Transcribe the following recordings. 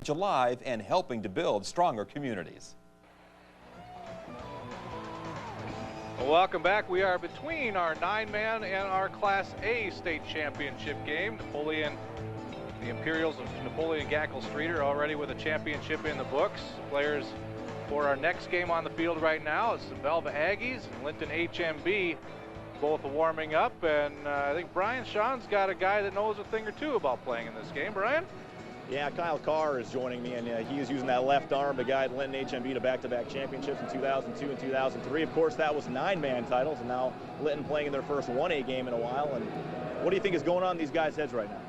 alive and helping to build stronger communities. Welcome back. We are between our 9-man and our Class A state championship game. Napoleon, the Imperials of Napoleon Gackle Streeter already with a championship in the books. Players for our next game on the field right now is the Velva-Aggies and Linton HMB, both warming up. And I think Brian Sean's got a guy that knows a thing or two about playing in this game. Brian? Yeah, Kyle Carr is joining me, and he is using that left arm to guide Linton HMB to back-to-back championships in 2002 and 2003. Of course, that was 9-man titles, and now Linton playing in their first 1A game in a while. And what do you think is going on in these guys' heads right now?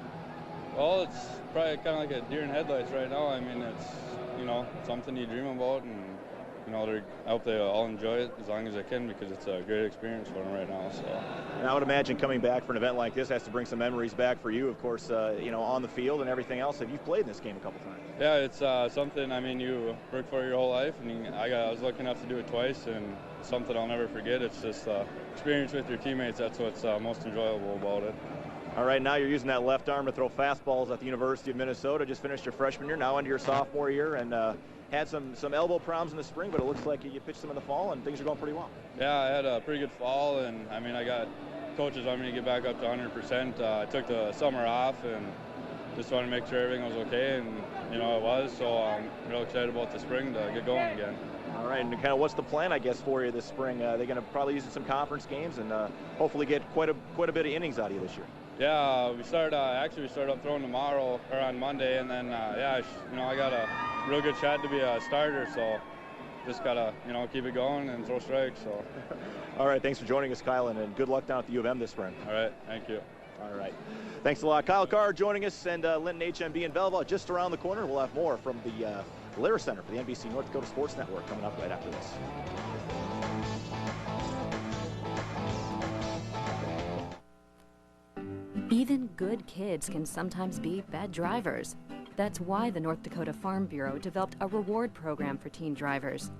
Well, it's probably kind of like a deer in headlights right now. I mean, it's, you know, something you dream about, and, you know, I hope they all enjoy it as long as they can, because it's a great experience for them right now. So. And I would imagine coming back for an event like this has to bring some memories back for you, of course, you know, on the field and everything else. Have you played in this game a couple times? Yeah, it's something, I mean, you work for your whole life, and I was lucky enough to do it twice, and it's something I'll never forget. It's just experience with your teammates. That's what's most enjoyable about it. All right, now you're using that left arm to throw fastballs at the University of Minnesota. Just finished your freshman year, now into your sophomore year, and had some elbow problems in the spring, but it looks like you pitched them in the fall, and things are going pretty well. Yeah, I had a pretty good fall, and I mean, I got coaches on me to get back up to 100%. I took the summer off and just wanted to make sure everything was okay, and you know it was. So I'm real excited about the spring to get going again. All right, and kind of what's the plan, I guess, for you this spring? They're going to probably use some conference games and hopefully get quite a bit of innings out of you this year. Yeah, we start up throwing tomorrow or on Monday, and then yeah, you know, I got a real good shot to be a starter, so just gotta, you know, keep it going and throw strikes. So. All right, thanks for joining us, Kyle, and good luck down at the U of M this spring. All right, thank you. All right, thanks a lot, Kyle Carr joining us, and Linton HMB and Velva just around the corner. We'll have more from the Lear Center for the NBC North Dakota Sports Network coming up right after this. Even good kids can sometimes be bad drivers. That's why the North Dakota Farm Bureau developed a reward program for teen drivers.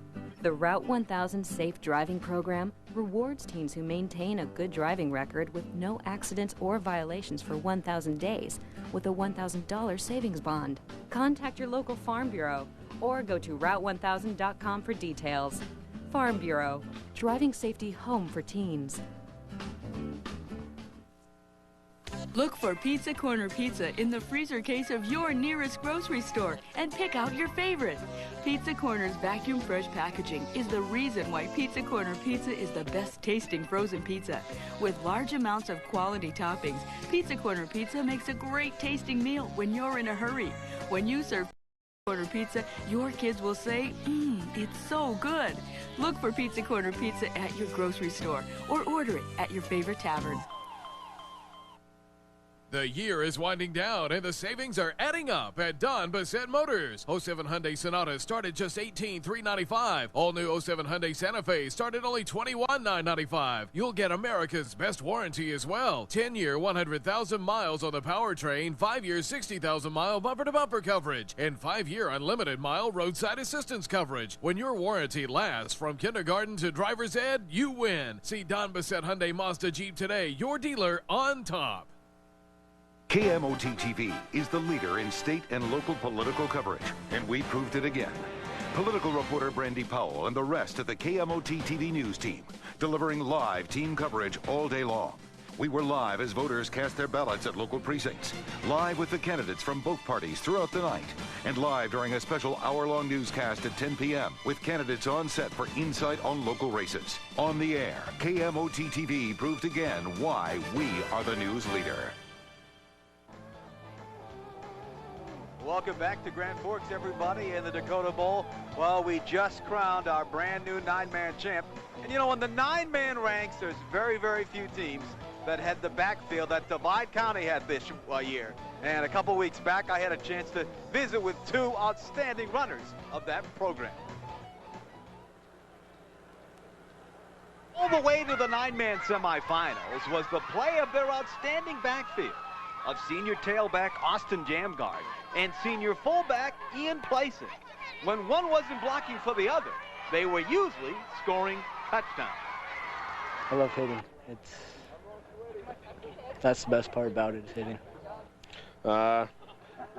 The Route 1000 Safe Driving Program rewards teens who maintain a good driving record with no accidents or violations for 1,000 days with a $1,000 savings bond. Contact your local Farm Bureau or go to Route1000.com for details. Farm Bureau, driving safety home for teens. Look for Pizza Corner Pizza in the freezer case of your nearest grocery store and pick out your favorite. Pizza Corner's vacuum fresh packaging is the reason why Pizza Corner Pizza is the best tasting frozen pizza. With large amounts of quality toppings, Pizza Corner Pizza makes a great tasting meal when you're in a hurry. When you serve Pizza Corner Pizza, your kids will say, it's so good. Look for Pizza Corner Pizza at your grocery store or order it at your favorite tavern. The year is winding down and the savings are adding up at Don Bassett Motors. 07 Hyundai Sonata start at just $18,395. All new 07 Hyundai Santa Fe start at only $21,995. You'll get America's best warranty as well. 10-year, 100,000 miles on the powertrain, 5-year, 60,000-mile bumper-to-bumper coverage, and 5-year unlimited mile roadside assistance coverage. When your warranty lasts from kindergarten to driver's ed, you win. See Don Bassett Hyundai Mazda Jeep today, your dealer on top. KMOT-TV is the leader in state and local political coverage, and we proved it again. Political reporter Brandy Powell and the rest of the KMOT-TV news team, delivering live team coverage all day long. We were live as voters cast their ballots at local precincts, live with the candidates from both parties throughout the night, and live during a special hour-long newscast at 10 p.m. with candidates on set for insight on local races. On the air, KMOT-TV proved again why we are the news leader. Welcome back to Grand Forks, everybody, in the Dakota Bowl. Well, we just crowned our brand new 9-man champ. And you know, in the 9-man ranks, there's very, very few teams that had the backfield that Divide County had this year. And a couple weeks back, I had a chance to visit with two outstanding runners of that program. All the way to the 9-man semifinals was the play of their outstanding backfield of senior tailback Austin Jamgard and senior fullback Ian Playson. When one wasn't blocking for the other, they were usually scoring touchdowns. I love hitting. That's the best part about it, is hitting. I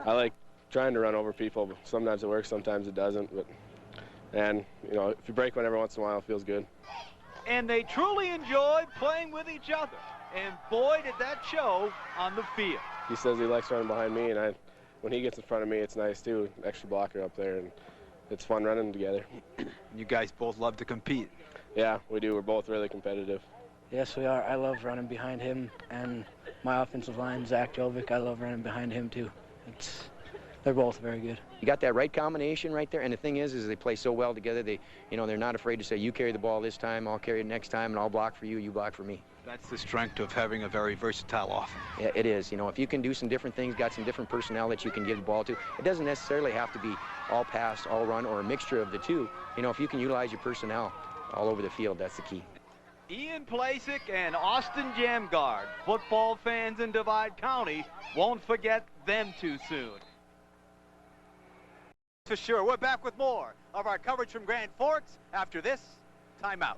like trying to run over people. But sometimes it works, sometimes it doesn't. And you know, if you break one every once in a while, it feels good. And they truly enjoy playing with each other. And boy, did that show on the field. He says he likes running behind me, and when he gets in front of me, it's nice too. Extra blocker up there, and it's fun running together. You guys both love to compete. Yeah, we do. We're both really competitive. Yes, we are. I love running behind him and my offensive line, Zach Jovic. I love running behind him too. They're both very good. You got that right combination right there, and the thing is they play so well together. They're not afraid to say, you carry the ball this time, I'll carry it next time, and I'll block for you, you block for me. That's the strength of having a very versatile offense. Yeah, it is. You know, if you can do some different things, got some different personnel that you can give the ball to, it doesn't necessarily have to be all pass, all run, or a mixture of the two. You know, if you can utilize your personnel all over the field, that's the key. Ian Plasek and Austin Jamgard, football fans in Divide County, won't forget them too soon. For sure, we're back with more of our coverage from Grand Forks after this timeout.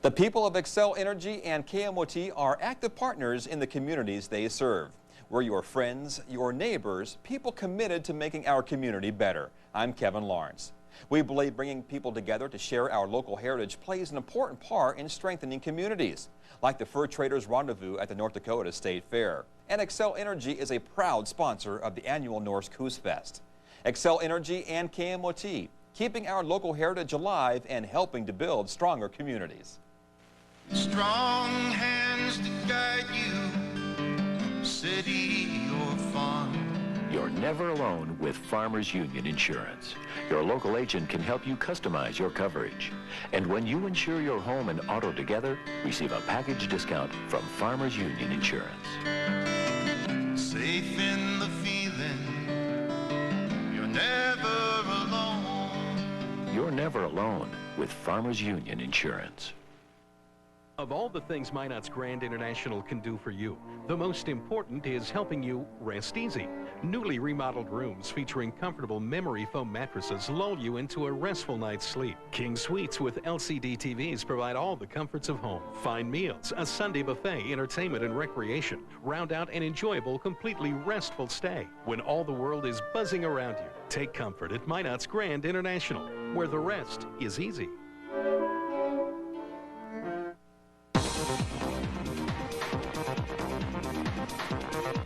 The people of Xcel Energy and KMOT are active partners in the communities they serve. We're your friends, your neighbors, people committed to making our community better. I'm Kevin Lawrence. We believe bringing people together to share our local heritage plays an important part in strengthening communities, like the Fur Traders Rendezvous at the North Dakota State Fair. And Xcel Energy is a proud sponsor of the annual Norse Coos Fest. Xcel Energy and KMOT, keeping our local heritage alive and helping to build stronger communities. Strong hands to guide you, city or farm. You're never alone with Farmers Union Insurance. Your local agent can help you customize your coverage. And when you insure your home and auto together, receive a package discount from Farmers Union Insurance. Safe in the feeling, you're never alone. You're never alone with Farmers Union Insurance. Of all the things Minot's Grand International can do for you, the most important is helping you rest easy. Newly remodeled rooms featuring comfortable memory foam mattresses lull you into a restful night's sleep. King Suites with LCD TVs provide all the comforts of home. Fine meals, a Sunday buffet, entertainment and recreation round out an enjoyable, completely restful stay. When all the world is buzzing around you, take comfort at Minot's Grand International, where the rest is easy.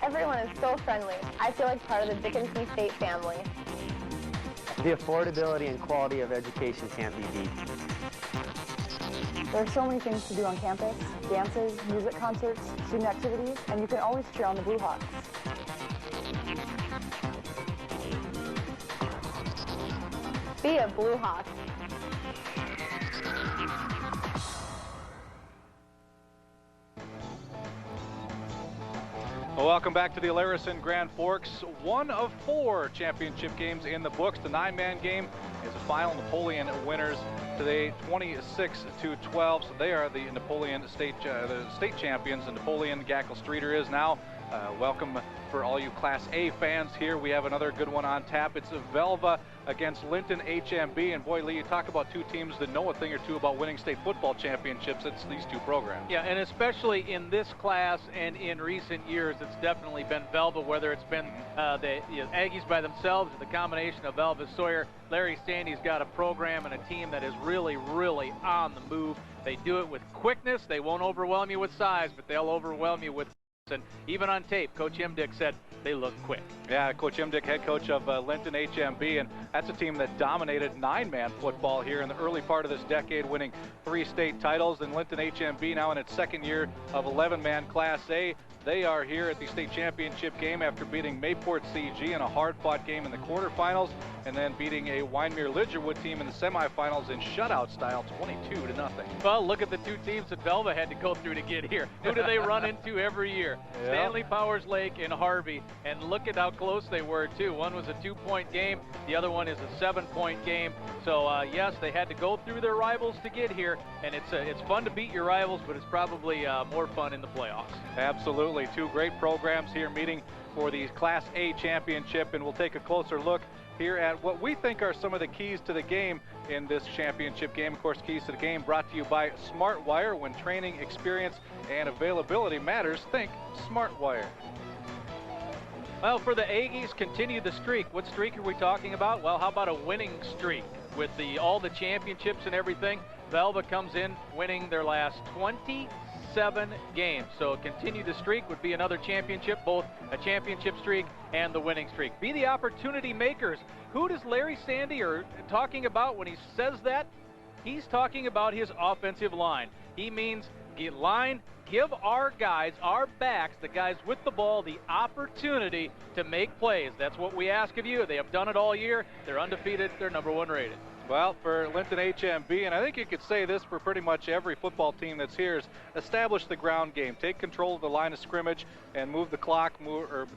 Everyone is so friendly. I feel like part of the Dickinson State family. The affordability and quality of education can't be beat. There are so many things to do on campus: dances, music concerts, student activities, and you can always cheer on the Blue Hawks. Be a Blue Hawk. Well, welcome back to the Alarison Grand Forks. One of 4 championship games in the books. The 9-man game is a final. Napoleon winners today 26-12. So they are the Napoleon state champions. And Napoleon Gackle Streeter is now. Welcome for all you Class A fans here. We have another good one on tap. It's Velva against Linton HMB. And boy, Lee, you talk about two teams that know a thing or two about winning state football championships. It's these two programs. Yeah, and especially in this class and in recent years, it's definitely been Velva, whether it's been the Aggies by themselves or the combination of Velva-Sawyer. Larry Standy's got a program and a team that is really, really on the move. They do it with quickness. They won't overwhelm you with size, but they'll overwhelm you with. And even on tape, Coach Imdick said they look quick. Yeah, Coach Imdick, head coach of Linton HMB, and that's a team that dominated 9-man football here in the early part of this decade, winning 3 state titles. And Linton HMB now in its second year of 11-man Class A. They are here at the state championship game after beating Mayport CG in a hard-fought game in the quarterfinals, and then beating a Wyndmere-Lidgerwood team in the semifinals in shutout style, 22-0. Well, look at the two teams that Velva had to go through to get here. Who do they run into every year? Yeah. Stanley Powers Lake and Harvey, and look at how close they were too. One was a 2-point game, the other one is a 7-point game. So yes, they had to go through their rivals to get here, and it's fun to beat your rivals, but it's probably more fun in the playoffs. Absolutely. Two great programs here meeting for the Class A championship, and we'll take a closer look here at what we think are some of the keys to the game in this championship game. Of course, keys to the game brought to you by Smart Wire. When training, experience, and availability matters, think SmartWire. Well, for the Aggies, continue the streak. What streak are we talking about? Well, how about a winning streak? With all the championships and everything, Velva comes in winning their last 27 games. So continue the streak would be another championship, both a championship streak and the winning streak. Be the opportunity makers. Who does Larry Sandy are talking about when he says that? He's talking about his offensive line. He means give our guys, our backs, the guys with the ball, the opportunity to make plays. That's what we ask of you. They have done it all year. They're undefeated. They're #1 rated. Well, for Linton HMB, and I think you could say this for pretty much every football team that's here, is establish the ground game. Take control of the line of scrimmage and move the clock,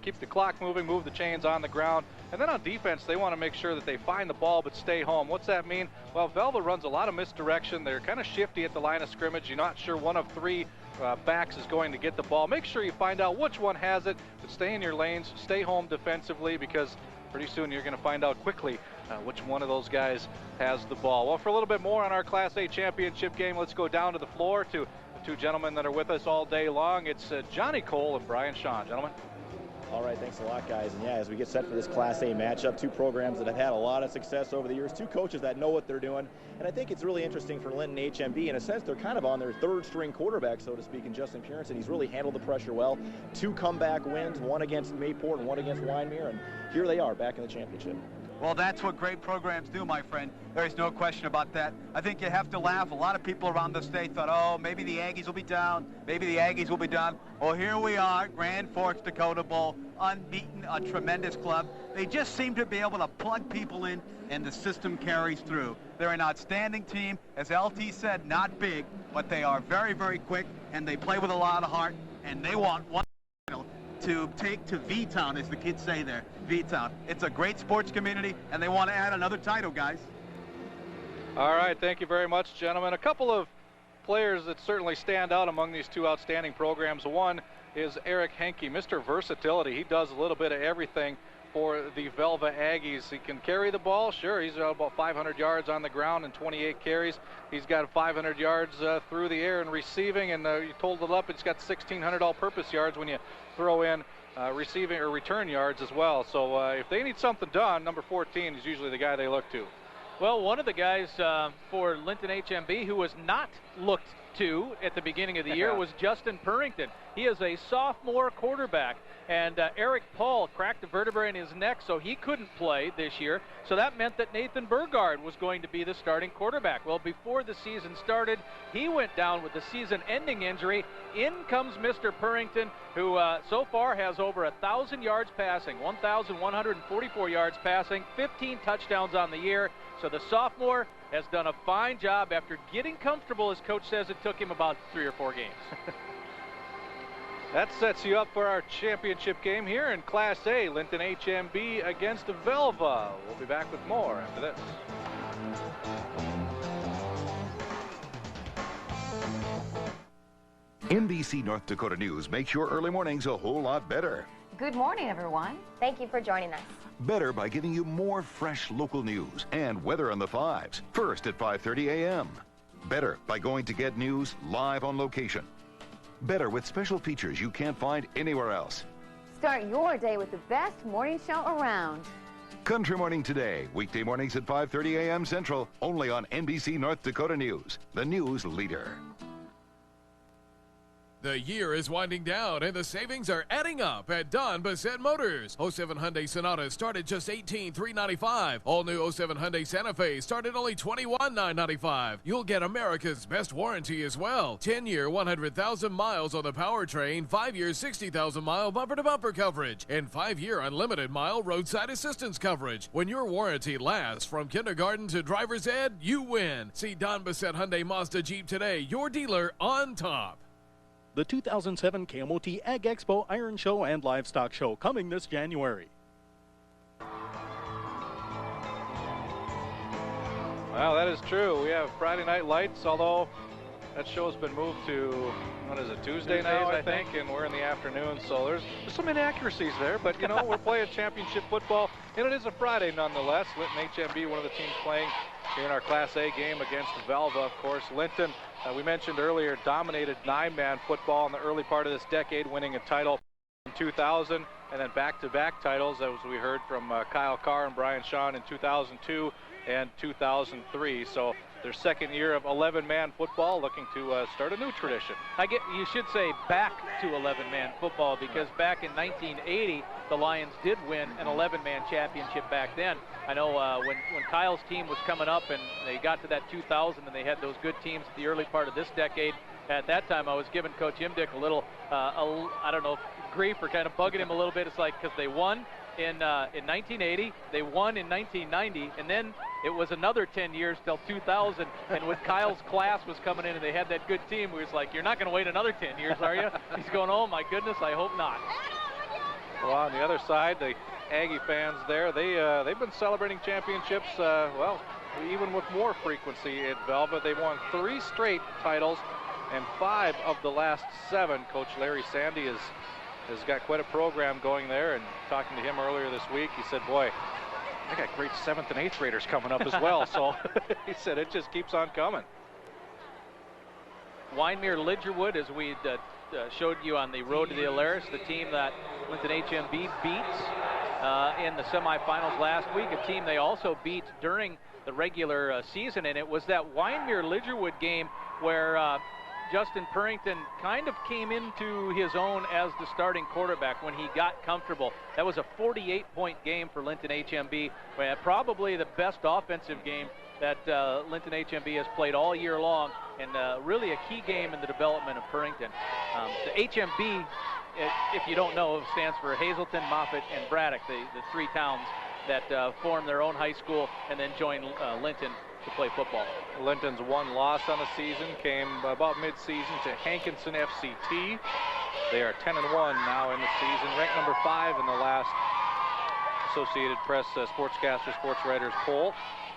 keep the clock moving, move the chains on the ground. And then on defense, they want to make sure that they find the ball but stay home. What's that mean? Well, Velva runs a lot of misdirection. They're kind of shifty at the line of scrimmage. You're not sure one of three backs is going to get the ball. Make sure you find out which one has it, but stay in your lanes, stay home defensively, because pretty soon you're going to find out quickly which one of those guys has the ball. Well, for a little bit more on our Class A championship game, let's go down to the floor to the two gentlemen that are with us all day long. It's Johnny Cole and Brian Shawn. Gentlemen. All right, thanks a lot, guys. And yeah, as we get set for this Class A matchup, two programs that have had a lot of success over the years, two coaches that know what they're doing. And I think it's really interesting for Linton HMB. In a sense, they're kind of on their third-string quarterback, so to speak, in Justin Pierce, and he's really handled the pressure well. Two comeback wins, one against Mayport and one against Wyndmere, and here they are back in the championship. Well, that's what great programs do, my friend. There's no question about that. I think you have to laugh. A lot of people around the state thought, oh, maybe the Aggies will be down. Maybe the Aggies will be down. Well, here we are, Grand Forks Dakota Bowl, unbeaten, a tremendous club. They just seem to be able to plug people in, and the system carries through. They're an outstanding team. As LT said, not big, but they are very, very quick, and they play with a lot of heart, and they want one to take to V-Town, as the kids say there, V-Town. It's a great sports community, and they want to add another title, guys. All right, thank you very much, gentlemen. A couple of players that certainly stand out among these two outstanding programs. One is Eric Henke, Mr. Versatility. He does a little bit of everything for the Velva Aggies. He can carry the ball, sure. He's about 500 yards on the ground and 28 carries. He's got 500 yards through the air and receiving, and you totaled it up. It's got 1,600 all-purpose yards when you throw in receiving or return yards as well. So if they need something done, number 14 is usually the guy they look to. Well, one of the guys for Linton HMB who was not looked to at the beginning of the year was Justin Purrington. He is a sophomore quarterback, and Eric Paul cracked a vertebrae in his neck, so he couldn't play this year. So that meant that Nathan Burgard was going to be the starting quarterback. Well, before the season started, he went down with the season-ending injury. In comes Mr. Purrington, who so far has over 1,000 yards passing, 1,144 yards passing, 15 touchdowns on the year. So the sophomore has done a fine job after getting comfortable. As coach says, it took him about 3 or 4 games. That sets you up for our championship game here in Class A, Linton HMB against Velva. We'll be back with more after this. NBC North Dakota News makes your early mornings a whole lot better. Good morning, everyone. Thank you for joining us. Better by giving you more fresh local news and weather on the 5s, first at 5:30 a.m. Better by going to get news live on location. Better with special features you can't find anywhere else. Start your day with the best morning show around. Country Morning Today, weekday mornings at 5:30 a.m. Central, only on NBC North Dakota News, the news leader. The year is winding down and the savings are adding up at Don Bassett Motors. 07 Hyundai Sonata started just $18,395. All new 07 Hyundai Santa Fe started only $21,995. You'll get America's best warranty as well. 10-year, 100,000 miles on the powertrain, 5-year, 60,000-mile bumper-to-bumper coverage, and 5-year unlimited mile roadside assistance coverage. When your warranty lasts from kindergarten to driver's ed, you win. See Don Bassett Hyundai Mazda Jeep today, your dealer on top. The 2007 KMOT Ag Expo Iron Show and Livestock Show coming this January. Well, that is true. We have Friday Night Lights, although that show's been moved to what is it, Tuesday now, I think, and we're in the afternoon, so there's some inaccuracies there, but, you know, we're playing championship football, and it is a Friday nonetheless. Linton HMB, one of the teams playing here in our Class A game against Velva, of course. Linton, we mentioned earlier, dominated 9-man football in the early part of this decade, winning a title in 2000, and then back-to-back titles, as we heard from Kyle Carr and Brian Shawn in 2002 and 2003. So their second year of 11-man football, looking to start a new tradition. You should say back to 11-man football, because back in 1980, the Lions did win an 11-man championship back then. I know when Kyle's team was coming up and they got to that 2000 and they had those good teams at the early part of this decade, at that time I was giving Coach Imdick a little, I don't know, grief or kind of bugging him a little bit. It's like, because they won in 1980, they won in 1990, and then it was another 10 years till 2000, and when Kyle's class was coming in and they had that good team, we was like, you're not going to wait another 10 years, are you? He's going, oh my goodness, I hope not. Well, on the other side, the Aggie fans there, they've been celebrating championships, well, even with more frequency at Velva. They've won 3 straight titles, and 5 of the last 7. Coach Larry Sandy has got quite a program going there, and talking to him earlier this week, he said, boy, I got great 7th and 8th graders coming up as well. So he said it just keeps on coming. Wyndmere Lidgerwood, as we showed you on the road to the Alaris, the team that Linton HMB beats in the semifinals last week, a team they also beat during the regular season, and it was that Wyndmere Lidgerwood game where Justin Purrington kind of came into his own as the starting quarterback when he got comfortable. That was a 48-point game for Linton HMB, probably the best offensive game that Linton HMB has played all year long, and really a key game in the development of Purrington. The HMB, if you don't know, stands for Hazelton, Moffett, and Braddock, the 3 towns that form their own high school and then join Linton to play football. Linton's one loss on the season came about mid-season to Hankinson FCT. They are 10-1 now in the season, ranked number 5 in the last Associated Press Sportscaster Sports Writers poll.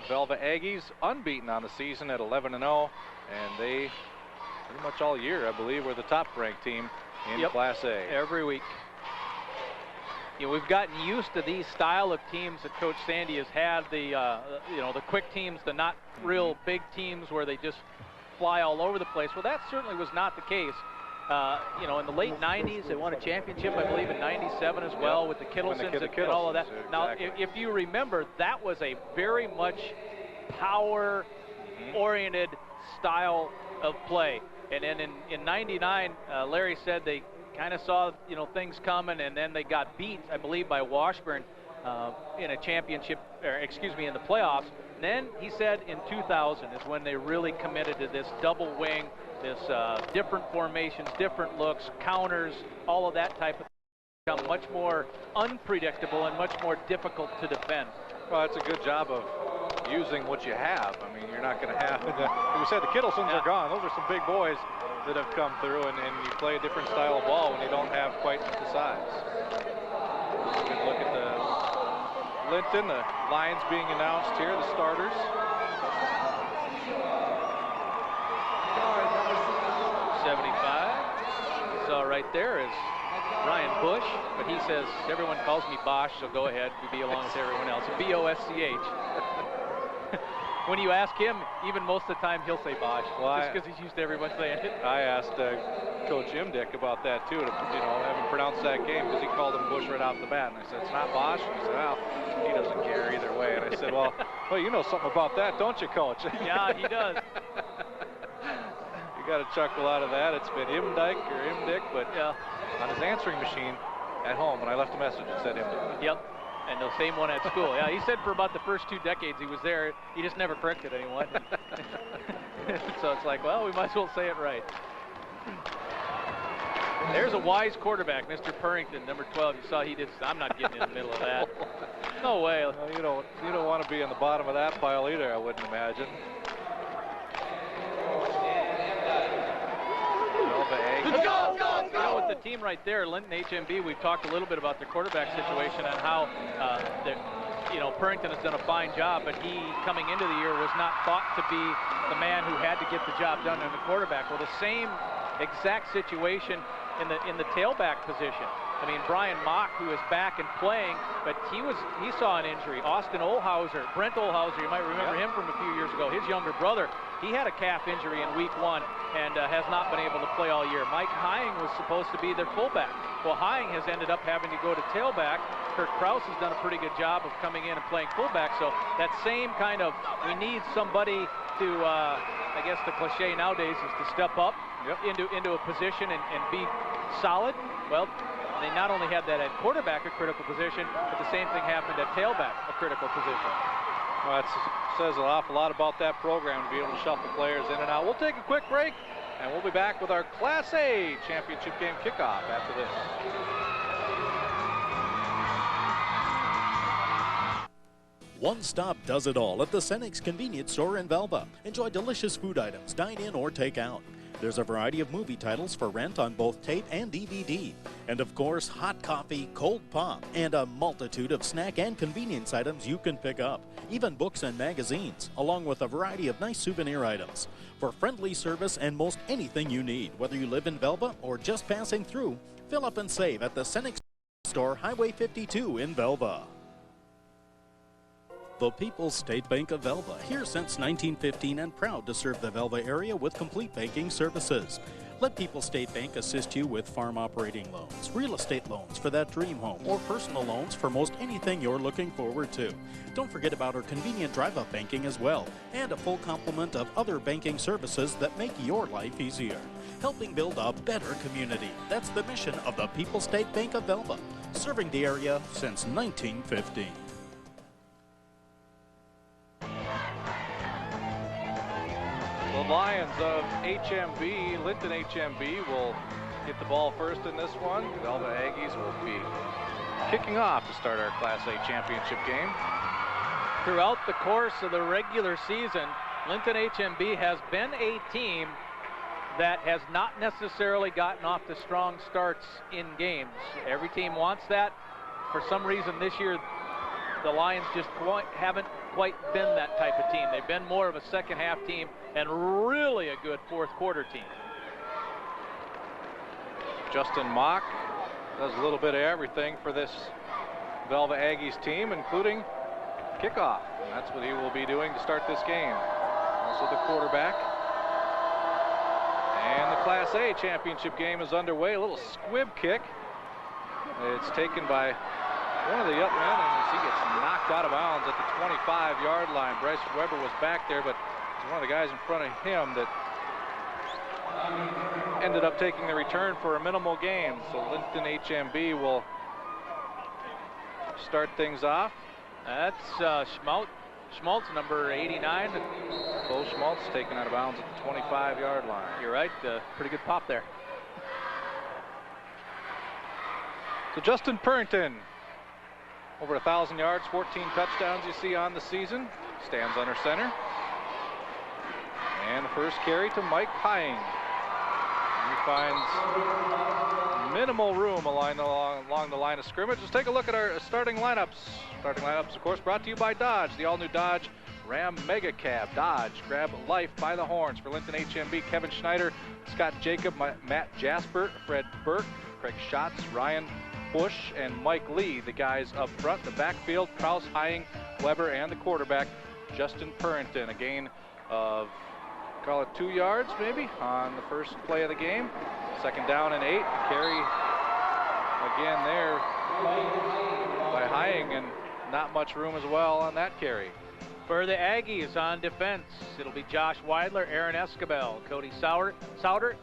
Velva Aggies unbeaten on the season at 11-0, and they pretty much all year, I believe, were the top-ranked team in Class A. Every week. You know, we've gotten used to these style of teams that Coach Sandy has had, the the quick teams, the not real big teams where they just fly all over the place. Well, that certainly was not the case. In the late 90s, they won a championship, I believe, in 97 as well with the Kittlesons and all of that. Exactly. Now, if you remember, that was a very much power-oriented style of play. And then in 99, Larry said they kind of saw, things coming, and then they got beat, I believe, by Washburn in a championship, in the playoffs. And then he said in 2000 is when they really committed to this double wing, this different formations, different looks, counters, all of that type of thing, become much more unpredictable and much more difficult to defend. Well, it's a good job of using what you have. I mean, you're not going to have, like we said, the Kittlesons are gone. Those are some big boys that have come through, and you play a different style of ball when you don't have quite the size. Good look at the Linton, the Lions being announced here, the starters. 75. So right there is Ryan Bush, but he says, everyone calls me Bosch, so go ahead, we be along with everyone else. B-O-S-C-H. When you ask him, even most of the time, he'll say Bosch, just because he's used to everyone saying it. I asked Coach Imdick about that, too, to have him pronounce that game, because he called him Bush right off the bat. And I said, it's not Bosch? And he said, well, he doesn't care either way. And I said, well, you know something about that, don't you, Coach? Yeah, he does. You got to chuckle out of that. It's been Imdick or Imdick, but on his answering machine at home, when I left a message, it said Imdick. Yep. And the same one at school. Yeah, he said for about the first 2 decades he was there, he just never corrected anyone. So it's like, well, we might as well say it right. There's a wise quarterback, Mr. Purrington, number 12. You saw he did. I'm not getting in the middle of that. No way. Well, you don't want to be in the bottom of that pile either, I wouldn't imagine. With the team right there, Linton HMB, we've talked a little bit about their quarterback situation and how Purrington has done a fine job, but he, coming into the year, was not thought to be the man who had to get the job done in the quarterback. Well, the same exact situation in the tailback position. I mean, Brian Mock, who is back and playing, but he saw an injury. Austin Olhauser, Brent Olhauser, you might remember him from a few years ago. His younger brother, he had a calf injury in week 1 and has not been able to play all year. Mike Hying was supposed to be their fullback. Well, Hying has ended up having to go to tailback. Kirk Krause has done a pretty good job of coming in and playing fullback. So that same kind of, we need somebody to, I guess the cliche nowadays is to step up into a position and be solid. Well, they not only had that at quarterback, a critical position, but the same thing happened at tailback, a critical position. Well, that says an awful lot about that program to be able to shuffle players in and out. We'll take a quick break, and we'll be back with our Class A championship game kickoff after this. One stop does it all at the Senex convenience store in Velva. Enjoy delicious food items, dine in or take out. There's a variety of movie titles for rent on both tape and DVD. And of course, hot coffee, cold pop, and a multitude of snack and convenience items you can pick up. Even books and magazines, along with a variety of nice souvenir items. For friendly service and most anything you need, whether you live in Velva or just passing through, fill up and save at the Senex store, Highway 52 in Velva. The People's State Bank of Velva, here since 1915 and proud to serve the Velva area with complete banking services. Let People's State Bank assist you with farm operating loans, real estate loans for that dream home, or personal loans for most anything you're looking forward to. Don't forget about our convenient drive-up banking as well, and a full complement of other banking services that make your life easier. Helping build a better community. That's the mission of the People's State Bank of Velva, serving the area since 1915. The Lions of HMB, Linton HMB, will get the ball first in this one. The Velva Aggies will be kicking off to start our Class A championship game. Throughout the course of the regular season, Linton HMB has been a team that has not necessarily gotten off to strong starts in games. Every team wants that. For some reason this year, the Lions just haven't quite been that type of team. They've been more of a second half team and really a good fourth quarter team. Justin Mock does a little bit of everything for this Velva Aggies team, including kickoff. And that's what he will be doing to start this game. Also the quarterback. And the Class A championship game is underway. A little squib kick. It's taken by one of the up men, and as he gets knocked out of bounds at the 25-yard line. Bryce Weber was back there, but it's one of the guys in front of him that ended up taking the return for a minimal gain. So Linton HMB will start things off. That's Schmaltz, number 89. Bo Schmaltz taken out of bounds at the 25-yard line. You're right, pretty good pop there. So Justin Purrington, over 1,000 yards, 14 touchdowns you see on the season. Stands under center. And the first carry to Mike Hying. He finds minimal room along the line of scrimmage. Let's take a look at our starting lineups. Starting lineups, of course, brought to you by Dodge, the all-new Dodge Ram Mega Cab. Dodge, grab life by the horns. For Linton HMB, Kevin Schneider, Scott Jacob, Matt Jasper, Fred Burke, Craig Schatz, Ryan Bush, and Mike Lee, the guys up front. The backfield, Krause, Hying, Weber, and the quarterback, Justin Purrington. A gain of, call it 2 yards maybe, on the first play of the game. Second down and 8. Carry again there by Hying, and not much room as well on that carry. For the Aggies on defense, it'll be Josh Weidler, Aaron Escabel, Cody Souter,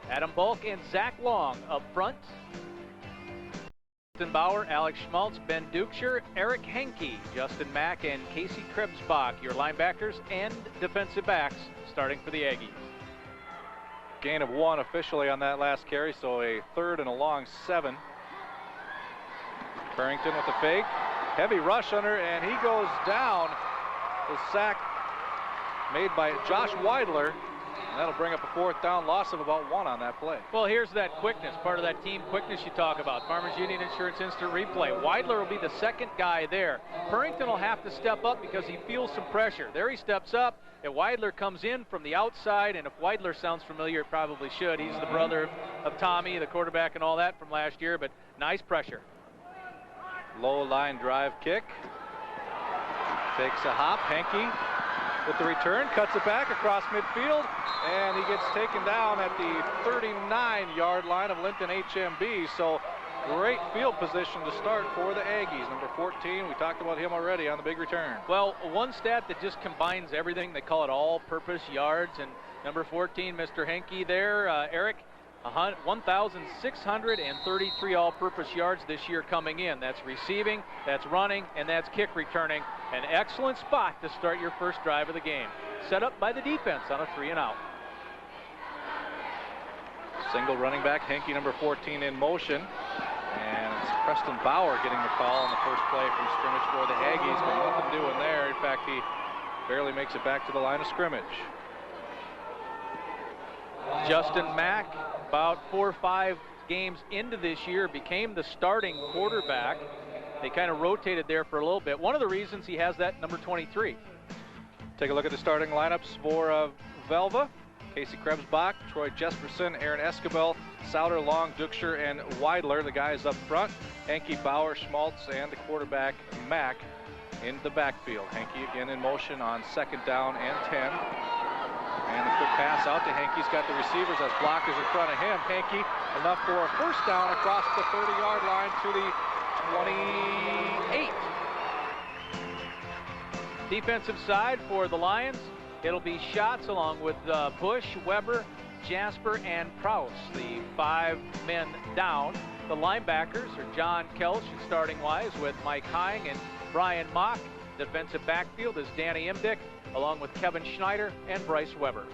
Adam Bulk, and Zach Long up front. Justin Bauer, Alex Schmaltz, Ben Dukeshire, Eric Henke, Justin Mack, and Casey Krebsbach, your linebackers and defensive backs, starting for the Aggies. Gain of 1 officially on that last carry, so a third and a long 7. Purrington with the fake. Heavy rush under, and he goes down. The sack made by Josh Weidler. And that'll bring up a 4th down, loss of about 1 on that play. Well, here's that quickness, part of that team quickness you talk about. Farmers Union Insurance Instant Replay. Weidler will be the second guy there. Purrington will have to step up because he feels some pressure. There he steps up, and Weidler comes in from the outside, and if Weidler sounds familiar, it probably should. He's the brother of Tommy, the quarterback and all that from last year, but nice pressure. Low line drive kick. Takes a hop. Henke with the return, cuts it back across midfield, and he gets taken down at the 39-yard line of Linton HMB. So great field position to start for the Aggies. Number 14, we talked about him already on the big return. Well, one stat that just combines everything, they call it all-purpose yards, and number 14, Mr. Henke there, Eric, 1,633 all-purpose yards this year coming in. That's receiving, that's running, and that's kick returning. An excellent spot to start your first drive of the game. Set up by the defense on a 3-and-out. Single running back, Henke, number 14, in motion. And it's Preston Bauer getting the call on the first play from scrimmage for the Aggies, but nothing doing there. In fact, he barely makes it back to the line of scrimmage. Justin Mack, about 4 or 5 games into this year, became the starting quarterback. They kind of rotated there for a little bit. One of the reasons he has that number 23. Take a look at the starting lineups for Velva. Casey Krebsbach, Troy Jesperson, Aaron Escabel, Souter, Long, Duxer, and Weidler, the guys up front. Henke, Bauer, Schmaltz, and the quarterback, Mack, in the backfield. Henke again in motion on 2nd down and 10. And a quick pass out to Henke. He's got the receivers as blockers in front of him. Henke enough for a 1st down across the 30-yard line to the 28. Defensive side for the Lions, it'll be Schatz along with Bush, Weber, Jasper, and Prouse, the 5 men down. The linebackers are John Kelch starting-wise with Mike Hying and Brian Mock. Defensive backfield is Danny Imdick along with Kevin Schneider and Bryce Weber.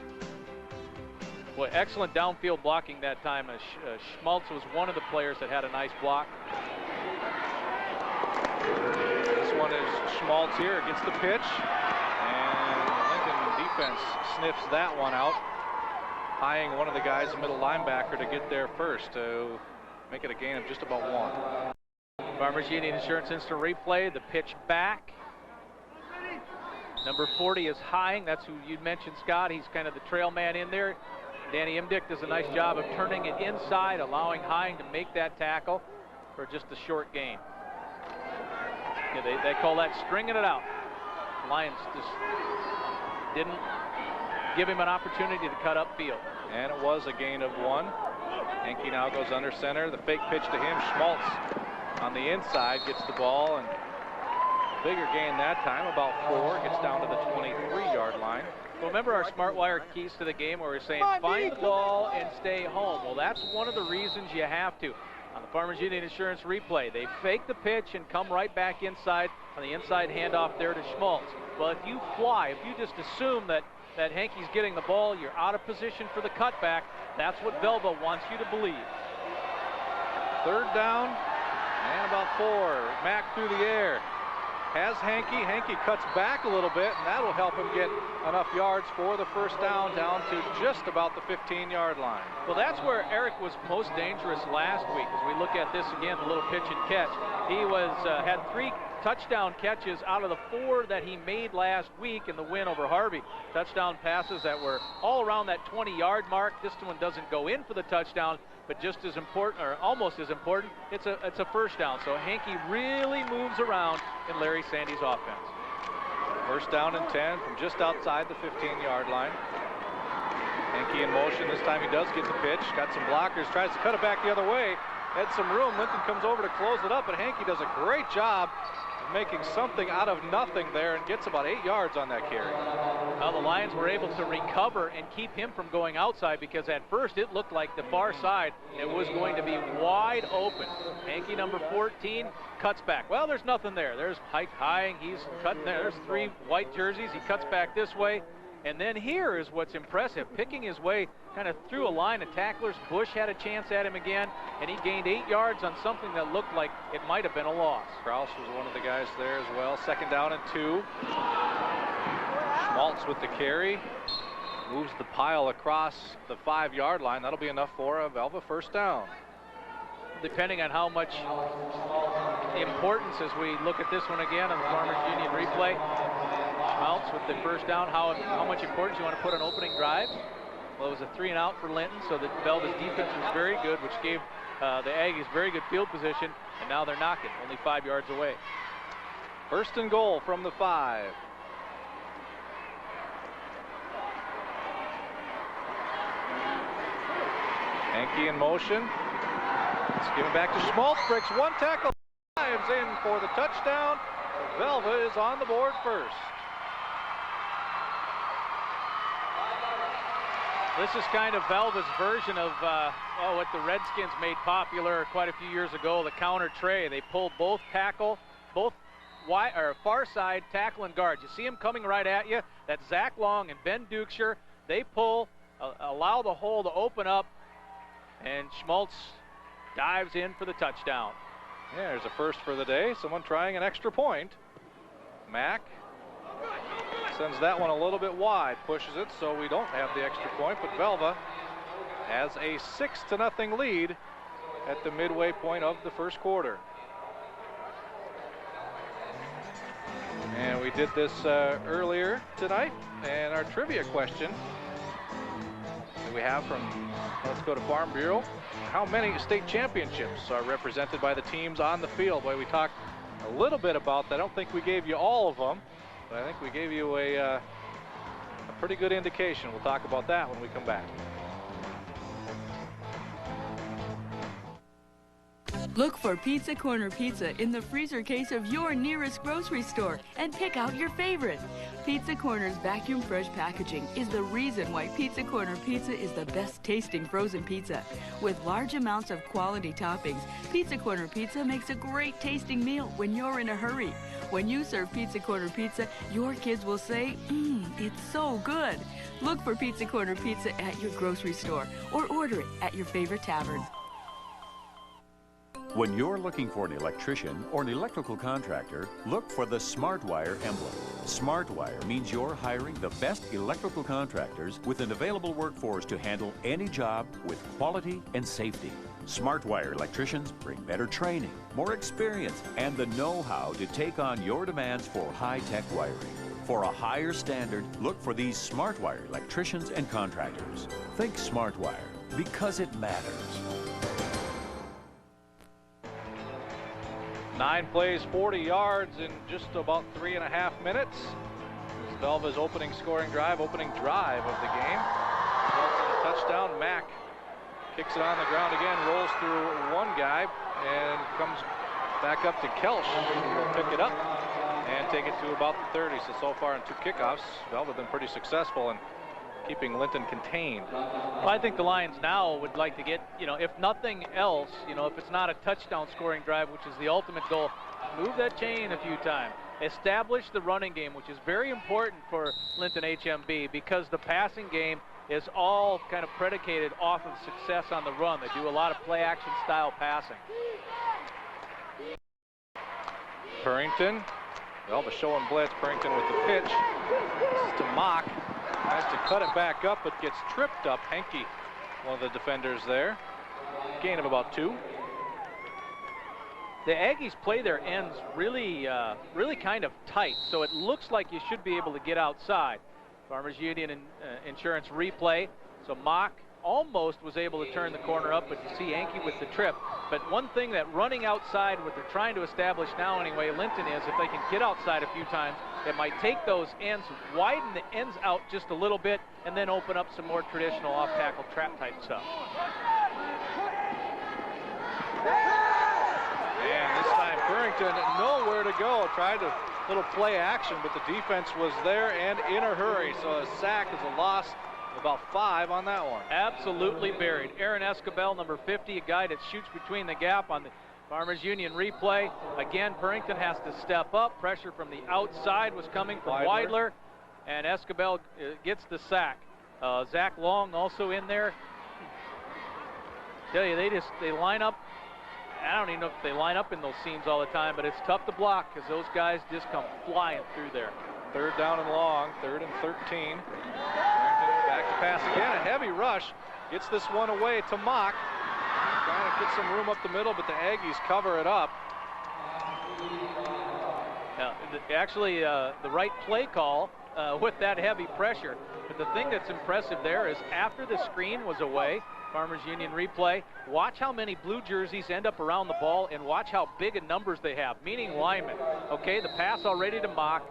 Well, excellent downfield blocking that time. Schmaltz was one of the players that had a nice block. This one is Schmaltz here, gets the pitch, and the Linton defense sniffs that one out. Hying, one of the guys, the middle linebacker, to get there first to make it a gain of just about 1. Farmers Union Insurance Instant Replay, the pitch back. Number 40 is Hying. That's who you mentioned, Scott. He's kind of the trail man in there. Danny Imdick does a nice job of turning it inside, allowing Hying to make that tackle for just a short gain. Yeah, they call that stringing it out. Lions just didn't give him an opportunity to cut upfield. And it was a gain of 1. Henke now goes under center. The fake pitch to him. Schmaltz on the inside gets the ball, and bigger gain that time, about 4. Gets down to the 23-yard line. Well, remember our Smart Wire keys to the game where we're saying find the ball and stay home. Well, that's one of the reasons you have to. On the Farmers Union Insurance Replay, they fake the pitch and come right back inside on the inside handoff there to Schmaltz. Well, if you fly, if you just assume that Henke's getting the ball, you're out of position for the cutback. That's what Velva wants you to believe. 3rd down and about 4. Mack through the air. Has Henke. Henke cuts back a little bit, and that'll help him get enough yards for the 1st down to just about the 15-yard line. Well, that's where Eric was most dangerous last week. As we look at this again, the little pitch and catch. He had 3 touchdown catches out of the 4 that he made last week in the win over Harvey. Touchdown passes that were all around that 20-yard mark. This one doesn't go in for the touchdown, but just as important, or almost as important, it's a 1st down. So Henke really moves around in Larry Sandy's offense. 1st down and 10 from just outside the 15-yard line. Henke in motion. This time he does get the pitch. Got some blockers. Tries to cut it back the other way. Had some room. Linton comes over to close it up, but Henke does a great job of making something out of nothing there and gets about 8 yards on that carry. Well, the Lions were able to recover and keep him from going outside because at first it looked like the far side it was going to be wide open. Henke, number 14, cuts back. Well, there's nothing there. There's Mike Hying. He's cutting there. There's 3 white jerseys. He cuts back this way. And then here is what's impressive, picking his way kind of through a line of tacklers. Bush had a chance at him again, and he gained 8 yards on something that looked like it might have been a loss. Kraus was one of the guys there as well. 2nd down and 2. Schmaltz with the carry. moves the pile across the 5-yard line. That'll be enough for a Velva first down. Depending on how much importance, as we look at this one again on the Farmers Union replay, Schmaltz with the first down, how much importance you want to put on opening drive. Well, it was a 3-and-out for Linton, so that Velva's defense was very good, which gave the Aggies very good field position, and now they're knocking, only 5 yards away. First and goal from the 5. Hankey in motion. Let's give it back to Schmaltz. Breaks one tackle. Dives in for the touchdown. Velva is on the board first. This is kind of Velva's version of what the Redskins made popular quite a few years ago, the counter tray. They pull both far side tackle and guard. You see them coming right at you. That's Zach Long and Ben Dukeshire. They pull, allow the hole to open up, and Schmaltz dives in for the touchdown. Yeah, there's a first for the day. Someone trying an extra point. Mack sends that one a little bit wide, pushes it so we don't have the extra point, but Velva has a 6-0 lead at the midway point of the first quarter. And we did this earlier tonight, and our trivia question that we have from Let's Go to Farm Bureau: how many state championships are represented by the teams on the field? Boy, we talked a little bit about that. I don't think we gave you all of them, but I think we gave you a pretty good indication. We'll talk about that when we come back. Look for Pizza Corner Pizza in the freezer case of your nearest grocery store and pick out your favorite. Pizza Corner's vacuum fresh packaging is the reason why Pizza Corner Pizza is the best tasting frozen pizza. With large amounts of quality toppings, Pizza Corner Pizza makes a great tasting meal when you're in a hurry. When you serve Pizza Corner Pizza, your kids will say, it's so good. Look for Pizza Corner Pizza at your grocery store or order it at your favorite tavern. When you're looking for an electrician or an electrical contractor, look for the SmartWire emblem. SmartWire means you're hiring the best electrical contractors with an available workforce to handle any job with quality and safety. SmartWire electricians bring better training, more experience, and the know-how to take on your demands for high-tech wiring. For a higher standard, look for these SmartWire electricians and contractors. Think SmartWire, because it matters. 9 plays, 40 yards in just about 3.5 minutes. This is Velva's opening drive of the game. Results in a touchdown. Mack kicks it on the ground again, rolls through one guy, and comes back up to Kelsch, who will pick it up and take it to about the 30. So far in 2 kickoffs, Velva have been pretty successful in keeping Linton contained. Well, I think the Lions now would like to get, if nothing else, if it's not a touchdown scoring drive, which is the ultimate goal, move that chain a few times. Establish the running game, which is very important for Linton HMB, because the passing game is all kind of predicated off of success on the run. They do a lot of play-action style passing. Purrington, Velva showing blitz. Purrington with the pitch. This is to Mock. Tries to cut it back up, but gets tripped up. Hankey, one of the defenders there. Gain of about 2. The Aggies play their ends really kind of tight, so it looks like you should be able to get outside. Farmers Union and Insurance replay. So Mock almost was able to turn the corner up, but you see Hankey with the trip. But one thing that running outside, what they're trying to establish now anyway, Linton, is if they can get outside a few times, it might take those ends, widen the ends out just a little bit, and then open up some more traditional off-tackle trap type stuff. And this time Purrington nowhere to go. Tried a little play action, but the defense was there and in a hurry. So a sack is a loss of about 5 on that one. Absolutely buried. Aaron Escobel, number 50, a guy that shoots between the gap on the Farmers Union replay. Again, Purrington has to step up. Pressure from the outside was coming from Weidler, and Escobel gets the sack. Zach Long also in there. Tell you, they line up. I don't even know if they line up in those seams all the time, but it's tough to block because those guys just come flying through there. 3rd down and long, 3rd and 13. Purrington back pass again, a heavy rush. Gets this one away to Mock. Trying to get some room up the middle, but the Aggies cover it up. Now, actually, the right play call with that heavy pressure. But the thing that's impressive there is after the screen was away, Farmers Union replay, watch how many blue jerseys end up around the ball and watch how big in numbers they have, meaning linemen. Okay, the pass already to Mock.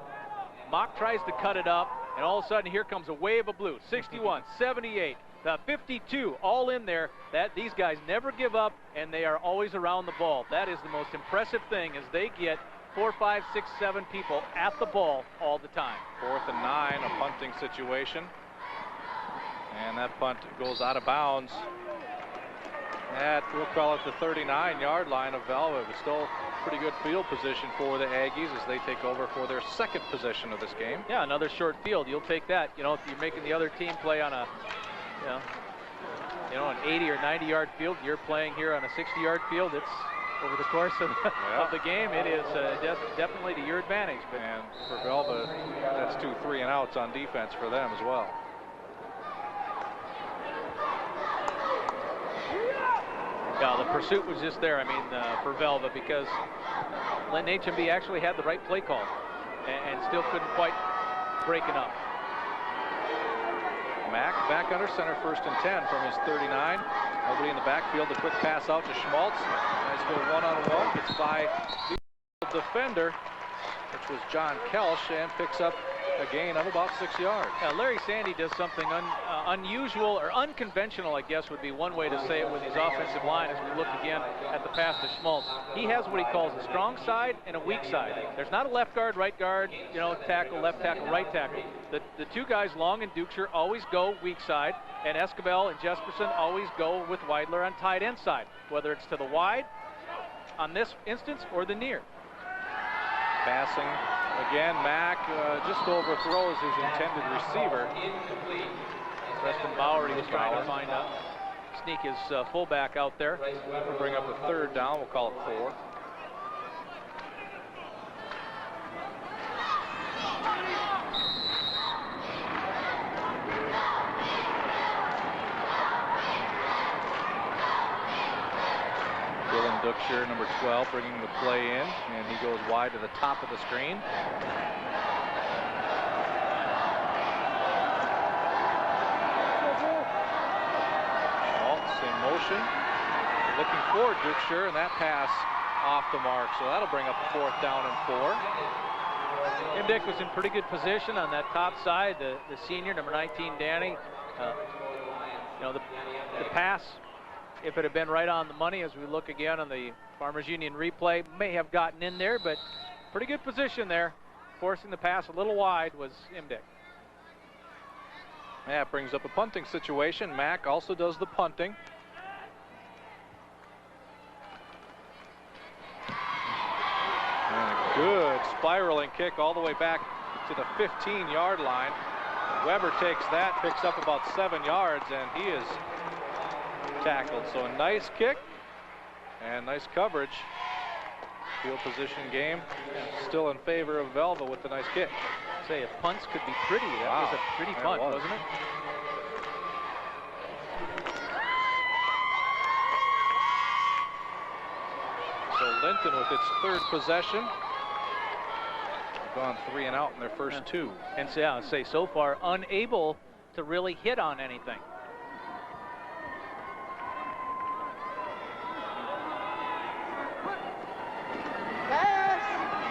Mock tries to cut it up, and all of a sudden here comes a wave of blue. 61, 78, 52, all in there. These guys never give up, and they are always around the ball. That is the most impressive thing, as they get 4, 5, 6, 7 people at the ball all the time. 4th and 9, a punting situation. And that punt goes out of bounds. We'll call it the 39-yard line of Velva. But still pretty good field position for the Aggies as they take over for their 2nd possession of this game. Yeah, another short field. You'll take that. You know, if you're making the other team play on a, an 80 or 90-yard field, you're playing here on a 60-yard field. It's over the course of, of the game. It is definitely to your advantage. But and for Velva, that's 2 3-and-outs on defense for them as well. Yeah, the pursuit was just there, for Velva, because Linton HMB actually had the right play call and still couldn't quite break it up. Mack back under center, 1st and 10 from his 39. Nobody in the backfield. The quick pass out to Schmaltz. Nice go one-on-one. Gets by the defender, which was John Kelsch, and picks up a gain of about 6 yards. Larry Sandy does something unusual or unconventional, I guess would be one way to say it, with his offensive line as we look again at the pass to Schmaltz. He has what he calls a strong side and a weak side. There's not a left guard, right guard, tackle, left tackle, right tackle. The 2 guys, Long and Dukeshire, always go weak side, and Escobar and Jesperson always go with Weidler on tight end side, whether it's to the wide on this instance or the near. Passing again, Mack just overthrows his intended receiver. Preston Bowery was trying to find out, sneak his fullback out there. We'll bring up a 3rd down. We'll call it 4. Dylan Dukeshire, number 12, bringing the play in, and he goes wide to the top of the screen. Schmaltz in motion, looking for Dukeshire, and that pass off the mark, so that'll bring up a 4th down and 4. Imdick was in pretty good position on that top side. The senior, number 19, Danny. The pass, if it had been right on the money, as we look again on the Farmers Union replay, may have gotten in there, but pretty good position there. Forcing the pass a little wide was Imdick. That brings up a punting situation. Mack also does the punting. And a good spiraling kick all the way back to the 15-yard line. Weber takes that, picks up about 7 yards, and he is tackled. So a nice kick and nice coverage. Field position game still in favor of Velva with the nice kick. Say, if punts could be pretty, that was a pretty punt, wasn't it? So Linton with its 3rd possession. Gone 3 and out in their first 2. And so far unable to really hit on anything.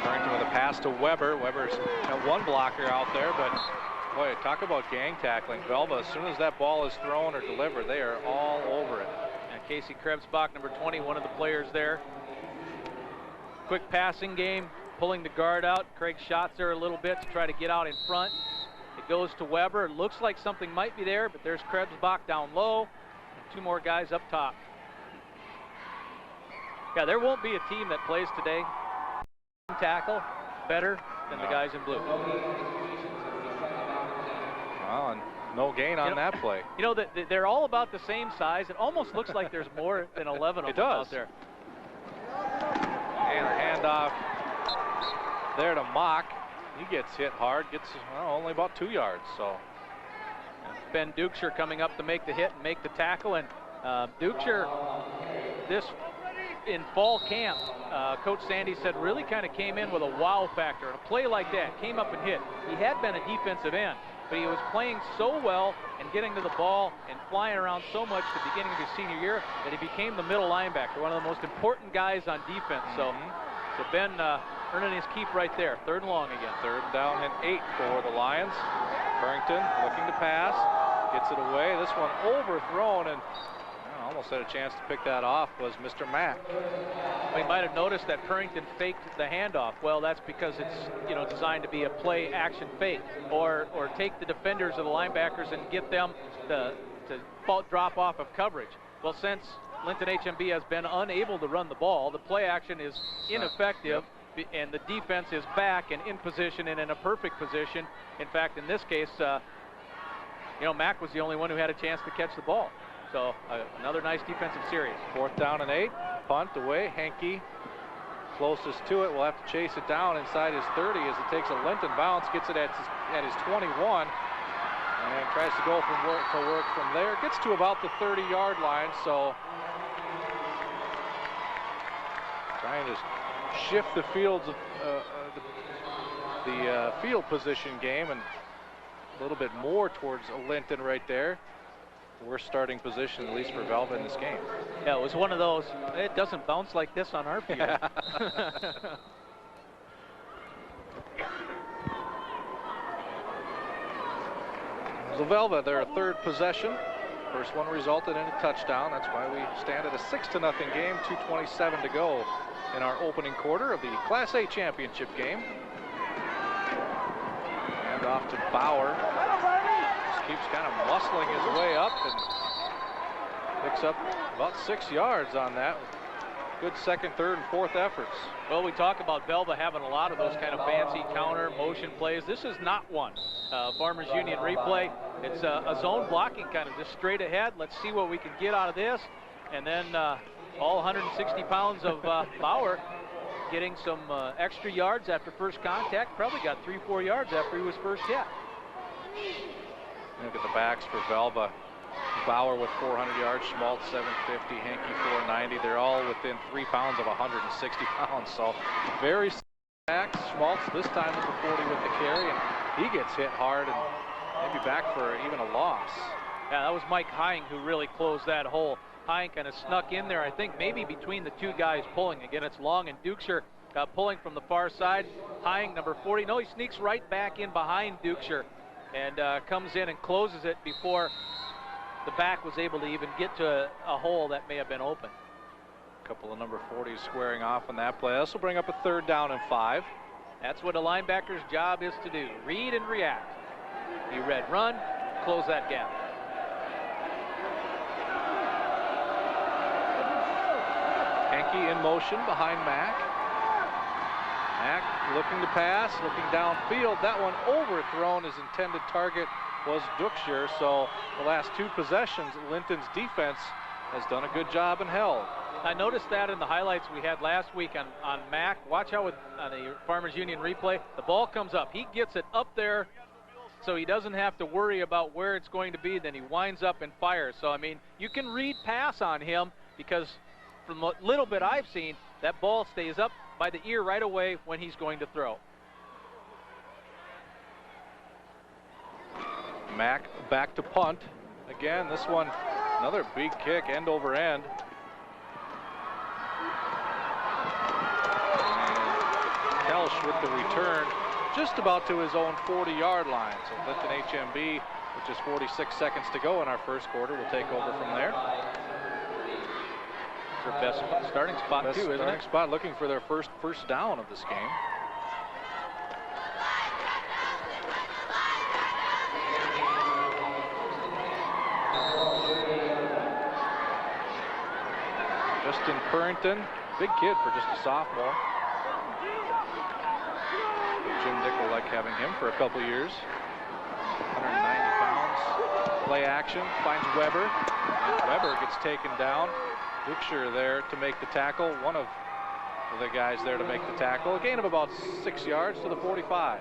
Turning with a pass to Weber. Weber's got 1 blocker out there, but boy, talk about gang tackling. Velva, as soon as that ball is thrown or delivered, they are all over it. And Casey Krebsbach, number 20, one of the players there. Quick passing game, pulling the guard out. Craig shots there a little bit to try to get out in front. It goes to Weber. It looks like something might be there, but there's Krebsbach down low. And 2 more guys up top. Yeah, there won't be a team that plays today tackle better than the guys in blue. Well, and no gain on that play. They're all about the same size. It almost looks like there's more than 11 of them out there. And a handoff there to Mock. He gets hit hard, gets only about 2 yards. So Ben Dukeshire coming up to make the hit and make the tackle. And Dukeshire, this in fall camp, Coach Sandy said really kind of came in with a wow factor. And a play like that, came up and hit. He had been a defensive end, but he was playing so well and getting to the ball and flying around so much at the beginning of his senior year that he became the middle linebacker, one of the most important guys on defense. So Ben earning his keep right there. 3rd and long again. 3rd down and 8 for the Lions. Purrington looking to pass, gets it away. This one overthrown, and almost had a chance to pick that off was Mr. Mack. We might have noticed that Purrington faked the handoff. Well, that's because it's designed to be a play action fake, or take the defenders of the linebackers and get them to drop off of coverage. Well, since Linton HMB has been unable to run the ball, the play action is ineffective. And the defense is back and in position and in a perfect position. In fact, in this case, Mack was the only one who had a chance to catch the ball. So another nice defensive series. 4th down and 8. Punt away. Henke closest to it. Will have to chase it down inside his 30 as it takes a Linton bounce. Gets it at his 21. And tries to go from work from there. Gets to about the 30-yard line. So trying to shift the fields of the field position game and a little bit more towards Linton right there. Worst starting position, at least for Velva in this game. Yeah, it was one of those, it doesn't bounce like this on our field. So Velva, their 3rd possession. First one resulted in a touchdown. That's why we stand at a 6-0 game, 2:27 to go in our opening quarter of the Class A championship game. And off to Bauer. Just keeps kind of muscling his way up and picks up about 6 yards on that. Good 2nd, 3rd, and 4th efforts. Well, we talk about Velva having a lot of those kind of fancy counter motion plays. This is not one. Farmers Union replay. It's a zone blocking kind of just straight ahead. Let's see what we can get out of this. And then all 160 pounds of Bauer getting some extra yards after first contact. Probably got 3-4 yards after he was first hit. Look at the backs for Velva. Bauer with 400 yards, Schmaltz 750, Henke 490. They're all within 3 pounds of 160 pounds. So very backs. Schmaltz this time with the 40 with the carry, and he gets hit hard and maybe back for even a loss. Yeah, that was Mike Hine who really closed that hole. Hine kind of snuck in there, I think, maybe between the 2 guys pulling. Again, it's Long and Dukeshire pulling from the far side. Hine, number 40. No, he sneaks right back in behind Dukeshire and comes in and closes it before the back was able to even get to a hole that may have been open. A couple of number 40s squaring off on that play. This will bring up a 3rd down and 5. That's what a linebacker's job is to do. Read and react. You read run, close that gap. Henke in motion behind Mack. Mack looking to pass, looking downfield. That one overthrown. His intended target was Dukeshire. So the last 2 possessions, Linton's defense has done a good job and held. I noticed that in the highlights we had last week on Mack. Watch how on the Farmers Union replay, the ball comes up. He gets it up there so he doesn't have to worry about where it's going to be. Then he winds up and fires. So, I mean, you can read pass on him because from a little bit I've seen, that ball stays up by the ear right away when he's going to throw. Mack back to punt. Again, this one, another big kick, end over end. And Kelsch with the return, just about to his own 40-yard line. So Linton HMB, with just 46 seconds to go in our first quarter, will take over from there. It's their best starting spot too, isn't it? Starting spot, looking for their first down of this game. Justin Purrington, big kid for just a sophomore. Jim Dick will like having him for a couple years. 190 pounds. Play action, finds Weber. Weber gets taken down. Dukeshire there to make the tackle. One of the guys there to make the tackle. A gain of about 6 yards to the 45.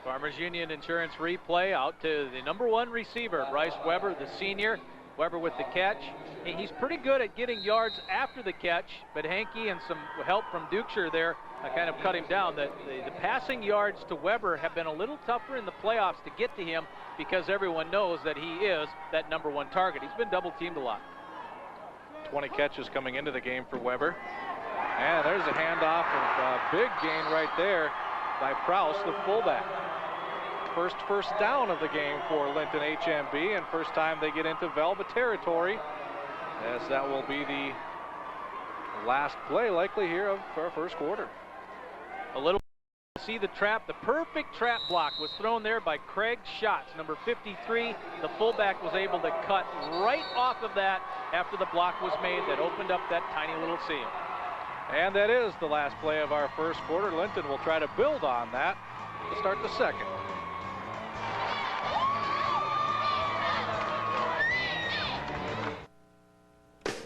Farmers Union Insurance replay out to the #1 receiver, Bryce Weber, the senior. Weber with the catch. He's pretty good at getting yards after the catch, but Hankey and some help from Dukeshire there kind of cut him down. The passing yards to Weber have been a little tougher in the playoffs to get to him because everyone knows that he is that #1 target. He's been double teamed a lot. 20 catches coming into the game for Weber. And there's a handoff and a big gain right there by Prowse, the fullback. First down of the game for Linton HMB, and first time they get into Velva territory, as that will be the last play likely here of our first quarter. A little see the trap, the perfect trap block was thrown there by Craig Schatz, number 53. The fullback was able to cut right off of that after the block was made that opened up that tiny little seam. And that is the last play of our first quarter. Linton will try to build on that to start the second.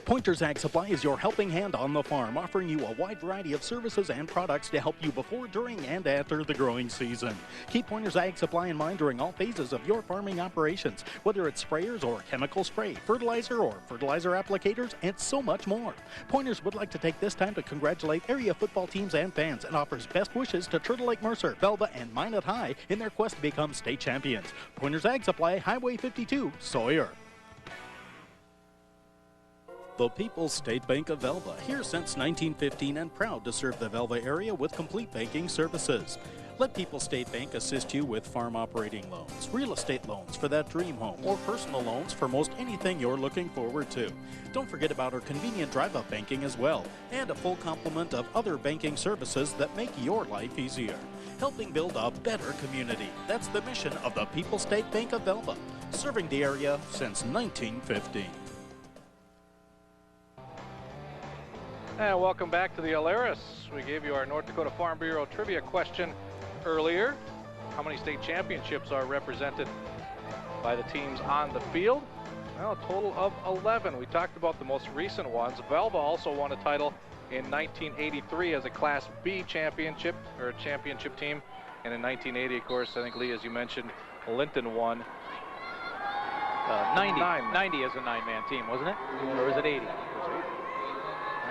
Pointer's Ag Supply is your helping hand on the farm, offering you a wide variety of services and products to help you before, during, and after the growing season. Keep Pointer's Ag Supply in mind during all phases of your farming operations, whether it's sprayers or chemical spray, fertilizer or fertilizer applicators, and so much more. Pointers would like to take this time to congratulate area football teams and fans and offers best wishes to Turtle Lake Mercer, Velva, and Minot High in their quest to become state champions. Pointer's Ag Supply, Highway 52, Sawyer. The People's State Bank of Velva, here since 1915 and proud to serve the Velva area with complete banking services. Let People's State Bank assist you with farm operating loans, real estate loans for that dream home, or personal loans for most anything you're looking forward to. Don't forget about our convenient drive-up banking as well, and a full complement of other banking services that make your life easier. Helping build a better community. That's the mission of the People's State Bank of Velva, serving the area since 1915. And welcome back to the Alaris. We gave you our North Dakota Farm Bureau trivia question earlier. How many state championships are represented by the teams on the field? Well, a total of 11. We talked about the most recent ones. Velva also won a title in 1983 as a Class B championship, or a championship team. And in 1980, of course, I think, Lee, as you mentioned, Linton won. 90 as a 9-man team, wasn't it? Or was it 80?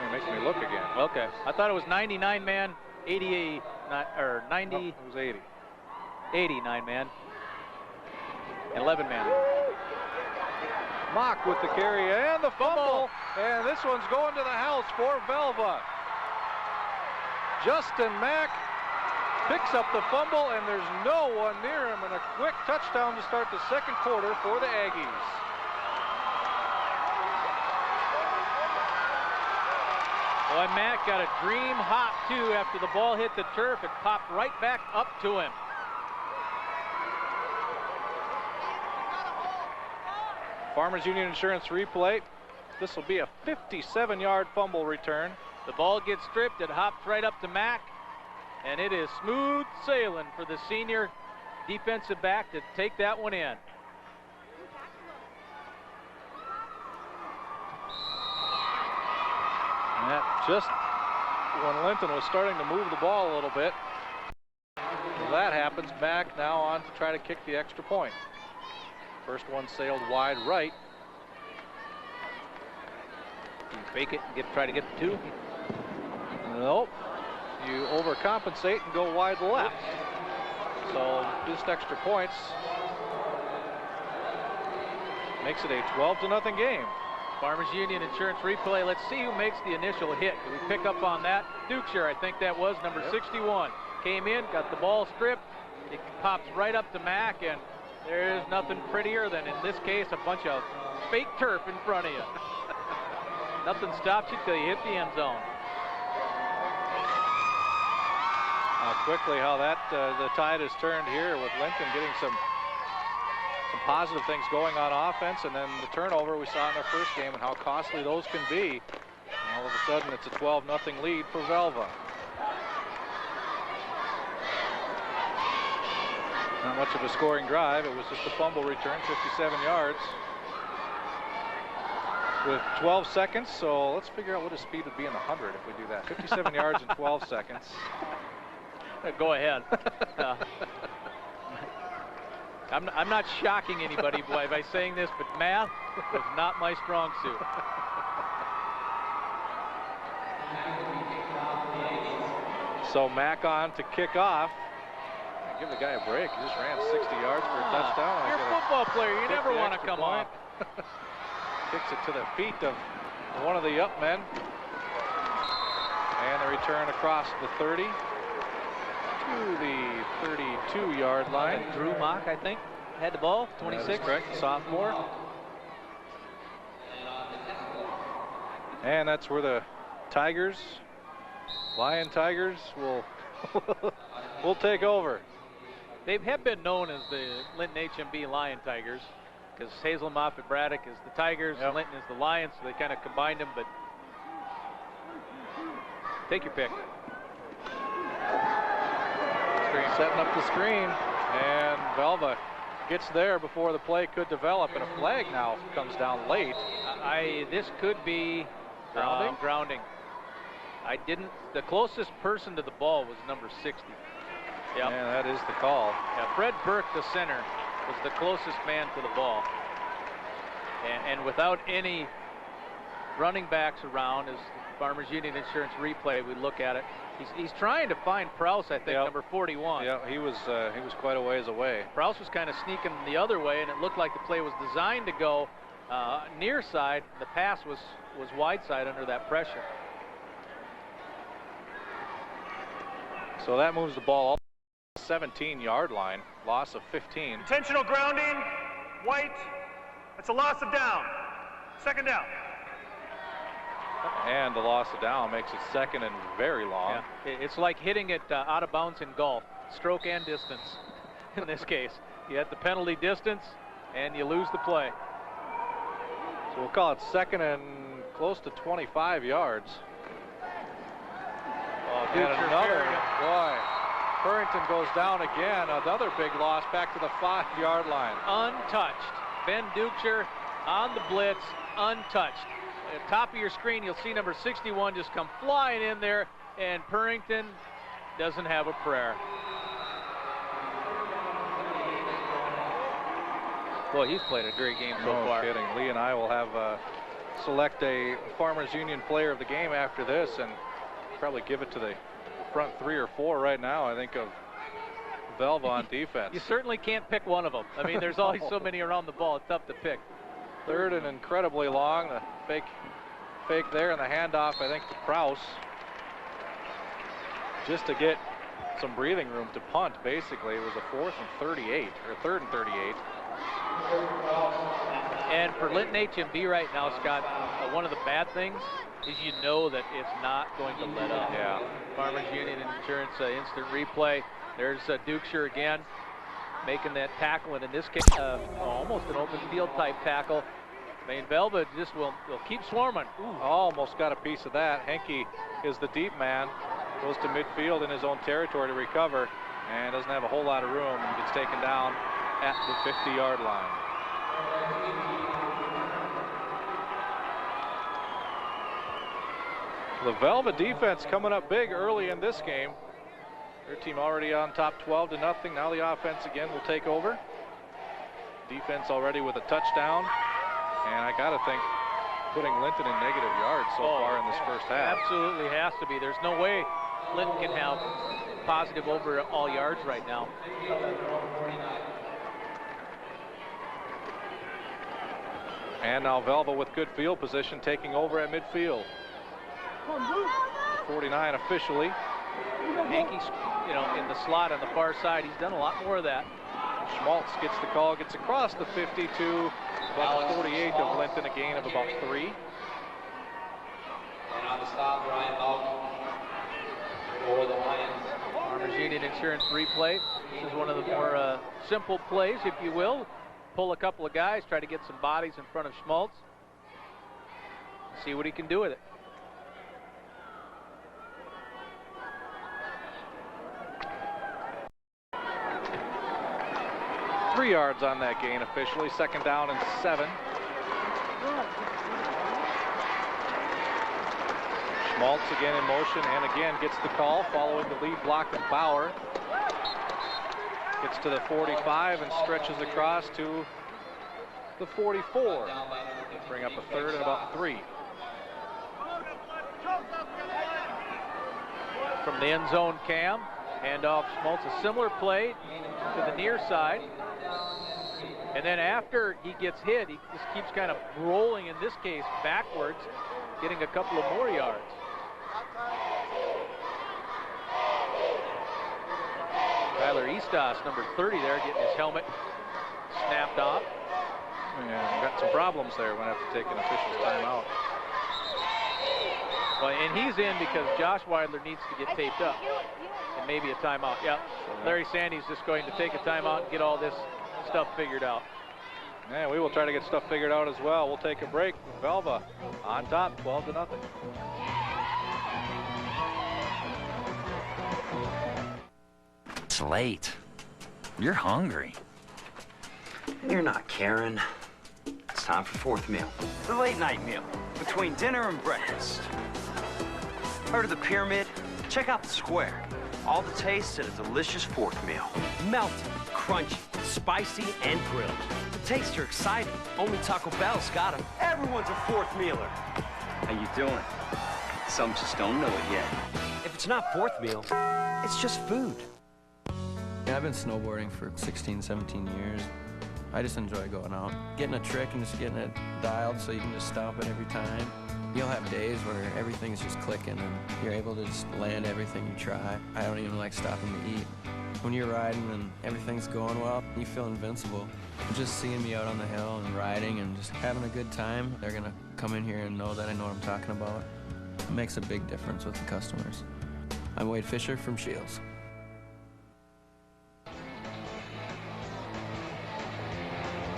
It makes me look again. Okay. I thought it was 99 man, 88, or 90. No, it was 80. 89 man, 11 man. Mock with the carry and the fumble. And this one's going to the house for Velva. Justin Mack picks up the fumble, and there's no one near him. And a quick touchdown to start the second quarter for the Aggies. Boy, Mack got a dream hop, too, after the ball hit the turf. It popped right back up to him. Farmers Union Insurance replay. This will be a 57-yard fumble return. The ball gets stripped. It hops right up to Mack. And it is smooth sailing for the senior defensive back to take that one in. And that just when Linton was starting to move the ball a little bit. Well, that happens. Mack now on to try to kick the extra point. First one sailed wide right. You fake it and try to get the 2? Nope. You overcompensate and go wide left. So just extra points makes it a 12-0 game. Farmers Union Insurance replay. Let's see who makes the initial hit. Did we pick up on that? Dukeshire, I think that was number 61. Came in, got the ball stripped. It pops right up to Mack, and there's nothing prettier than, in this case, a bunch of fake turf in front of you. Nothing stops you till you hit the end zone. Quickly how that the tide has turned here with Linton getting some positive things going on offense, and then the turnover we saw in our first game and how costly those can be. And all of a sudden it's a 12-0 lead for Velva. Not much of a scoring drive. It was just a fumble return, 57 yards. With 12 seconds, so let's figure out what his speed would be in the 100 if we do that. 57 yards in 12 seconds. Go ahead. I'm not shocking anybody by saying this, but math was not my strong suit. So Mack on to kick off. Give the guy a break. He just ran 60 yards for a touchdown. You're a football player. You never want to come off. Kicks it to the feet of one of the up men. And the return across the 30 to the 32-yard line. Drew Mock, I think, had the ball. 26. That is correct. Sophomore. And that's where the Tigers, Lion Tigers, will take over. They have been known as the Linton HMB Lion Tigers, because Hazel Moffett Braddock is the Tigers, and Linton is the Lions, so they kind of combined them, but take your pick. Setting up the screen, and Velva gets there before the play could develop, and a flag now comes down late. This could be grounding. The closest person to the ball was number 60. Yep. And that is the call. Yeah, Fred Burke, the center, was the closest man to the ball. And without any running backs around, as Farmers Union Insurance replay, we look at it. He's trying to find Prowse, I think, number 41. Yeah, he was quite a ways away. Prowse was kind of sneaking the other way, and it looked like the play was designed to go near side. The pass was wide side under that pressure. So that moves the ball 17-yard line, loss of 15. Intentional grounding, white. That's a loss of down. Second down. And the loss of down makes it second and very long. Yeah. It's like hitting it out of bounds in golf, stroke and distance. In this case, you had the penalty distance, and you lose the play. So we'll call it second and close to 25 yards. And another, boy, Purrington goes down again. Another big loss back to the 5-yard line. Untouched. Ben Dukeshire on the blitz, untouched. At the top of your screen, you'll see number 61 just come flying in there, and Purrington doesn't have a prayer. Boy, he's played a great game so far. No kidding. Lee and I will have select a Farmers Union player of the game after this, and probably give it to the front 3 or 4 right now. I think of Velva on defense. You certainly can't pick one of them. I mean, there's always so many around the ball. It's tough to pick. Third and incredibly long. The fake there, and the handoff, I think, to Prowse. Just to get some breathing room to punt, basically. It was a 4th and 38, or 3rd and 38. And for Linton HMB right now, Scott, one of the bad things is you know that it's not going to let up. Yeah. Farmers Union Insurance instant replay. There's Dukeshire again making that tackle, and in this case, almost an open field type tackle. I mean, Velva just will keep swarming. Ooh. Almost got a piece of that. Henke is the deep man, goes to midfield in his own territory to recover, and doesn't have a whole lot of room. He gets taken down at the 50-yard line. The Velva defense coming up big early in this game. Their team already on top 12-0. Now the offense again will take over. Defense already with a touchdown. And I got to think putting Linton in negative yards so far in this first half. Absolutely has to be. There's no way Linton can have positive over all yards right now. And now Velva with good field position taking over at midfield. 49 officially. Henke's, in the slot on the far side. He's done a lot more of that. Schmaltz gets the call, gets across the 50 to about the 48 of Linton, a gain of about 3. And on the stop, Ryan Balk for the Lions. Farmers Union Insurance replay. This is one of the more simple plays, if you will. Pull a couple of guys, try to get some bodies in front of Schmaltz. See what he can do with it. Three yards on that gain officially. 2nd down and 7. Schmaltz again in motion and again gets the call following the lead block of Bauer. Gets to the 45 and stretches across to the 44. Bring up a third and about 3. From the end zone, Cam. Handoff Schmaltz, a similar play to the near side. And then after he gets hit, he just keeps kind of rolling, in this case, backwards, getting a couple of more yards. Tyler Eastos, number 30 there, getting his helmet snapped off. Yeah, got some problems there. We're going to have to take an official's timeout. Well, and he's in because Josh Weidler needs to get taped up. And maybe a timeout. Yeah, Larry Sandy's just going to take a timeout and get all this stuff figured out. Yeah, we will try to get stuff figured out as well. We'll take a break. Velva on top, 12-0. It's late. You're hungry. You're not, Karen. It's time for fourth meal. The late night meal, between dinner and breakfast. Heard of the pyramid? Check out the square. All the tastes at a delicious fourth meal. Melted, crunchy, spicy, and grilled. The tastes are exciting. Only Taco Bell's got them. Everyone's a fourth mealer. How you doing? Some just don't know it yet. If it's not fourth meal, it's just food. Yeah, I've been snowboarding for 16, 17 years. I just enjoy going out, getting a trick and just getting it dialed so you can just stop it every time. You'll have days where everything's just clicking and you're able to just land everything you try. I don't even like stopping to eat. When you're riding and everything's going well, you feel invincible. Just seeing me out on the hill and riding and just having a good time, they're gonna come in here and know that I know what I'm talking about. It makes a big difference with the customers. I'm Wade Fisher from Shields.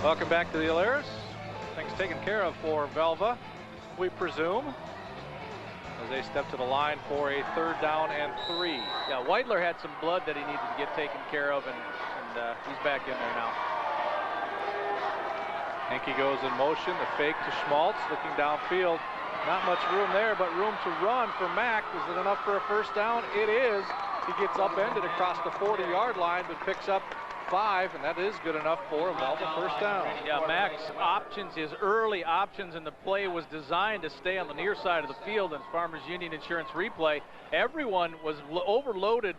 Welcome back to the Alaris. Things taken care of for Velva, we presume, as they step to the line for a 3rd down and 3. Yeah, Weidler had some blood that he needed to get taken care of, and he's back in there now. Henke goes in motion, the fake to Schmaltz, looking downfield. Not much room there, but room to run for Mack. Is it enough for a 1st down? It is. He gets upended across the 40-yard line, but picks up 5, and that is good enough for a Velva 1st down. Yeah, Mack's options, his early options in the play was designed to stay on the near side of the field. And Farmers Union Insurance replay, everyone was overloaded,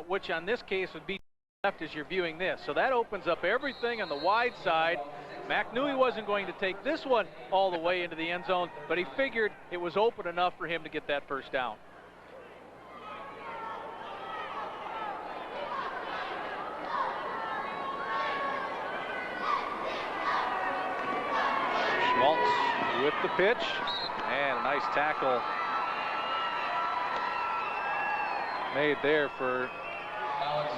which on this case would be left as you're viewing this. So that opens up everything on the wide side. Mack knew he wasn't going to take this one all the way into the end zone, but he figured it was open enough for him to get that 1st down. Schmaltz with the pitch, and a nice tackle made there for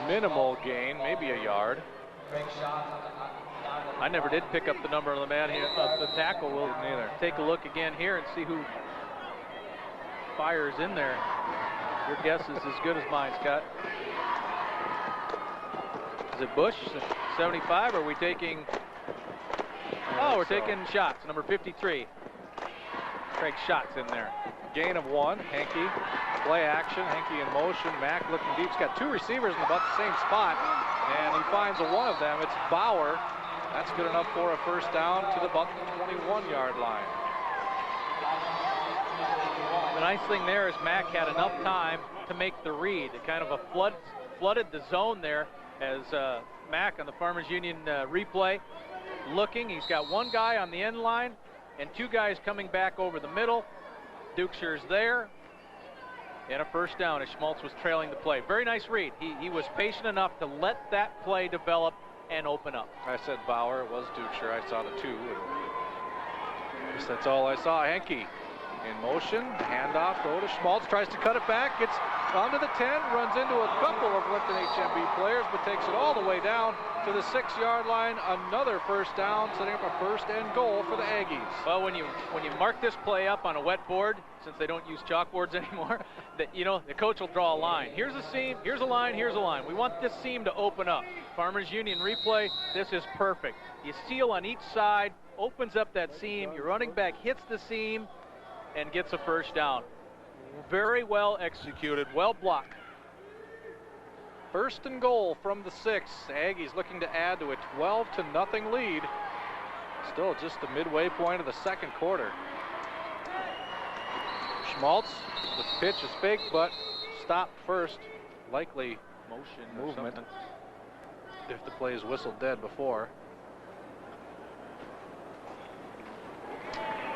minimal gain, maybe a yard. I never did pick up the number of the man here, the tackle. We'll take a look again here and see who fires in there. Your guess is as good as mine, Scott. Is it Bush, 75? Or are we taking... Oh, we're taking Shots, number 53. Craig Shots in there. Gain of 1, Henke, play action, Henke in motion, Mack looking deep. He's got 2 receivers in about the same spot, and he finds one of them. It's Bauer. That's good enough for a 1st down to the about 21-yard line. The nice thing there is Mack had enough time to make the read. It kind of flooded the zone there as Mack on the Farmers Union replay looking. He's got 1 guy on the end line and 2 guys coming back over the middle. Dukeshire's there, and a 1st down as Schmaltz was trailing the play. Very nice read. He was patient enough to let that play develop and open up. I said Bauer, it was Dukeshire. I saw the 2. I guess that's all I saw. Henke in motion, handoff, throw to Schmaltz, tries to cut it back, gets onto the 10, runs into a couple of Linton HMB players, but takes it all the way down to the 6-yard line. Another 1st down, setting up a 1st and goal for the Aggies. Well, when you mark this play up on a wet board, since they don't use chalkboards anymore, that the coach will draw a line. Here's a seam, here's a line, here's a line. We want this seam to open up. Farmers Union replay, this is perfect. You seal on each side, opens up that seam, your running back hits the seam and gets a 1st down. Very well executed, well blocked. First and goal from the 6. Aggies looking to add to a 12-0 lead. Still just the midway point of the second quarter. Schmaltz, the pitch is fake, but stopped first. Likely motion movement if the play is whistled dead before.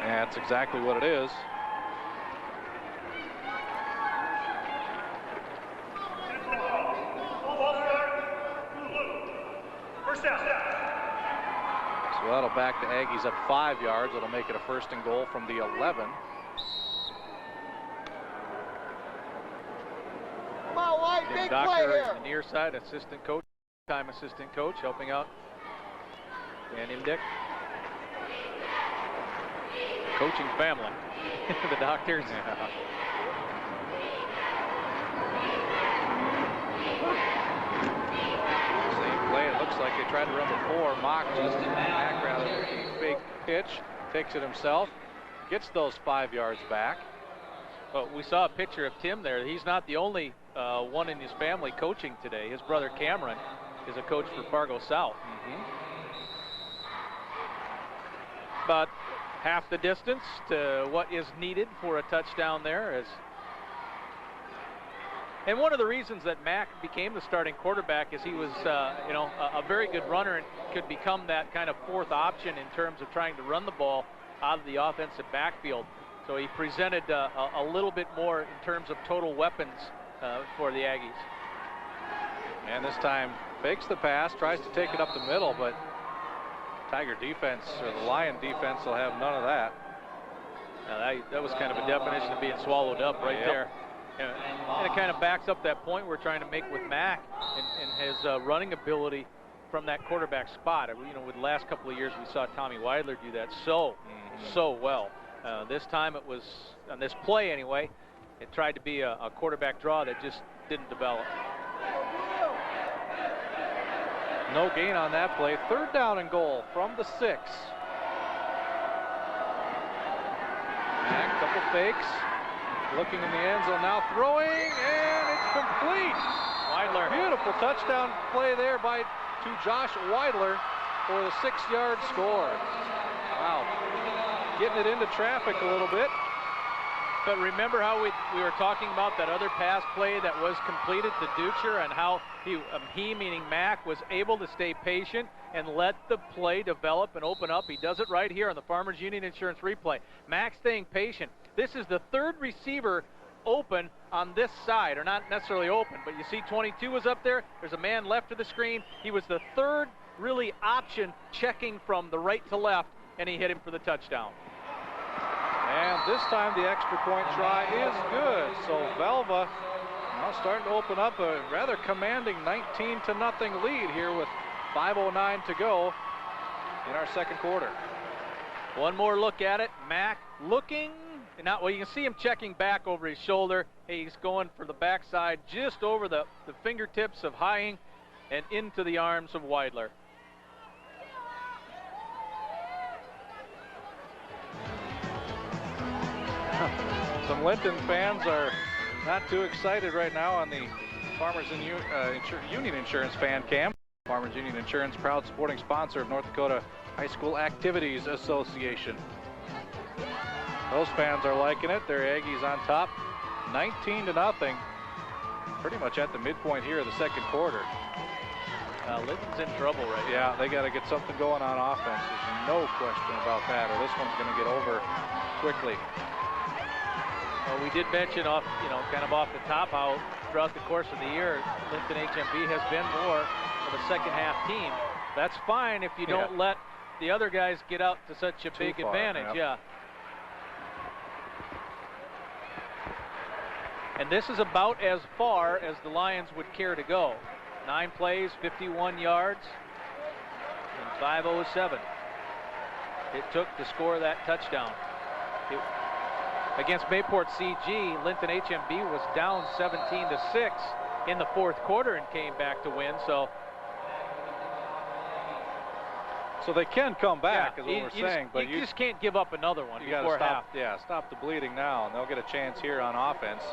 And that's exactly what it is. So that'll back the Aggies up 5 yards. It'll make it a first and goal from the 11. Come on, White, Tim big Docker play is here. the near side assistant coach, assistant coach, helping out Dan Imdick. Coaching family, the Doctors. Yeah. Same play. It looks like they tried to run before. Mock just back rather than a fake pitch. Takes it himself. Gets those 5 yards back. But we saw a picture of Tim there. He's not the only one in his family coaching today. His brother Cameron is a coach for Fargo South. But half the distance to what is needed for a touchdown there. And one of the reasons that Mack became the starting quarterback is he was, a very good runner and could become that kind of fourth option in terms of trying to run the ball out of the offensive backfield. So he presented a little bit more in terms of total weapons for the Aggies. And this time fakes the pass, tries to take it up the middle, but Tiger defense, or the Lion defense, will have none of that. Now that was kind of a definition of being swallowed up right there. And it kind of backs up that point we're trying to make with Mack and his running ability from that quarterback spot. With the last couple of years, we saw Tommy Weidler do that so well. This time it was, on this play anyway, it tried to be a quarterback draw that just didn't develop. No gain on that play. Third down and goal from the 6. Mack, couple fakes. Looking in the end zone now, throwing, and it's complete. Weidler. Beautiful touchdown play there to Josh Weidler for the 6-yard score. Wow. Getting it into traffic a little bit. But remember how we were talking about that other pass play that was completed to Dutcher, and how he meaning Mack, was able to stay patient and let the play develop and open up. He does it right here on the Farmers Union Insurance replay. Mack staying patient. This is the third receiver open on this side, or not necessarily open, but you see 22 was up there. There's a man left of the screen. He was the third really option checking from the right to left, and he hit him for the touchdown. And this time the extra point try is good. So Velva now starting to open up a rather commanding 19-0 lead here with 5:09 to go in our second quarter. One more look at it. Mack looking. Well, you can see him checking back over his shoulder. He's going for the backside just over the fingertips of Hying and into the arms of Weidler. Some Linton fans are not too excited right now on the Farmers Union Insurance fan cam. Farmers Union Insurance, proud supporting sponsor of North Dakota High School Activities Association. Those fans are liking it. They're Aggies on top, 19-0. Pretty much at the midpoint here of the second quarter. Linton's in trouble right now. Yeah, they got to get something going on offense. There's no question about that, or this one's going to get over quickly. Well, we did mention kind of off the top how throughout the course of the year, Linton HMB has been more of a second half team. That's fine if you don't let the other guys get out to such a big advantage. Yeah. And this is about as far as the Lions would care to go. 9 plays, 51 yards, and 5:07. It took to score that touchdown. Against Bayport CG, Linton HMB was down 17-6 in the fourth quarter and came back to win. So they can come back, is what we're saying. But you just can't give up another one you before half. Stop the bleeding now, and they'll get a chance here on offense.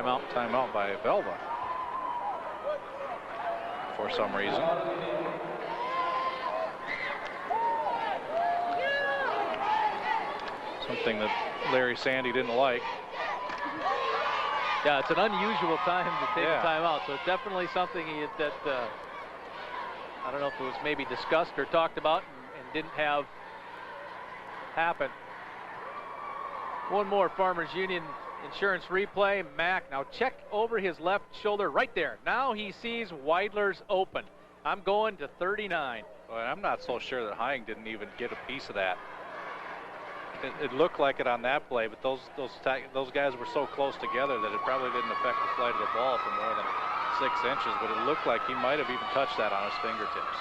Timeout. Timeout by Velva for some reason. Something that Larry Sandy didn't like. Yeah, it's an unusual time to take a timeout, so it's definitely something that I don't know if it was maybe discussed or talked about and didn't have happen. One more Farmers Union Insurance replay. Mack now check over his left shoulder right there. Now he sees Weidler's open. I'm going to 39. Well, I'm not so sure that Hying didn't even get a piece of that. It looked like it on that play, but those guys were so close together that it probably didn't affect the flight of the ball for more than 6 inches, but it looked like he might have even touched that on his fingertips.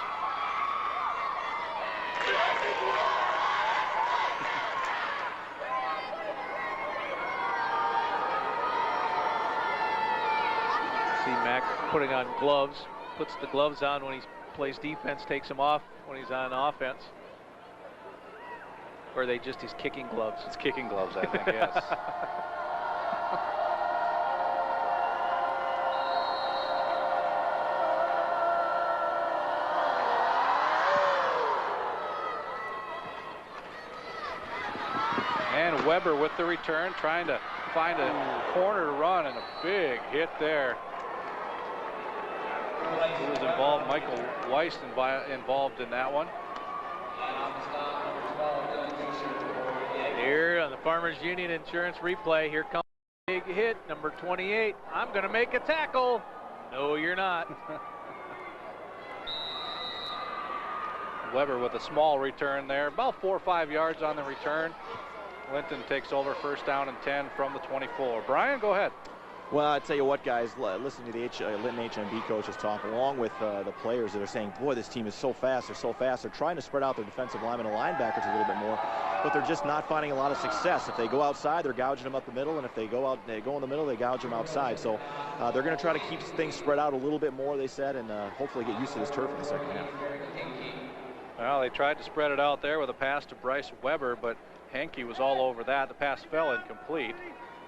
See Mack putting on gloves, puts the gloves on when he plays defense, takes them off when he's on offense. Or are they just his kicking gloves? It's kicking gloves, I think, yes. And Weber with the return, trying to find a corner to run, and a big hit there. Who was involved? Michael Weiss involved in that one. Here on the Farmers Union Insurance replay, here comes a big hit, number 28. I'm going to make a tackle. No, you're not. Weber with a small return there, about 4 or 5 yards on the return. Linton takes over, first down and 10 from the 24. Brian, go ahead. Well, I tell you what, guys, listen to the Linton HMB coaches talk, along with the players that are saying, boy, this team is so fast. They're so fast. They're trying to spread out their defensive linemen and linebackers a little bit more, but they're just not finding a lot of success. If they go outside, they're gouging them up the middle, and if they go in the middle, they gouge them outside. So they're going to try to keep things spread out a little bit more, they said, and hopefully get used to this turf in the second half. Well, they tried to spread it out there with a pass to Bryce Weber, but Henke was all over that. The pass fell incomplete.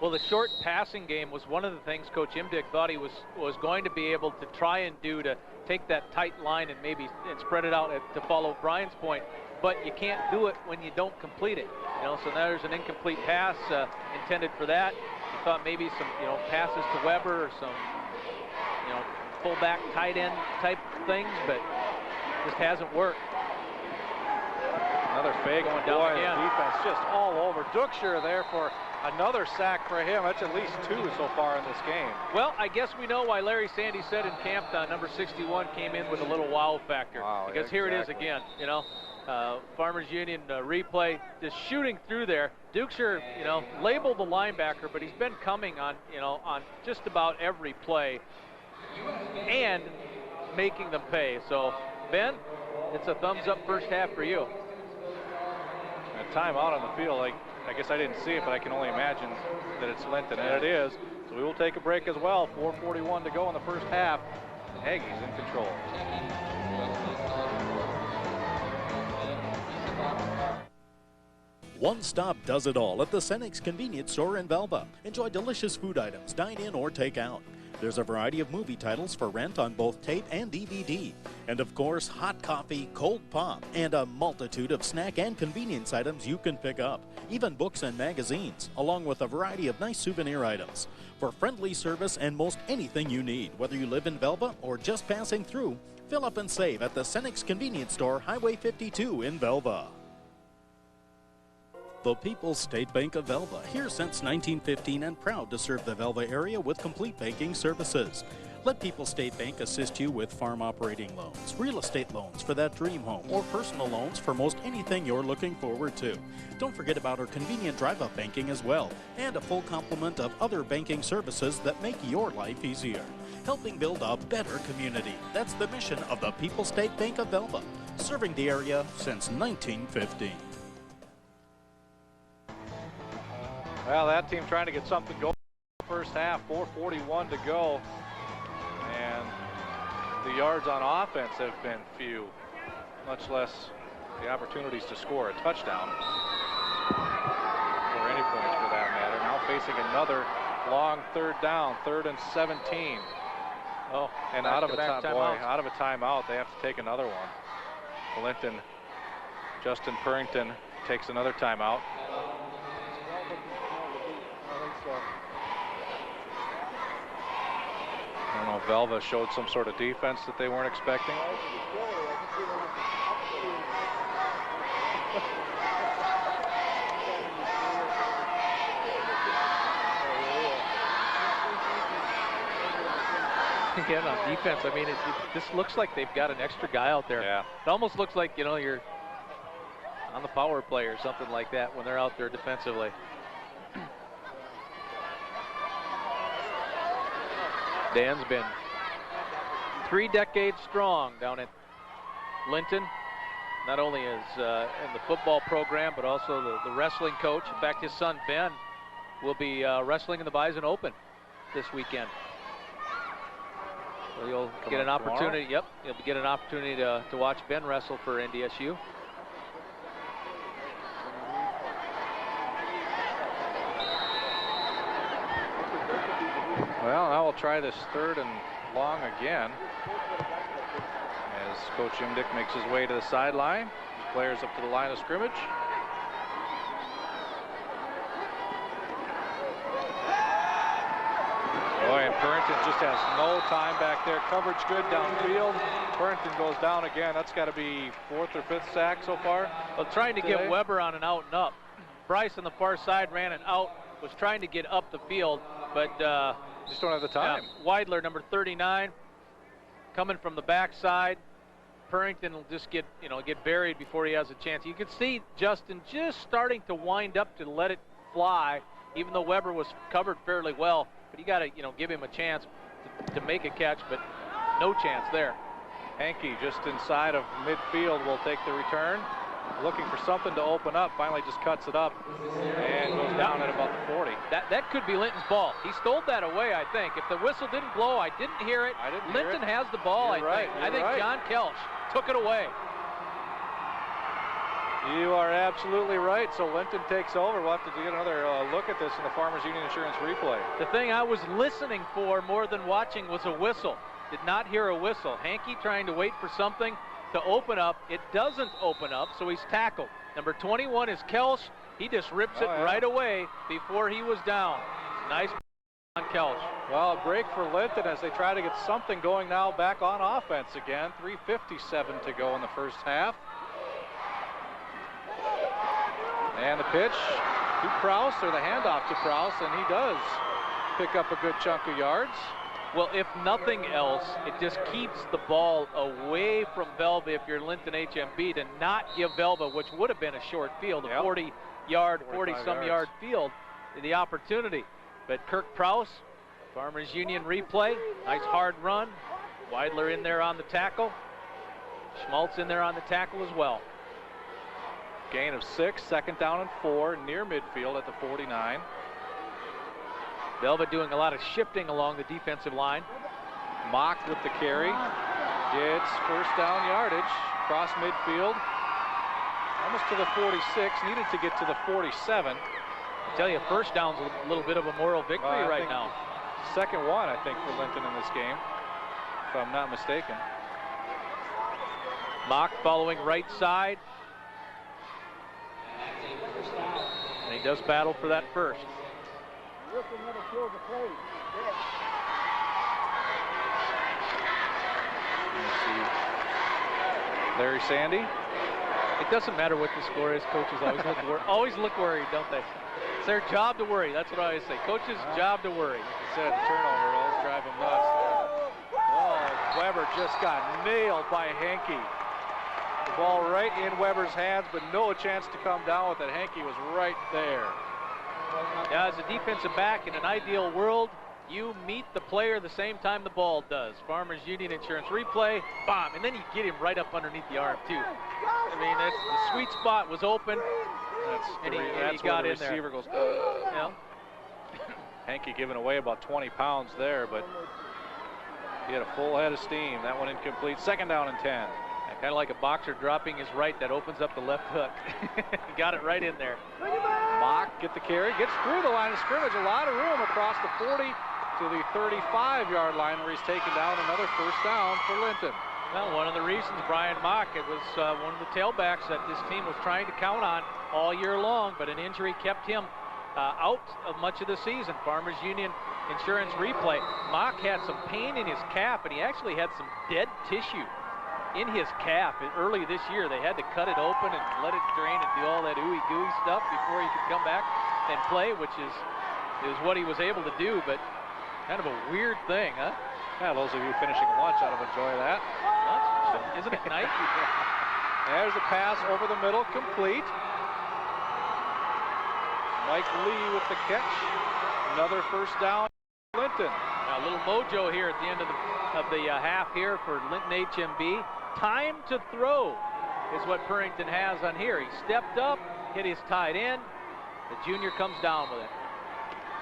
Well, the short passing game was one of the things Coach Imdick thought he was going to be able to try and do, to take that tight line and maybe spread it out to follow Brian's point. But you can't do it when you don't complete it. You know, so now there's an incomplete pass intended for that. He thought maybe some passes to Weber or some fullback tight end type things, but just hasn't worked. Another fake going down again. Defense just all over. Duxer there for another sack for him. That's at least 2 so far in this game. Well, I guess we know why Larry Sandy said in camp number 61 came in with a little wow factor. Wow, because here it is again. Farmers Union replay, just shooting through there. Duxer, labeled the linebacker, but he's been coming on just about every play and making them pay. So, Ben, it's a thumbs up first half for you. A timeout on the field. I guess I didn't see it, but I can only imagine that it's Linton, and it is. So we will take a break as well. 4:41 to go in the first half. Aggies in control. One stop does it all at the Senex Convenience Store in Velva. Enjoy delicious food items, dine in or take out. There's a variety of movie titles for rent on both tape and DVD. And of course, hot coffee, cold pop, and a multitude of snack and convenience items you can pick up. Even books and magazines, along with a variety of nice souvenir items. For friendly service and most anything you need, whether you live in Velva or just passing through, fill up and save at the Senex Convenience Store, Highway 52 in Velva. The People's State Bank of Velva, here since 1915 and proud to serve the Velva area with complete banking services. Let People's State Bank assist you with farm operating loans, real estate loans for that dream home, or personal loans for most anything you're looking forward to. Don't forget about our convenient drive-up banking as well, and a full complement of other banking services that make your life easier. Helping build a better community. That's the mission of the People's State Bank of Velva, serving the area since 1915. Well, that team trying to get something going first half, 4:41 to go. And the yards on offense have been few, much less the opportunities to score a touchdown or any points for that matter. Now facing another Long third down, 3rd and 17. Oh, and out of a timeout, they have to take another one. Linton, Justin Purrington takes another timeout. I don't know if Velva showed some sort of defense that they weren't expecting. Again, on defense, I mean, this looks like they've got an extra guy out there. Yeah. It almost looks like, you know, you're on the power play or something like that when they're out there defensively. Dan's been 3 decades strong down at Linton, not only as in the football program, but also the wrestling coach. In fact, his son, Ben, will be wrestling in the Bison Open this weekend. So you'll get an opportunity. Tomorrow? Yep, you'll get an opportunity to watch Ben wrestle for NDSU. Well, now we'll try this 3rd and long again as Coach Imdick makes his way to the sideline. His players up to the line of scrimmage. Boy, and Purrington just has no time back there. Coverage good downfield. Purrington goes down again. That's got to be 4th or 5th sack so far. Well, trying to get Weber on an out and up. Bryce on the far side ran an out, was trying to get up the field, but just don't have the time. Weidler, number 39, coming from the backside. Purrington will just get buried before he has a chance. You can see Justin just starting to wind up to let it fly, even though Weber was covered fairly well. But you got to, give him a chance to make a catch, but no chance there. Hankey just inside of midfield will take the return. Looking for something to open up, finally just cuts it up and goes down at about the 40. That could be Linton's ball. He stole that away, I think. If the whistle didn't blow, I didn't hear it. Linton has the ball, I think. I think John Kelch took it away. You are absolutely right. So Linton takes over. We'll have to get another look at this in the Farmers Union Insurance replay. The thing I was listening for more than watching was a whistle. Did not hear a whistle. Hankey trying to wait for something to open up. It doesn't open up, so he's tackled. Number 21 is Kelch. He just rips it right away before he was down. Nice on Kelch. Well, a break for Linton as they try to get something going now back on offense again. 3:57 to go in the first half. And the pitch to Prowse, or the handoff to Prowse, and he does pick up a good chunk of yards. Well, if nothing else, it just keeps the ball away from Velva if you're Linton HMB to not give Velva, which would have been a short field, a 40-some yard field, the opportunity. But Kirk Prowse, Farmers Union replay, nice hard run. Weidler in there on the tackle. Schmaltz in there on the tackle as well. Gain of 6, 2nd down and 4, near midfield at the 49. Velva doing a lot of shifting along the defensive line. Mock with the carry. Gets 1st down yardage. Across midfield. Almost to the 46. Needed to get to the 47. I tell you, 1st down's a little bit of a moral victory right now. 2nd one, I think, for Linton in this game, if I'm not mistaken. Mock following right side. And he does battle for that 1st. Larry Sandy. It doesn't matter what the score is. Coaches always look worried, don't they? It's their job to worry. That's what I always say. Coaches' job to worry. Like I said, turnover, those drive them nuts. Oh, Weber just got nailed by Hankey. The ball right in Weber's hands, but no chance to come down with it. Hankey was right there. Yeah, as a defensive back, in an ideal world, you meet the player the same time the ball does. Farmers Union Insurance replay, bomb, and then you get him right up underneath the arm too. I mean, the sweet spot was open, and he got in there. Receiver goes. Yeah. Hankey giving away about 20 pounds there, but he had a full head of steam. That one incomplete. 2nd down and 10. Kind of like a boxer dropping his right, that opens up the left hook. He got it right in there. Mock get the carry, gets through the line of scrimmage, a lot of room across the 40 to the 35-yard line where he's taken down. Another first down for Linton. Well, one of the reasons Brian Mock, it was one of the tailbacks that this team was trying to count on all year long, but an injury kept him out of much of the season. Farmers Union Insurance replay. Mock had some pain in his calf, and he actually had some dead tissue in his calf early this year. They had to cut it open and let it drain and do all that ooey gooey stuff before he could come back and play, which is what he was able to do, but kind of a weird thing, huh? Yeah, those of you finishing lunch ought to enjoy that. Isn't it nice? There's a pass over the middle, complete. Mike Lee with the catch. Another first down, Linton. Now, a little mojo here at the end of the half here for Linton HMB. Time to throw is what Purrington has on here. He stepped up, hit his tight end. The junior comes down with it.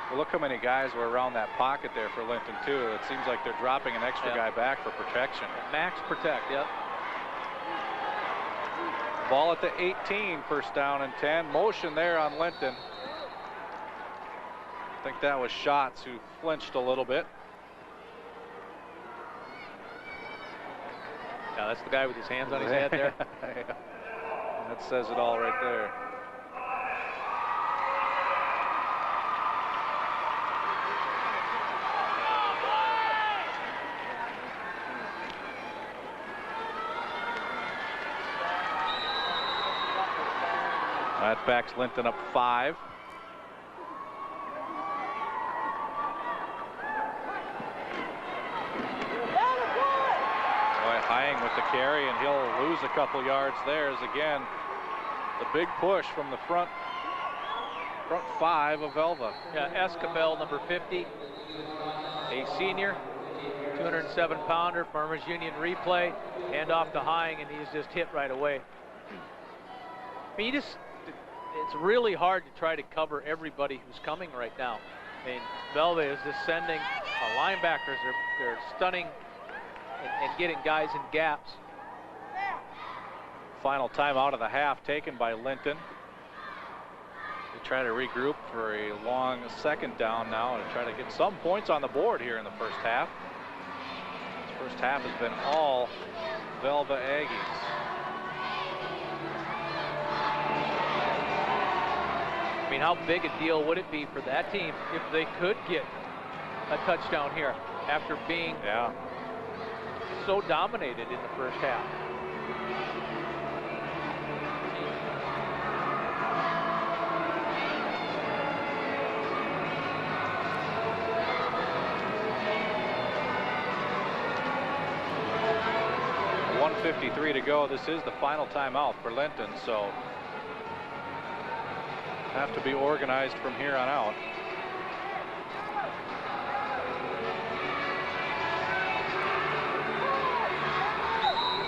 Well, look how many guys were around that pocket there for Linton, too. It seems like they're dropping an extra guy back for protection. Max protect, yep. Ball at the 18, first down and 10. Motion there on Linton. I think that was Schatz who flinched a little bit. Yeah, that's the guy with his hands on his head there. Yeah. That says it all right there. That backs Linton up 5. With the carry, and he'll lose a couple yards there. As again, the big push from the front 5 of Velva. Yeah, Escabel, number 50, a senior, 207-pounder. Farmers Union replay, hand off to Hying, and he's just hit right away. I mean, it's really hard to try to cover everybody who's coming right now. I mean, Velva is just sending linebackers. They're stunning and getting guys in gaps. Final timeout of the half taken by Linton. They try to regroup for a long second down now to try to get some points on the board here in the first half. This first half has been all Velva Aggies. I mean, how big a deal would it be for that team if they could get a touchdown here after being so dominated in the first half? .153 to go. This is the final timeout for Linton, so have to be organized from here on out.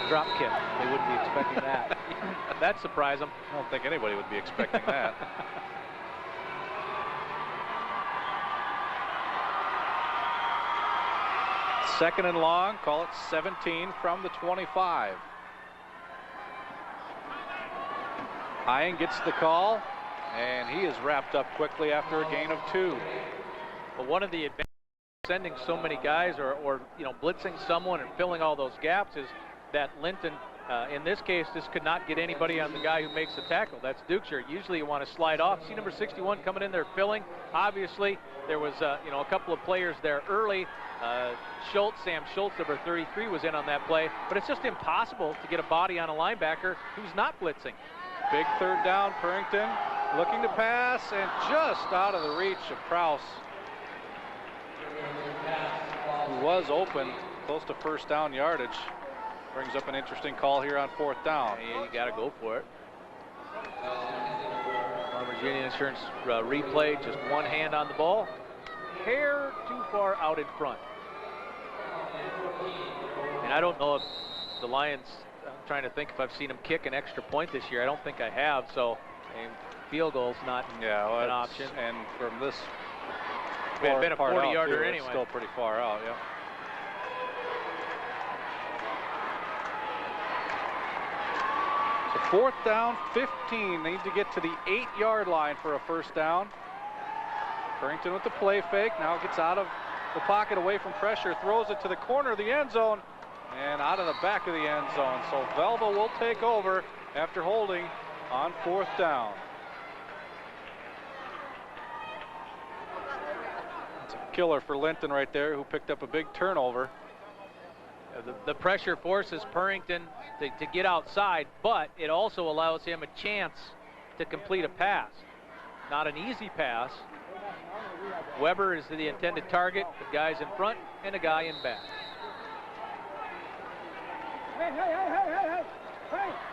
Drop kick. They wouldn't be expecting that. That'd surprise them. I don't think anybody would be expecting that. Second and long, call it 17 from the 25. Hying gets the call, and he is wrapped up quickly after a gain of 2. But one of the advantages of sending so many guys or blitzing someone and filling all those gaps is that Linton, in this case, just could not get anybody on the guy who makes the tackle. That's Dukeshire. Usually you want to slide off. See number 61 coming in there filling. Obviously, there was a couple of players there early. Sam Schultz, number 33, was in on that play. But it's just impossible to get a body on a linebacker who's not blitzing. Big third down, Purrington looking to pass and just out of the reach of Kraus, who was open close to first down yardage. Brings up an interesting call here on fourth down. Yeah, you got to go for it. Farmers Union Insurance replay, just one hand on the ball. Hair too far out in front. And I don't know if the Lions, I'm trying to think if I've seen them kick an extra point this year. I don't think I have, so field goal's not an option. And from this it had been a 40-yarder anyway. Still pretty far out, yeah. 4th down, 15. They need to get to the 8-yard line for a first down. Purrington with the play fake. Now gets out of the pocket away from pressure. Throws it to the corner of the end zone and out of the back of the end zone. So Velva will take over after holding on 4th down. It's a killer for Linton right there, who picked up a big turnover. The pressure forces Purrington to get outside, but it also allows him a chance to complete a pass. Not an easy pass. Weber is the intended target. The guy's in front and a guy in back.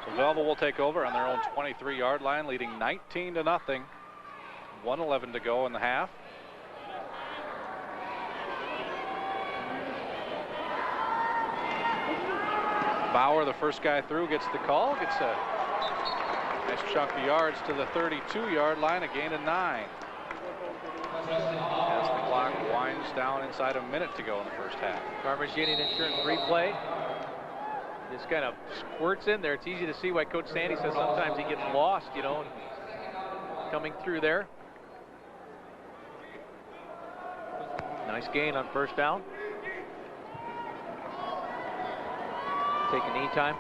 So Velva will take over on their own 23-yard line, leading 19-0. 1:11 to go in the half. Bauer, the first guy through, gets the call, gets a nice chunk of yards to the 32-yard line, a gain of 9. As the clock winds down inside a minute to go in the first half. Farmers Union Insurance replay. Just kind of squirts in there. It's easy to see why Coach Sandy says sometimes he gets lost, you know, coming through there. Nice gain on first down. Taking knee time.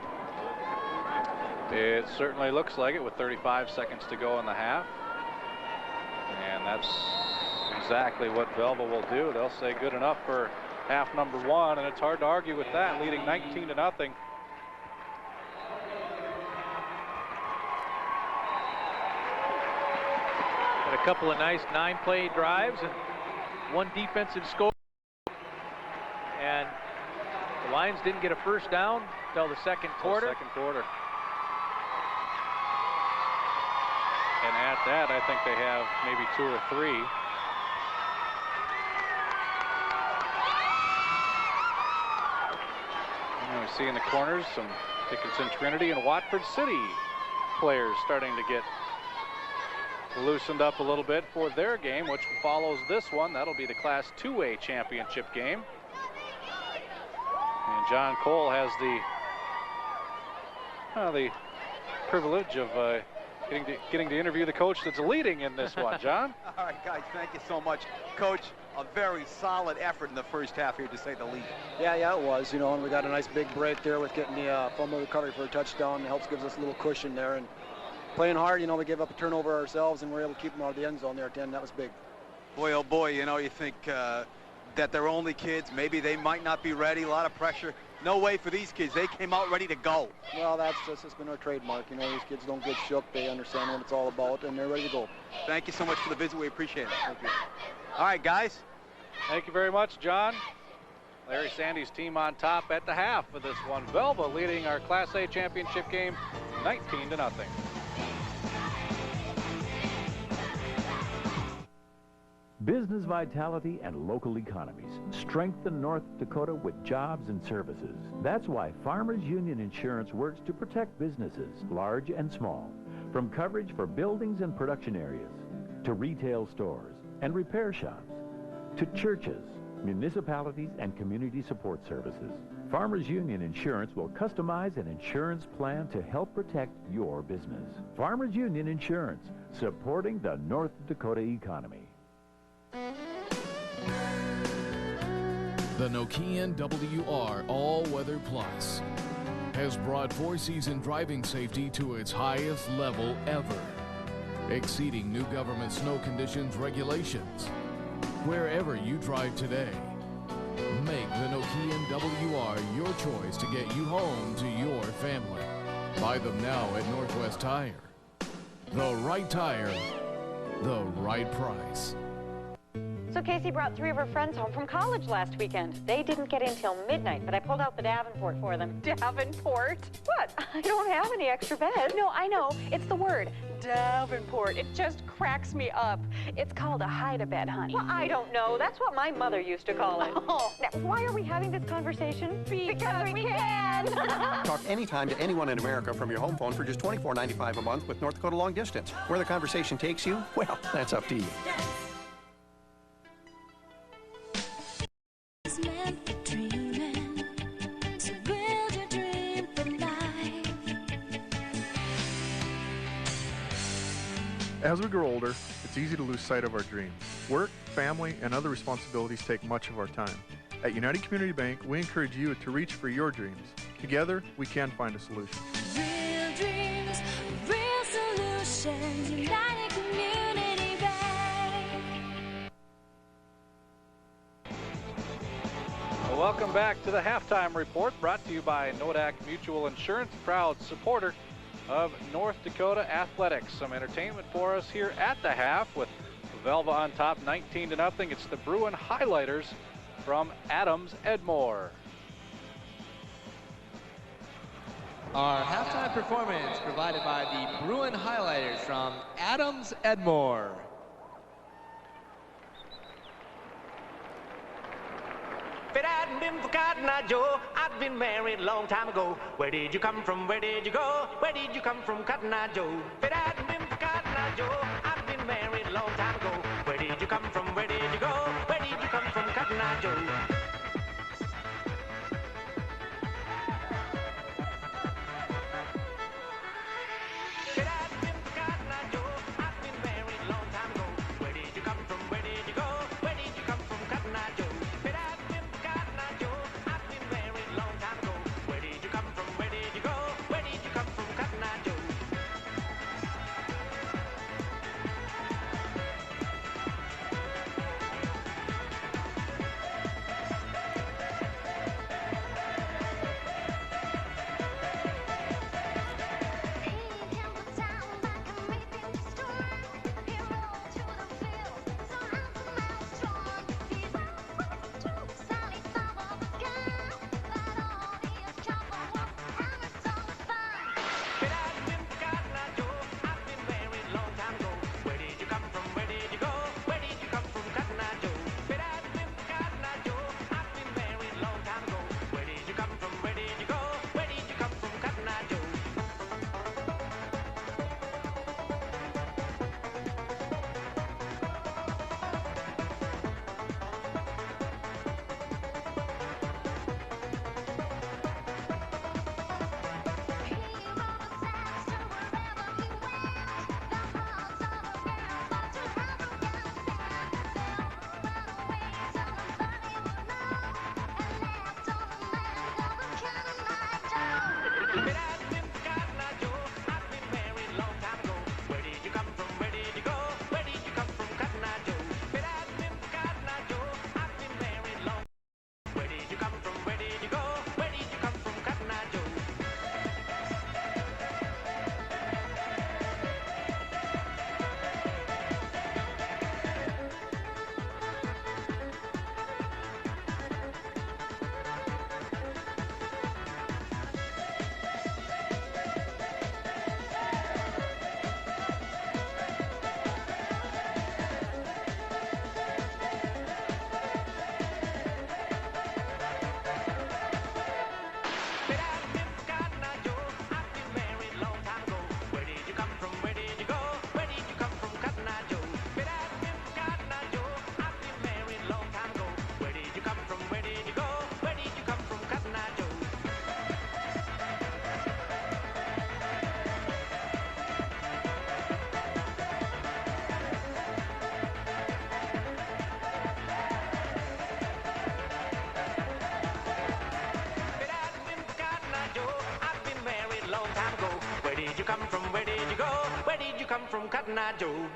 It certainly looks like it with 35 seconds to go in the half. And that's exactly what Velva will do. They'll say good enough for half number 1, and it's hard to argue with that, leading 19-0. Got a couple of nice 9-play drives and 1 defensive score. And the Lions didn't get a first down until the second quarter. And at that, I think they have maybe 2 or 3. And we see in the corners some Dickinson Trinity and Watford City players starting to get loosened up a little bit for their game, which follows this one. That'll be the Class 2A championship game. And John Cole has the privilege of getting to interview the coach that's leading in this one. John? All right, guys, thank you so much. Coach, a very solid effort in the first half here, to say the least. Yeah, it was, you know, and we got a nice big break there with getting the fumble recovery for a touchdown. It helps, gives us a little cushion there. And playing hard, you know, we gave up a turnover ourselves, and we're able to keep them out of the end zone there at the end. That was big. Boy, oh boy, you know, you think that they're only kids. Maybe they might not be ready. A lot of pressure. No way for these kids. They came out ready to go. Well, that's just been our trademark. You know, these kids don't get shook. They understand what it's all about, and they're ready to go. Thank you so much for the visit. We appreciate it. Thank you. All right, guys. Thank you very much, John. Larry Sandy's team on top at the half of this one. Velva leading our Class A championship game 19-0. Business vitality and local economies strengthen North Dakota with jobs and services. That's why Farmers Union Insurance works to protect businesses, large and small, from coverage for buildings and production areas, to retail stores and repair shops, to churches, municipalities, and community support services. Farmers Union Insurance will customize an insurance plan to help protect your business. Farmers Union Insurance, supporting the North Dakota economy. The Nokian WR All-Weather Plus has brought four-season driving safety to its highest level ever, exceeding new government snow conditions regulations. Wherever you drive today, make the Nokian WR your choice to get you home to your family. Buy them now at Northwest Tire. The right tire, the right price. So Casey brought 3 of her friends home from college last weekend. They didn't get in till midnight, but I pulled out the Davenport for them. Davenport? What? I don't have any extra beds. No, I know. It's the word, Davenport. It just cracks me up. It's called a hide-a-bed, honey. Well, I don't know. That's what my mother used to call it. Oh. Now, why are we having this conversation? Because we can. Talk anytime to anyone in America from your home phone for just $24.95 a month with North Dakota Long Distance. Where the conversation takes you, well, that's up to you. As we grow older, it's easy to lose sight of our dreams. Work, family, and other responsibilities take much of our time. At United Community Bank, we encourage you to reach for your dreams. Together, we can find a solution. Real dreams, real solutions, United Community Bank. Well, welcome back to the halftime report, brought to you by Nodak Mutual Insurance, proud supporter of North Dakota athletics. Some entertainment for us here at the half with Velva on top 19-0. It's the Bruin Highlighters from Adams-Edmore. Our halftime performance provided by the Bruin Highlighters from Adams-Edmore. If it hadn't been for Cotton Eye Joe, I'd been married a long time ago. Where did you come from? Where did you go? Where did you come from, Cotton Eye Joe? If it hadn't been for Cotton Eye Joe, I'd been married a long time ago. Where did you come from? Where did you go? Where did you come from, Cotton Eye Joe? Where did you come from? Where did you go? Where did you come from, Cotton Eye Joe?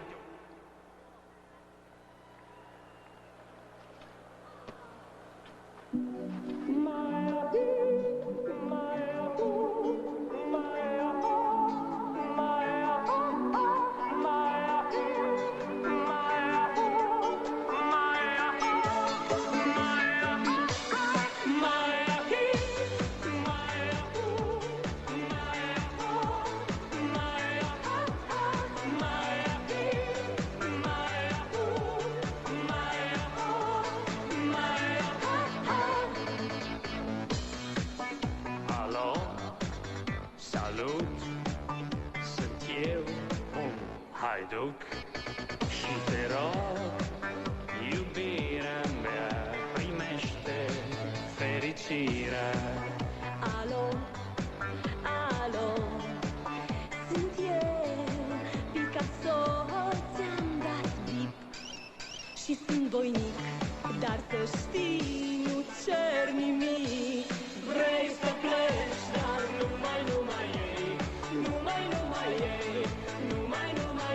haiduc și te rog, iubirea mea, primește fericirea. Alo, alo, sunt eu, Picasso. voinic, dar să știi, nu cer nimic. Vrei să pleci, dar numai ei, numai ei,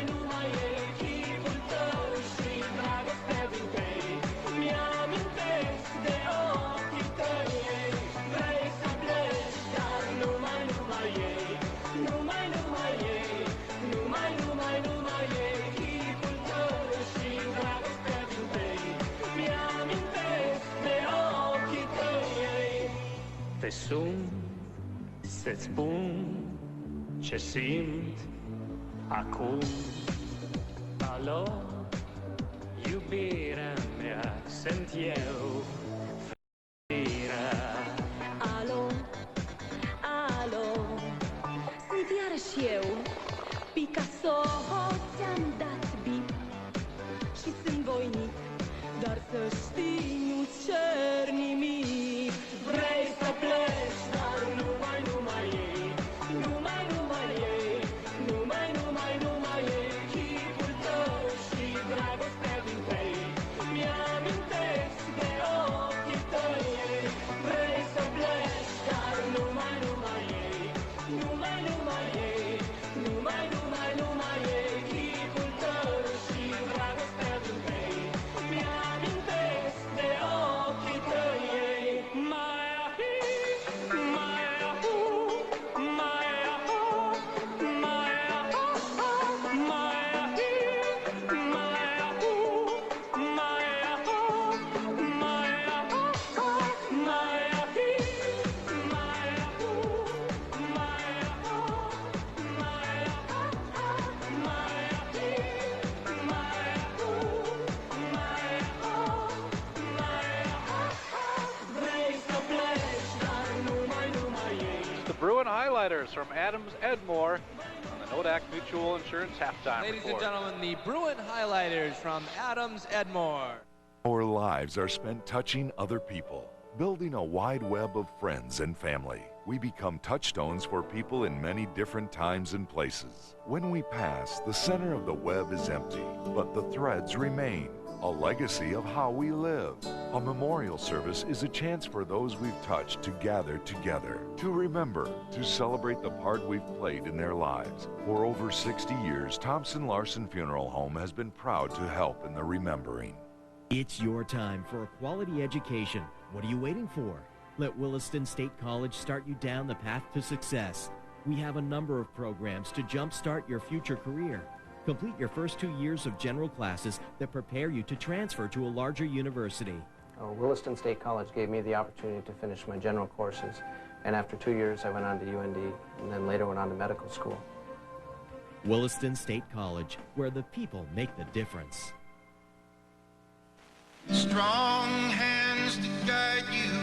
numai ei, chipul tău și dragostea din tei. Mi-amintesc de ochii tăi ei. Vrei să pleci, dar numai ei, numai ei, numai ei, chipul tău și dragostea din tei. Mi-amintesc de ochii tăi ei. Te sun să-ți spun ce simt acum. Alo, iubirea mea, sunt eu, fericirea. Alo, alo, sunt iarăși eu, Picasso, ți-am dat bip și sunt voinic, dar să știi, nu cer nimic. Vrei să pleci, dar numai ei, numai ei, numai ei, chipul tău și dragostea din tei. Mi-amintesc de ochii tăi ei. Vrei să pleci, dar numai ei, numai ei, numai ei, chipul tău și dragostea din tei. Mi-amintesc de ochii tăi ei. Mai ahi, mai ahu, mai aho, mai aho, mai ahi, mai ahu, mai aho, mai aho, mai ahi, mai ahu, mai aho, mai aho, mai ahi, mai ahu, mai aho, mai aho. Vrei să pleci, dar numai ei. The Bruin Highlighters from Adams Edmore on the Nodak Mutual Insurance halftime Ladies and report. gentlemen, the Bruin Highlighters from Adams Edmore. Our lives are spent touching other people, building a wide web of friends and family. We become touchstones for people in many different times and places. When we pass, the center of the web is empty, but the threads remain, a legacy of how we live. A memorial service is a chance for those we've touched to gather together, to remember, to celebrate the part we've played in their lives. For over 60 years, Thompson Larson Funeral Home has been proud to help in the remembering. It's your time for a quality education. What are you waiting for? Let Williston State College start you down the path to success. We have a number of programs to jumpstart your future career. Complete your first 2 years of general classes that prepare you to transfer to a larger university. Williston State College gave me the opportunity to finish my general courses, and after 2 years I went on to UND, and then later went on to medical school. Williston State College, where the people make the difference. Strong hands to guide you,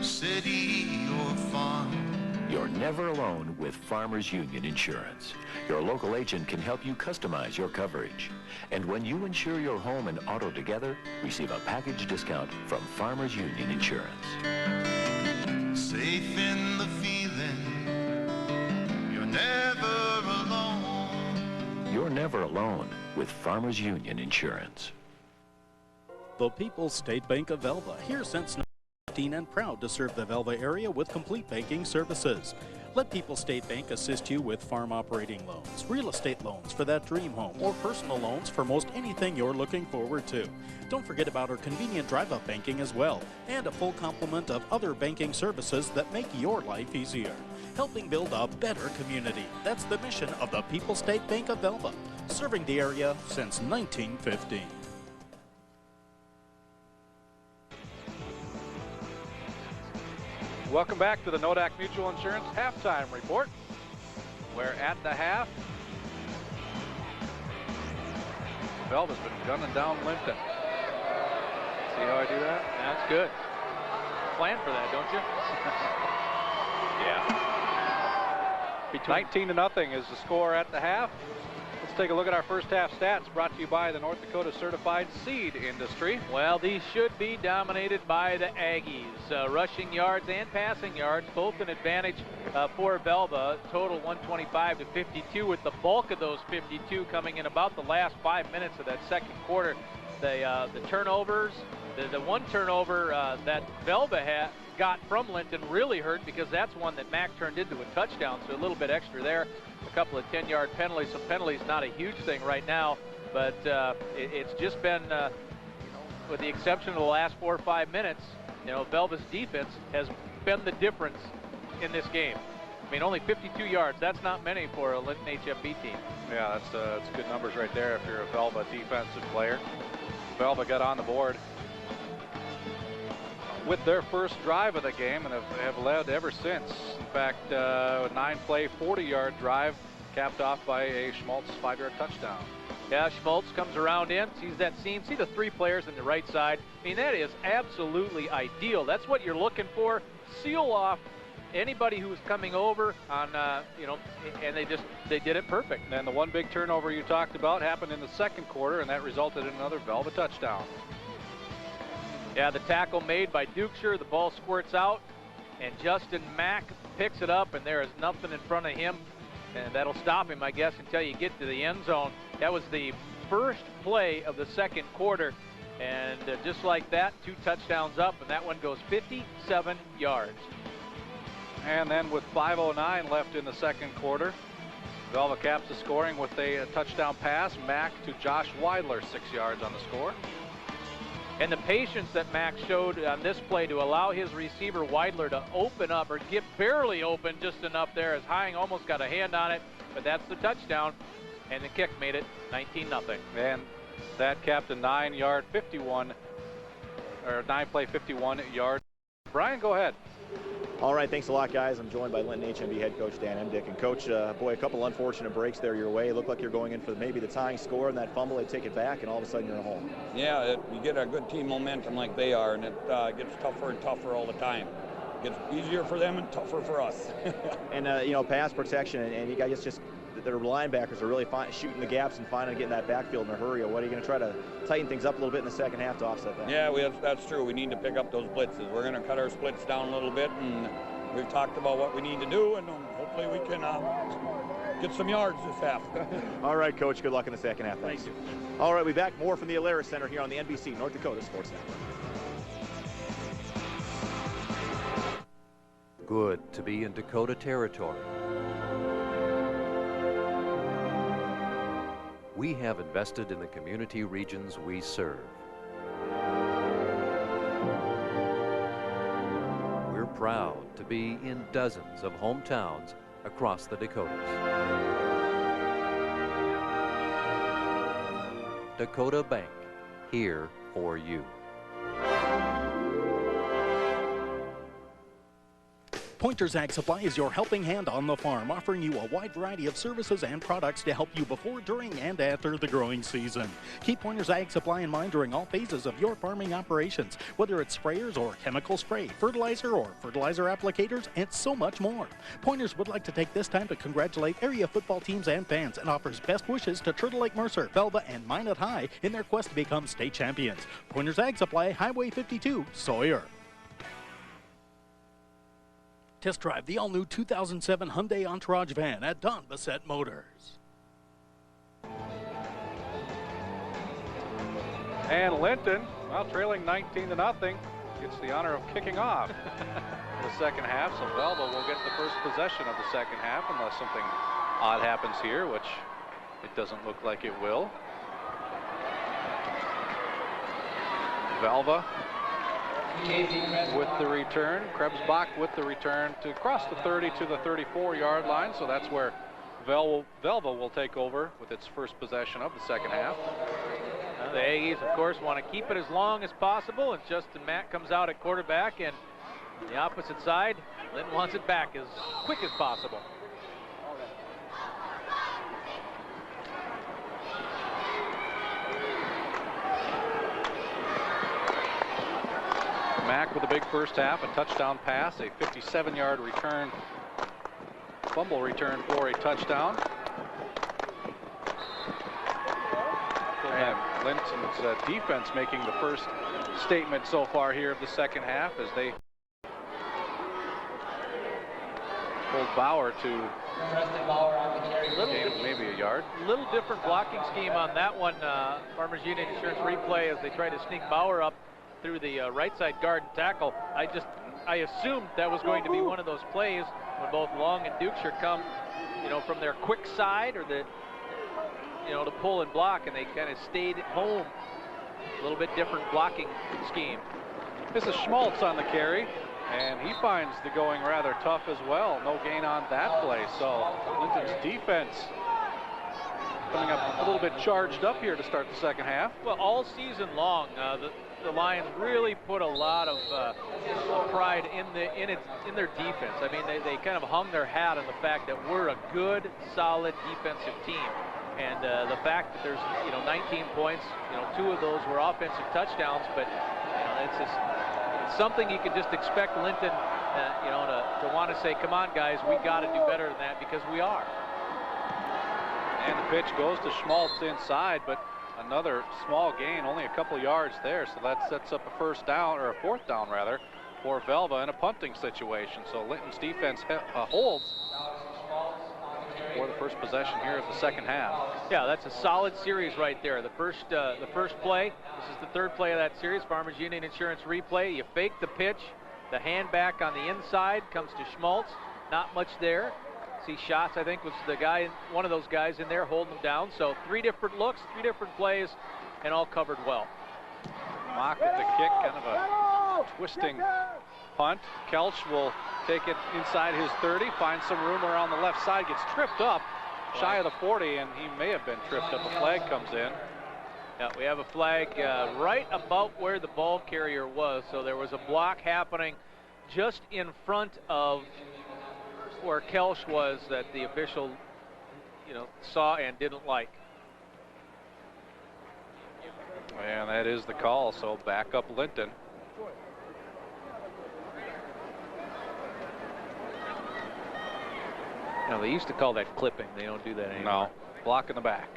city or farm. You're never alone with Farmers Union Insurance. Your local agent can help you customize your coverage. And when you insure your home and auto together, receive a package discount from Farmers Union Insurance. Safe in the feeling, you're never alone. You're never alone with Farmers Union Insurance. The People's State Bank of Velva, here since 19 and proud to serve the Velva area with complete banking services. Let People's State Bank assist you with farm operating loans, real estate loans for that dream home, or personal loans for most anything you're looking forward to. Don't forget about our convenient drive-up banking as well, and a full complement of other banking services that make your life easier. Helping build a better community. That's the mission of the People's State Bank of Velva, serving the area since 1915. Welcome back to the Nodak Mutual Insurance halftime report. Where at the half, Velva's been gunning down Linton. See how I do that? That's good. Plan for that, don't you? Yeah. 19-0 is the score at the half. Let's take a look at our first half stats brought to you by the North Dakota Certified Seed Industry. Well, these should be dominated by the Aggies. Rushing yards and passing yards, both an advantage for Velva. Total 125 to 52, with the bulk of those 52 coming in about the last 5 minutes of that second quarter. the turnovers. The one turnover that Velva got from Linton really hurt, because that's one that Mac turned into a touchdown, so a little bit extra there. A couple of 10-yard penalties. So penalties not a huge thing right now, but it's just been, with the exception of the last 4 or 5 minutes, Velva's defense has been the difference in this game. I mean, only 52 yards. That's not many for a Linton HMB team. Yeah, that's good numbers right there if you're a Velva defensive player. Velva got on the board with their first drive of the game and have led ever since. In fact, a 9-play, 40-yard drive capped off by a Schmaltz 5-yard touchdown. Yeah, Schmaltz comes around in, sees that seam, see the 3 players on the right side. I mean, that is absolutely ideal. That's what you're looking for. Seal off anybody who's coming over on, and they did it perfect. And the one big turnover you talked about happened in the second quarter, and that resulted in another Velva touchdown. Yeah, the tackle made by Dukeshire, the ball squirts out, and Justin Mack picks it up, and there is nothing in front of him, and that'll stop him, I guess, until you get to the end zone. That was the first play of the second quarter, and just like that, 2 touchdowns up, and that one goes 57 yards. And then with 5:09 left in the second quarter, Velva caps the scoring with a touchdown pass. Mack to Josh Weidler, 6 yards on the score. And the patience that Mack showed on this play to allow his receiver Weidler to open up, or get barely open just enough there, as Hying almost got a hand on it, but that's the touchdown, and the kick made it 19-0. And that capped a 9-play 51-yard. Brian, go ahead. All right, thanks a lot, guys. I'm joined by Linton HMB head coach Dan Emdick. And coach, boy, a couple unfortunate breaks there your way. It looked like you're going in for maybe the tying score, and that fumble, they take it back, and all of a sudden you're at home. Yeah, you get a good team momentum like they are, and it gets tougher and tougher all the time. It gets easier for them and tougher for us. And, pass protection, and you guys just, their linebackers are really shooting the gaps and finally getting that backfield in a hurry. What are you going to try to tighten things up a little bit in the second half to offset that? Yeah, that's true. We need to pick up those blitzes. We're going to cut our splits down a little bit, and we've talked about what we need to do, and hopefully we can get some yards this half. All right, Coach. Good luck in the second half. Thanks. Thank you. All right, we'll be back more from the Alaris Center here on the NBC North Dakota Sports Network. Good to be in Dakota territory. We have invested in the community regions we serve. We're proud to be in dozens of hometowns across the Dakotas. Dakota Bank, here for you. Pointer's Ag Supply is your helping hand on the farm, offering you a wide variety of services and products to help you before, during, and after the growing season. Keep Pointer's Ag Supply in mind during all phases of your farming operations, whether it's sprayers or chemical spray, fertilizer or fertilizer applicators, and so much more. Pointers would like to take this time to congratulate area football teams and fans, and offers best wishes to Turtle Lake Mercer, Velva, and Minot High in their quest to become state champions. Pointer's Ag Supply, Highway 52, Sawyer. Test drive the all-new 2007 Hyundai Entourage van at Don Bassett Motors. And Linton, well, trailing 19-0, gets the honor of kicking off the second half. So Velva will get the first possession of the second half unless something odd happens here, which it doesn't look like it will. Velva with the return. Krebsbach with the return to cross the 30 to the 34-yard line. So that's where Velva will take over with its first possession of the second half. The Aggies, of course, want to keep it as long as possible, and Justin Mack comes out at quarterback, and on the opposite side, Linton wants it back as quick as possible. Mack with a big first half, a touchdown pass, a 57-yard return, fumble return for a touchdown. And Linton's defense making the first statement so far here of the second half as they pulled Bauer to maybe a yard. Little different blocking scheme on that one. Farmers Union Insurance replay as they try to sneak Bauer up through the right side guard and tackle. I assumed that was going to be one of those plays when both Long and Dukeshire come, from their quick side or the, to pull and block, and they kind of stayed at home. A little bit different blocking scheme. This is Schmaltz on the carry, and he finds the going rather tough as well. No gain on that play, so Linton's defense coming up a little bit charged up here to start the second half. Well, all season long, the Lions really put a lot of pride in their defense. I mean, they kind of hung their hat on the fact that we're a good, solid defensive team. And the fact that there's 19 points, 2 of those were offensive touchdowns, but it's something you can just expect Linton, to want to say, come on guys, we got to do better than that, because we are. And the pitch goes to Schmaltz inside, but another small gain, only a couple yards there, so that sets up a first down, or a fourth down rather, for Velva in a punting situation. So Linton's defense holds for the first possession here of the second half. Yeah, that's a solid series right there. The first play, this is the third play of that series, Farmers Union Insurance replay. You fake the pitch, the hand back on the inside comes to Schmaltz, not much there. See Shots, I think, was the guy, one of those guys in there holding them down. So 3 different looks, 3 different plays, and all covered well. Mock at the kick, kind of a twisting punt. Kelch will take it inside his 30, finds some room around the left side, gets tripped up shy of the 40, and he may have been tripped up. A flag comes in. Yeah, we have a flag right about where the ball carrier was. So there was a block happening just in front of where Kelch was that the official, saw and didn't like. And that is the call, so back up Linton. Now, they used to call that clipping. They don't do that anymore. No, block in the back.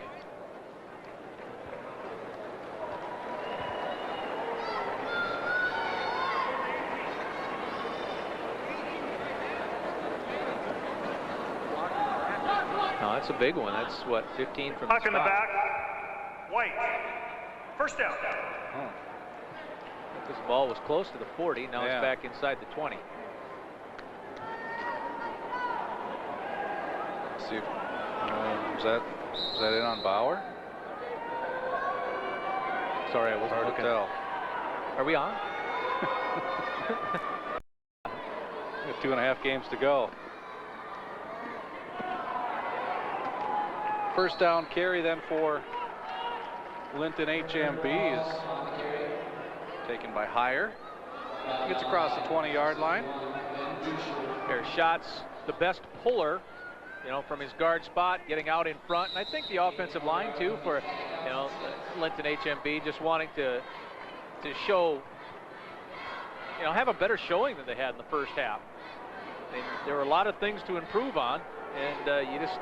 No, that's a big one. That's what, 15 from Puck the in the spot. back. White. First down. Oh. This ball was close to the 40. Now Yeah. it's back inside the 20. Let's see. Is that in on Bauer? Sorry, I wasn't Hard looking. to tell. Are we on? We have 2.5 games to go. First down carry then for Linton HMB is taken by Hire. Gets across the 20-yard line. There's Shots, the best puller, from his guard spot, getting out in front. And I think the offensive line, too, for, Linton HMB, just wanting to show, have a better showing than they had in the first half. There were a lot of things to improve on, and you just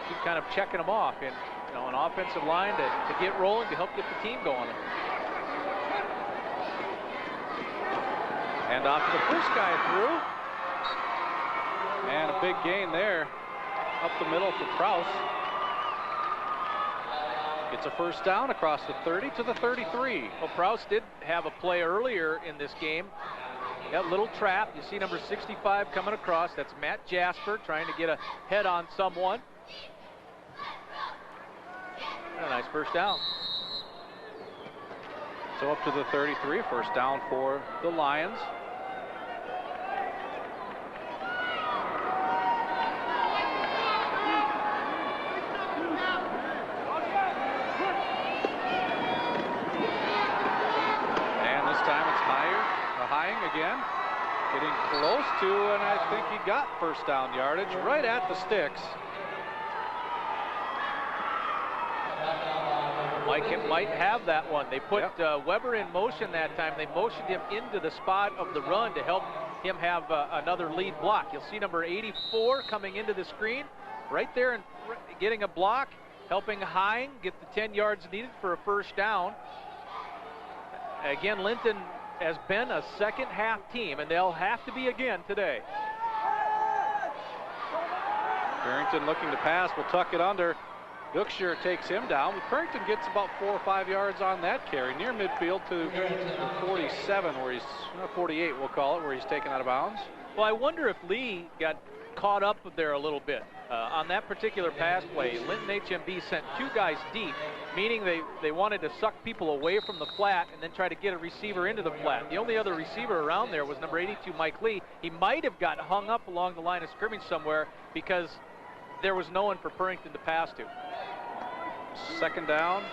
keep kind of checking them off. And, an offensive line to get rolling, to help get the team going. And off to the first guy through. And a big gain there. Up the middle for Prowse. Gets a first down across the 30 to the 33. Well, Prowse did have a play earlier in this game. That little trap. You see number 65 coming across. That's Matt Jasper trying to get a head on someone. And a nice first down. So up to the 33, first down for the Lions. And this time it's Hying again. Getting close to, and I think he got first down yardage right at the sticks. Mike might have that one. They put Weber in motion that time. They motioned him into the spot of the run to help him have another lead block. You'll see number 84 coming into the screen right there and getting a block, helping Hying get the 10 yards needed for a first down. Again, Linton has been a second half team, and they'll have to be again today. Barrington looking to pass, will tuck it under. Duxure takes him down. Barrington gets about 4 or 5 yards on that carry, near midfield to 47, where he's 48, we'll call it, where he's taken out of bounds. Well, I wonder if Lee got caught up there a little bit. On that particular pass play, Linton HMB sent 2 guys deep, meaning they wanted to suck people away from the flat and then try to get a receiver into the flat. The only other receiver around there was number 82, Mike Lee. He might have got hung up along the line of scrimmage somewhere because there was no one for Purrington to pass to. Second down.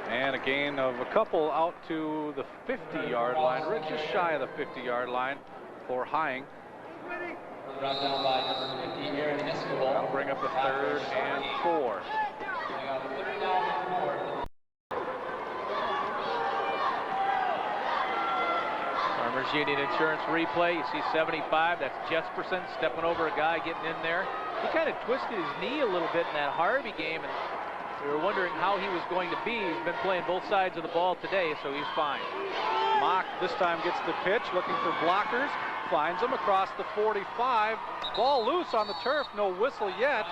And a gain of a couple out to the 50-yard line, right just shy of the 50-yard line for Hying. Brought down by number 50, Aaron Escobar. That'll bring up a 3rd and 4. Farmers Union Insurance replay. You see 75. That's Jesperson stepping over a guy, getting in there. He kind of twisted his knee a little bit in that Harvey game, and we were wondering how he was going to be. He's been playing both sides of the ball today, so he's fine. Mock this time gets the pitch, looking for blockers, finds them across the 45. Ball loose on the turf, no whistle yet.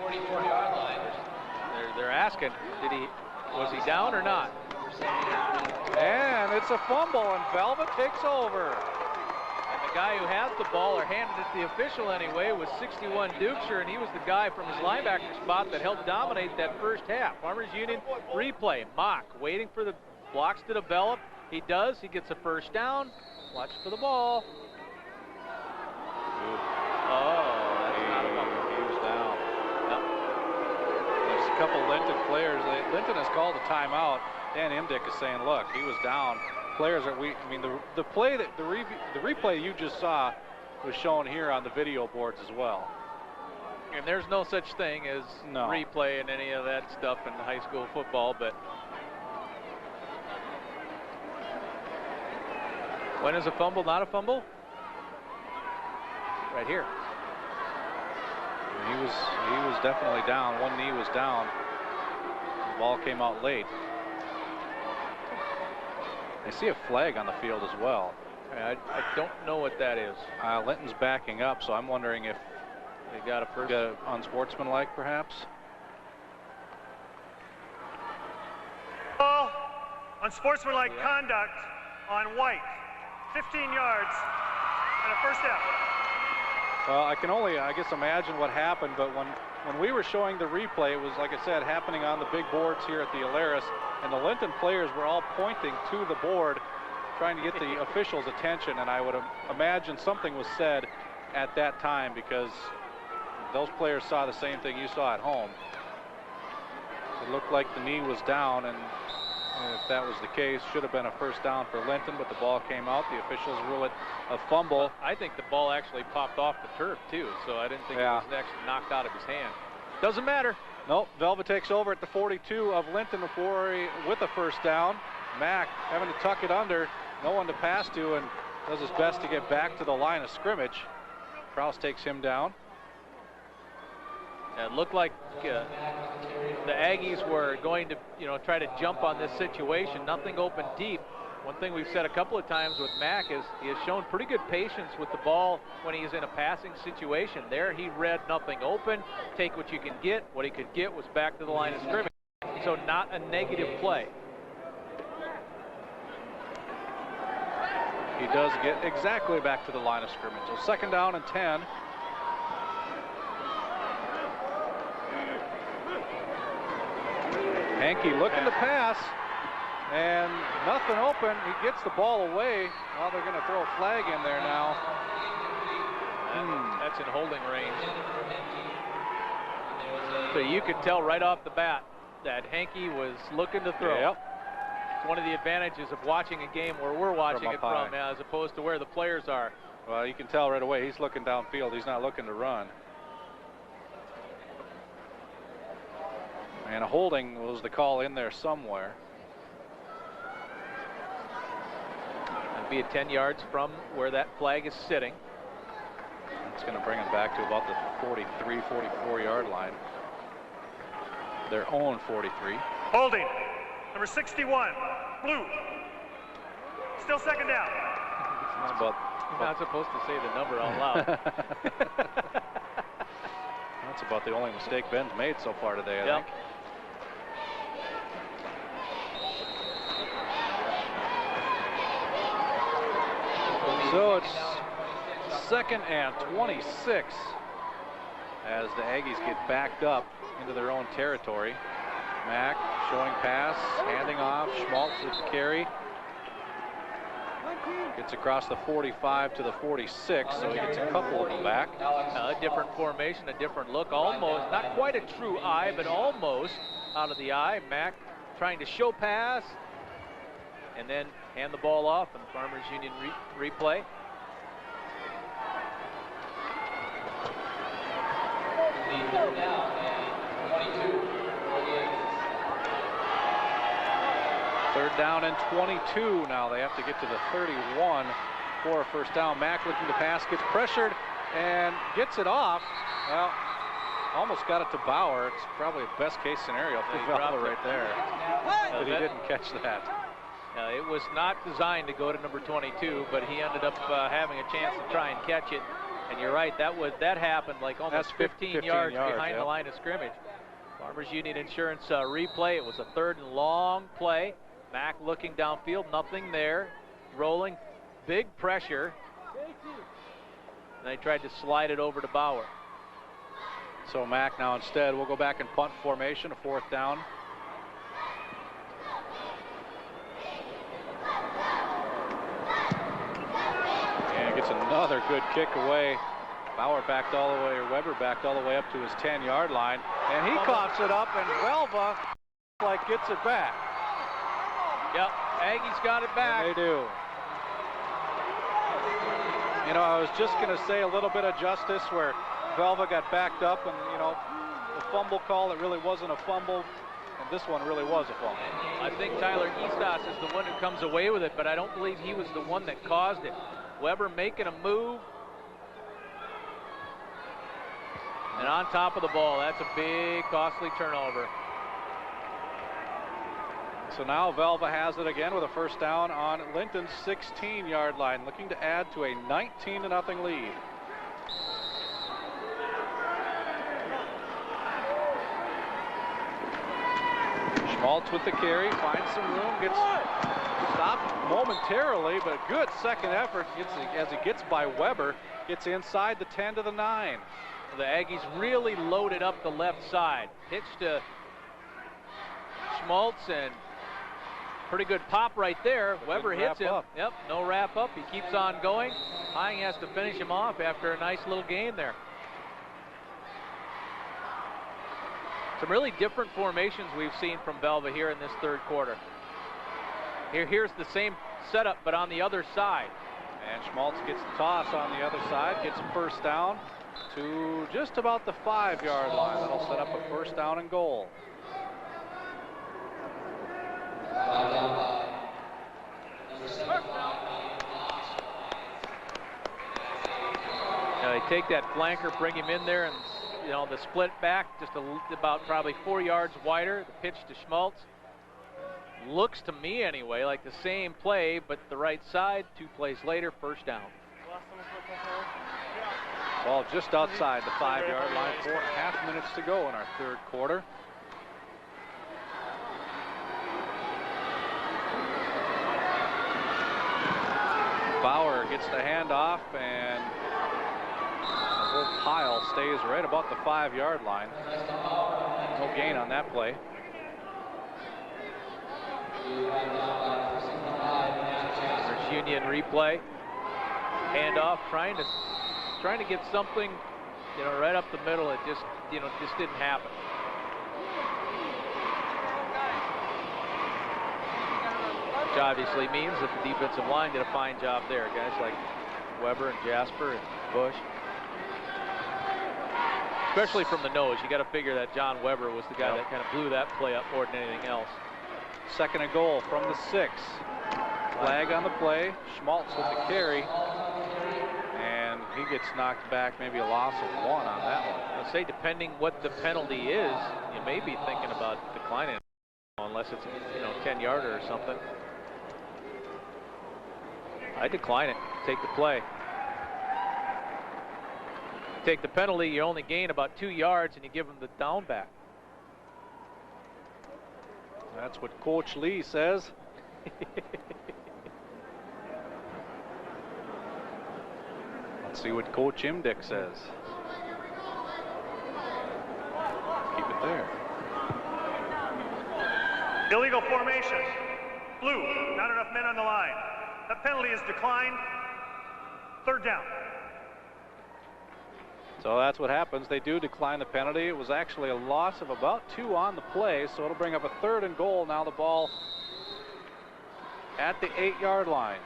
44-yard line. They're asking, was he down or not? And it's a fumble, and Velva takes over. And the guy who has the ball, or handed it to the official anyway, was 61 Duxure, and he was the guy from his linebacker spot that helped dominate that first half. Farmers Union replay. Mock waiting for the blocks to develop. He does. He gets a first down. Watch for the ball. Oh, that's not a fumble. He was down. Yep. There's a couple Linton players. Linton has called a timeout. Dan Imdick is saying, look, he was down. Players are weak. I mean, the play that the replay you just saw was shown here on the video boards as well. And there's no such thing as replay and any of that stuff in high school football, but when is a fumble not a fumble? Right here. He was definitely down. One knee was down. The ball came out late. I see a flag on the field as well. I don't know what that is. Linton's backing up, so I'm wondering if they got a first. Unsportsmanlike, perhaps. Ball, unsportsmanlike conduct on White. 15 yards and a first down. Well, I can only, I guess, imagine what happened, but when we were showing the replay, it was, like I said, happening on the big boards here at the Alaris, and the Linton players were all pointing to the board, trying to get the officials' attention, and I would imagine something was said at that time because those players saw the same thing you saw at home. It looked like the knee was down, and if that was the case, should have been a first down for Linton, but the ball came out. The officials rule it a fumble. I think the ball actually popped off the turf, too, so I didn't think it was actually knocked out of his hand. Doesn't matter. Nope, Velva takes over at the 42 of Linton with a first down. Mack having to tuck it under, no one to pass to, and does his best to get back to the line of scrimmage. Kraus takes him down. It looked like the Aggies were going to, try to jump on this situation. Nothing open deep. One thing we've said a couple of times with Mack is he has shown pretty good patience with the ball when he's in a passing situation. There he read nothing open, take what you can get. What he could get was back to the line of scrimmage. So not a negative play. He does get exactly back to the line of scrimmage. So second down and 10. Hankey looking to pass, and nothing open. He gets the ball away. Well, they're going to throw a flag in there now. That's in holding range. So you could tell right off the bat that Hankey was looking to throw. Yep. It's one of the advantages of watching a game where we're watching it from as opposed to where the players are. Well, you can tell right away he's looking downfield. He's not looking to run. And a holding was the call in there somewhere. It'd be at 10 yards from where that flag is sitting. It's going to bring him back to about the 43, 44-yard line. Their own 43. Holding, number 61, blue, Still second down. You're not supposed to say the number out loud. That's about the only mistake Ben's made so far today, I think. So it's 2nd and 26 as the Aggies get backed up into their own territory. Mack showing pass, handing off, Schmaltz with the carry. Gets across the 45 to the 46, so he gets a couple of them back. A different formation, a different look, almost, not quite a true eye, but almost out of the eye. Mack trying to show pass, and then hand the ball off, and the Farmers Union replay. Third down and 22 now. They have to get to the 31 for a first down. Mack looking to pass, gets pressured and gets it off. Well, almost got it to Bauer. It's probably a best case scenario for Velva right there. But he didn't catch that. It was not designed to go to number 22, but he ended up having a chance to try and catch it. And you're right, that happened like almost 15 yards behind the line of scrimmage. Farmers Union Insurance replay. It was a 3rd and long play. Mack looking downfield, nothing there. Rolling, big pressure. And they tried to slide it over to Bauer. So Mack now instead will go back and punt formation, a 4th down. And gets another good kick away. Bauer backed all the way, or Weber backed all the way up to his 10-yard line. And he coughs it up, and Velva gets it back. Yep, Aggies got it back. And they do. You know, I was just going to say a little bit of justice where Velva got backed up and, you know, the fumble call, it really wasn't a fumble, and this one really was a fumble. I think Tyler Eastos is the one who comes away with it, but I don't believe he was the one that caused it. Weber making a move. And on top of the ball, that's a big, costly turnover. So now Velva has it again with a first down on Linton's 16-yard line, looking to add to a 19-0 lead. Schmaltz with the carry, finds some room, gets stopped momentarily, but good second effort as he gets by Weber, gets inside the 10 to the 9. The Aggies really loaded up the left side. Pitch to Schmaltz and pretty good pop right there. Weber hits him. Yep, no wrap up. He keeps on going. Hine has to finish him off after a nice little gain there. Some really different formations we've seen from Velva here in this 3rd quarter. Here's the same setup, but on the other side. And Schmaltz gets the toss on the other side, gets a first down to just about the 5-yard line. That'll set up a first down and goal. They take that flanker, bring him in there, and you know the split back just about probably 4 yards wider. The pitch to Schmaltz looks to me anyway like the same play, but the right side. 2 plays later, first down. Ball just outside the 5-yard line. 4.5 minutes to go in our 3rd quarter. Bauer gets the handoff, and the whole pile stays right about the 5-yard line. No gain on that play. There's Union replay. Handoff, trying to get something, you know, right up the middle. It just didn't happen. Which obviously means that the defensive line did a fine job there. Guys like Weber and Jasper and Bush. Especially from the nose. You got to figure that John Weber was the guy that kind of blew that play up more than anything else. 2nd and goal from the 6. Flag on the play. Schmaltz with the carry. And he gets knocked back, maybe a loss of 1 on that one. I'll say depending what the penalty is, you may be thinking about declining unless it's a 10-yarder or something. I decline it. Take the play. Take the penalty, you only gain about 2 yards, and you give them the down back. That's what Coach Lee says. Let's see what Coach Imdick says. Keep it there. Illegal formation. Blue, not enough men on the line. That penalty is declined. 3rd down. So that's what happens. They do decline the penalty. It was actually a loss of about 2 on the play, so it'll bring up a 3rd and goal. Now the ball at the 8-yard line.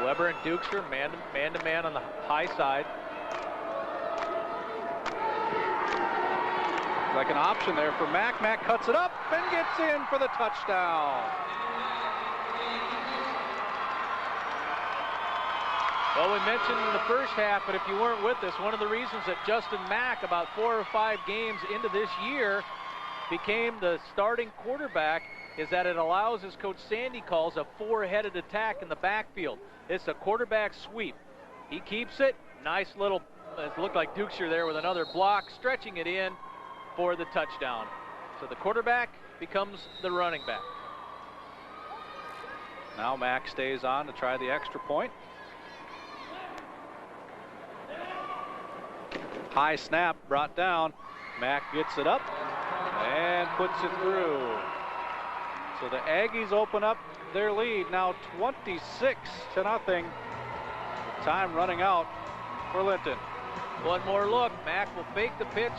Weber and Dukester man to man on the high side. Like an option there for Mack. Mack cuts it up and gets in for the touchdown. Well, we mentioned in the first half, but if you weren't with us, one of the reasons that Justin Mack, about 4 or 5 games into this year, became the starting quarterback is that it allows, as Coach Sandy calls, a 4-headed attack in the backfield. It's a quarterback sweep. He keeps it. Nice little, it looked like Dukester there with another block, stretching it in for the touchdown. So the quarterback becomes the running back. Now Mack stays on to try the extra point. High snap brought down. Mack gets it up and puts it through. So the Aggies open up their lead now 26-0. Time running out for Linton. One more look. Mack will fake the pitch.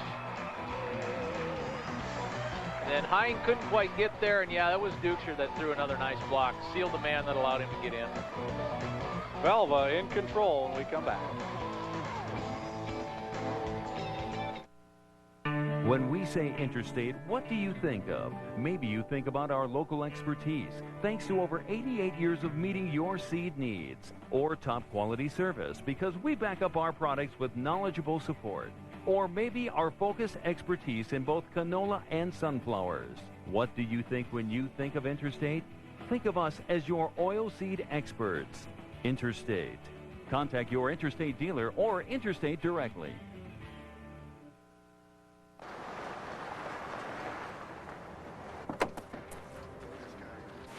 Then Hine couldn't quite get there, and yeah, that was Dukester that threw another nice block. Sealed the man that allowed him to get in. Velva in control when we come back. When we say Interstate, what do you think of? Maybe you think about our local expertise, thanks to over 88 years of meeting your seed needs. Or top quality service, because we back up our products with knowledgeable support. Or maybe our focused expertise in both canola and sunflowers. What do you think when you think of Interstate? Think of us as your oilseed experts. Interstate. Contact your Interstate dealer or Interstate directly.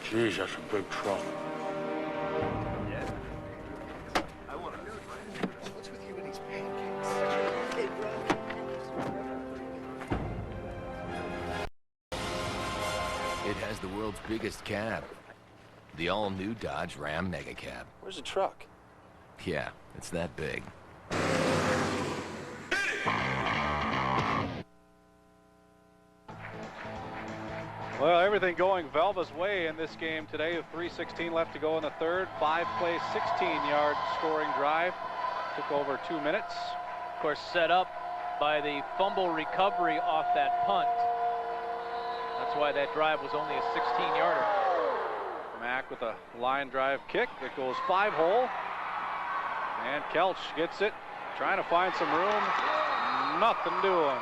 Jeez, that's a big truck. Yeah. I want to. What's with you and these pancakes? Hey, bro. It has the world's biggest cab. The all-new Dodge Ram Mega Cab. Where's the truck? Yeah, it's that big. Well, everything going Velva's way in this game today. With 3:16 left to go in the third. 5-play, 16-yard scoring drive. Took over 2 minutes. Of course, set up by the fumble recovery off that punt. That's why that drive was only a 16-yarder. Mack with a line drive kick that goes 5-hole. And Kelch gets it, trying to find some room. Nothing doing.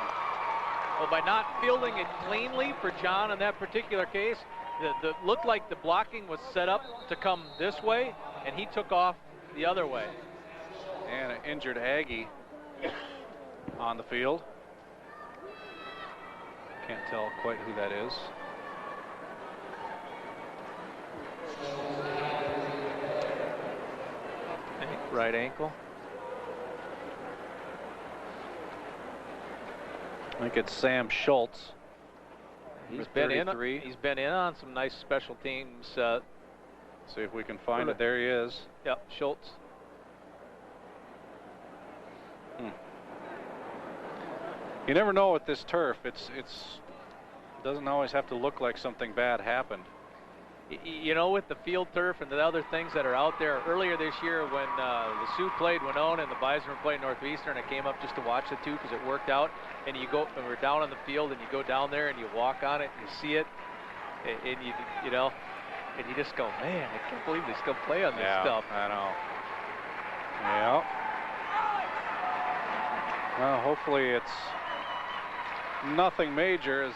Well, by not fielding it cleanly for John in that particular case, the looked like the blocking was set up to come this way, and he took off the other way. And an injured Aggie on the field. Can't tell quite who that is. Right ankle. I think it's Sam Schultz. He's been in on some nice special teams. See if we can find it. There he is. Yep, Schultz. You never know with this turf. It doesn't always have to look like something bad happened. You know, with the field turf and the other things that are out there, earlier this year when the Sioux played Winona and the Bison played Northeastern, I came up just to watch the two because it worked out. And you go, and we're down on the field, and you go down there and you walk on it, and you see it, and you know, and you just go, man, I can't believe they still play on this stuff. I know. Yeah. Well, hopefully it's nothing major as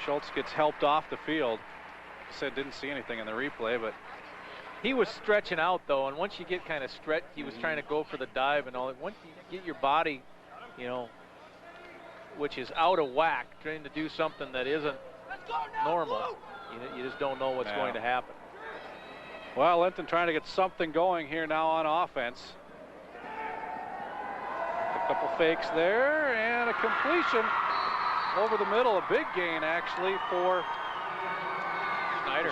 Schultz gets helped off the field. said didn't see anything in the replay, but he was stretching out though, and once you get kind of stretched, he was trying to go for the dive and all. Once you get your body, you know, which is out of whack, trying to do something that isn't normal, you just don't know what's going to happen. Well, Linton trying to get something going here now on offense. A couple fakes there and a completion over the middle. A big gain actually for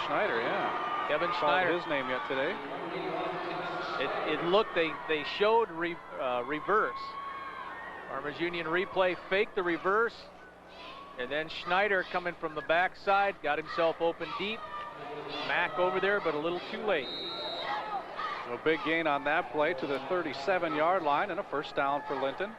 Schneider, yeah. Kevin Schneider. His name yet today. It looked, they showed reverse. Farmers Union replay, faked the reverse, and then Schneider coming from the backside, got himself open deep. Mack over there, but a little too late. A big gain on that play to the 37-yard line and a first down for Linton.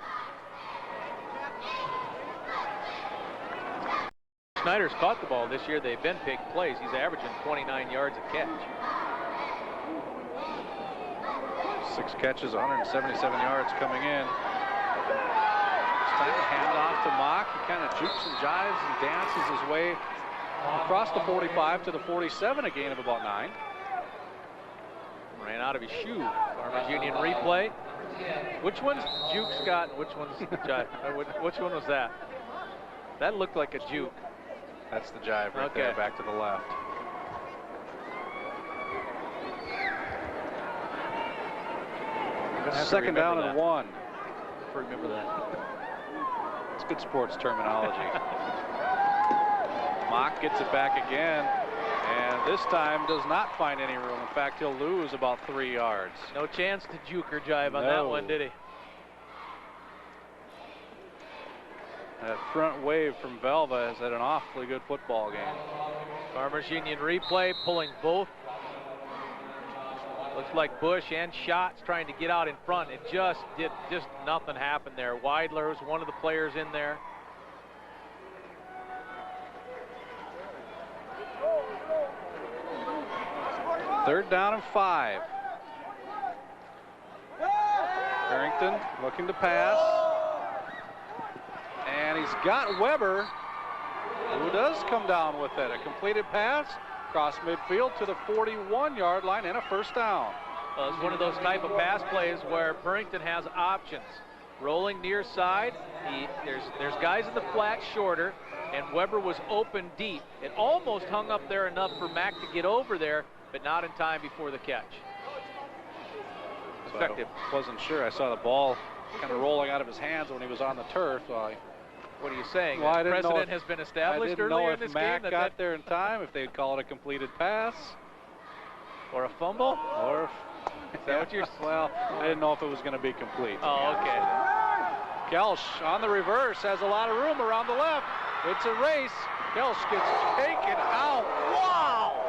Schneider's caught the ball this year. They've been big plays. He's averaging 29 yards a catch. 6 catches, 177 yards coming in. It's time to hand off to Mock. He kind of jukes and jives and dances his way across the 45 to the 47, a gain of about 9. Ran out of his shoe. Farmers Union replay. Which one's juke, Scott, and which one's jive? Which one was that? That looked like a juke. That's the jive right there, back to the left. Second down and 1. Remember that. It's good sports terminology. Mock gets it back again, and this time does not find any room. In fact, he'll lose about 3 yards. No chance to juke or jive on that one, did he? That front wave from Velva has had an awfully good football game. Farmers Union replay, pulling both. Looks like Bush and Schatz trying to get out in front. It just nothing happened there. Weidler was one of the players in there. Third down and 5. Harrington looking to pass. And he's got Weber, who does come down with it. A completed pass across midfield to the 41-yard line and a first down. Well, it's one of those type of pass plays where Burrington has options. Rolling near side, there's guys in the flat shorter, and Weber was open deep. It almost hung up there enough for Mack to get over there, but not in time before the catch. Effective. I wasn't sure. I saw the ball kind of rolling out of his hands when he was on the turf. What are you saying? Well, Precedent has been established earlier in this game. I didn't know if Mack got there in time, if they'd call it a completed pass. Or a fumble? Or, is that what you're... Well, I didn't know if it was going to be complete. Oh, okay. Kelsch on the reverse, has a lot of room around the left. It's a race. Kelsch gets taken out. Wow!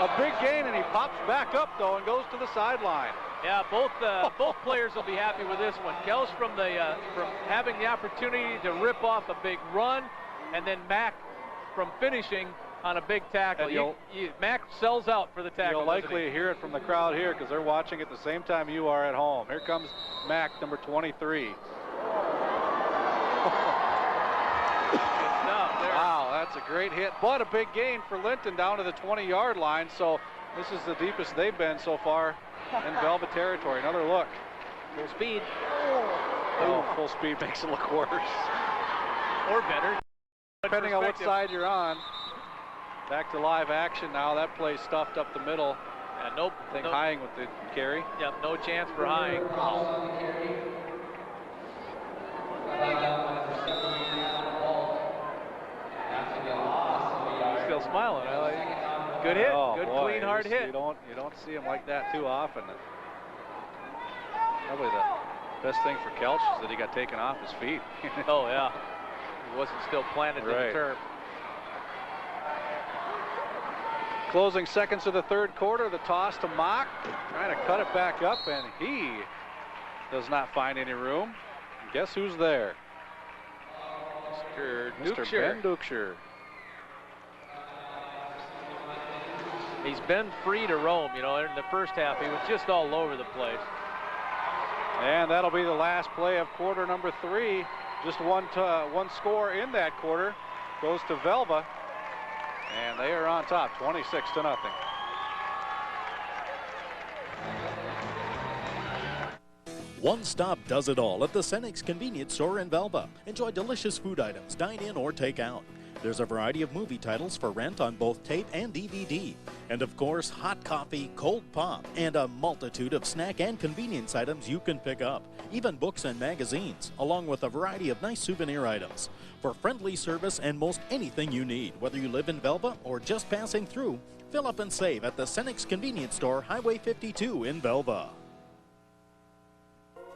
A big gain, and he pops back up, though, and goes to the sideline. Yeah, both players will be happy with this one. Kelsch from having the opportunity to rip off a big run, and then Mack from finishing on a big tackle. Mack sells out for the tackle. You'll likely hear it from the crowd here because they're watching at the same time you are at home. Here comes Mack, number 23. Wow, that's a great hit, but a big gain for Linton down to the 20-yard line. So this is the deepest they've been so far in Velva territory. Another look. Full speed. Oh, full speed makes it look worse. Or better. Depending on what side you're on. Back to live action now. That play stuffed up the middle. Nope. I think Hying with the carry. Yep, no chance for Hying. Still smiling. I like it. Good hit. Good, boy, clean, hard hit. You don't see him like that too often. Probably the best thing for Kelsch is that he got taken off his feet. Oh, yeah. He wasn't still planted to the turf. Closing seconds of the third quarter, the toss to Mock, trying to cut it back up, and he does not find any room. And guess who's there? Mr. Ben Dukeshire. He's been free to roam, you know. In the first half, he was just all over the place. And that'll be the last play of quarter number 3. Just one score in that quarter goes to Velva. And they are on top, 26-0. One stop does it all at the Senex convenience store in Velva. Enjoy delicious food items, dine in or take out. There's a variety of movie titles for rent on both tape and DVD. And of course, hot coffee, cold pop, and a multitude of snack and convenience items you can pick up. Even books and magazines, along with a variety of nice souvenir items. For friendly service and most anything you need, whether you live in Velva or just passing through, fill up and save at the Senex convenience store, Highway 52 in Velva.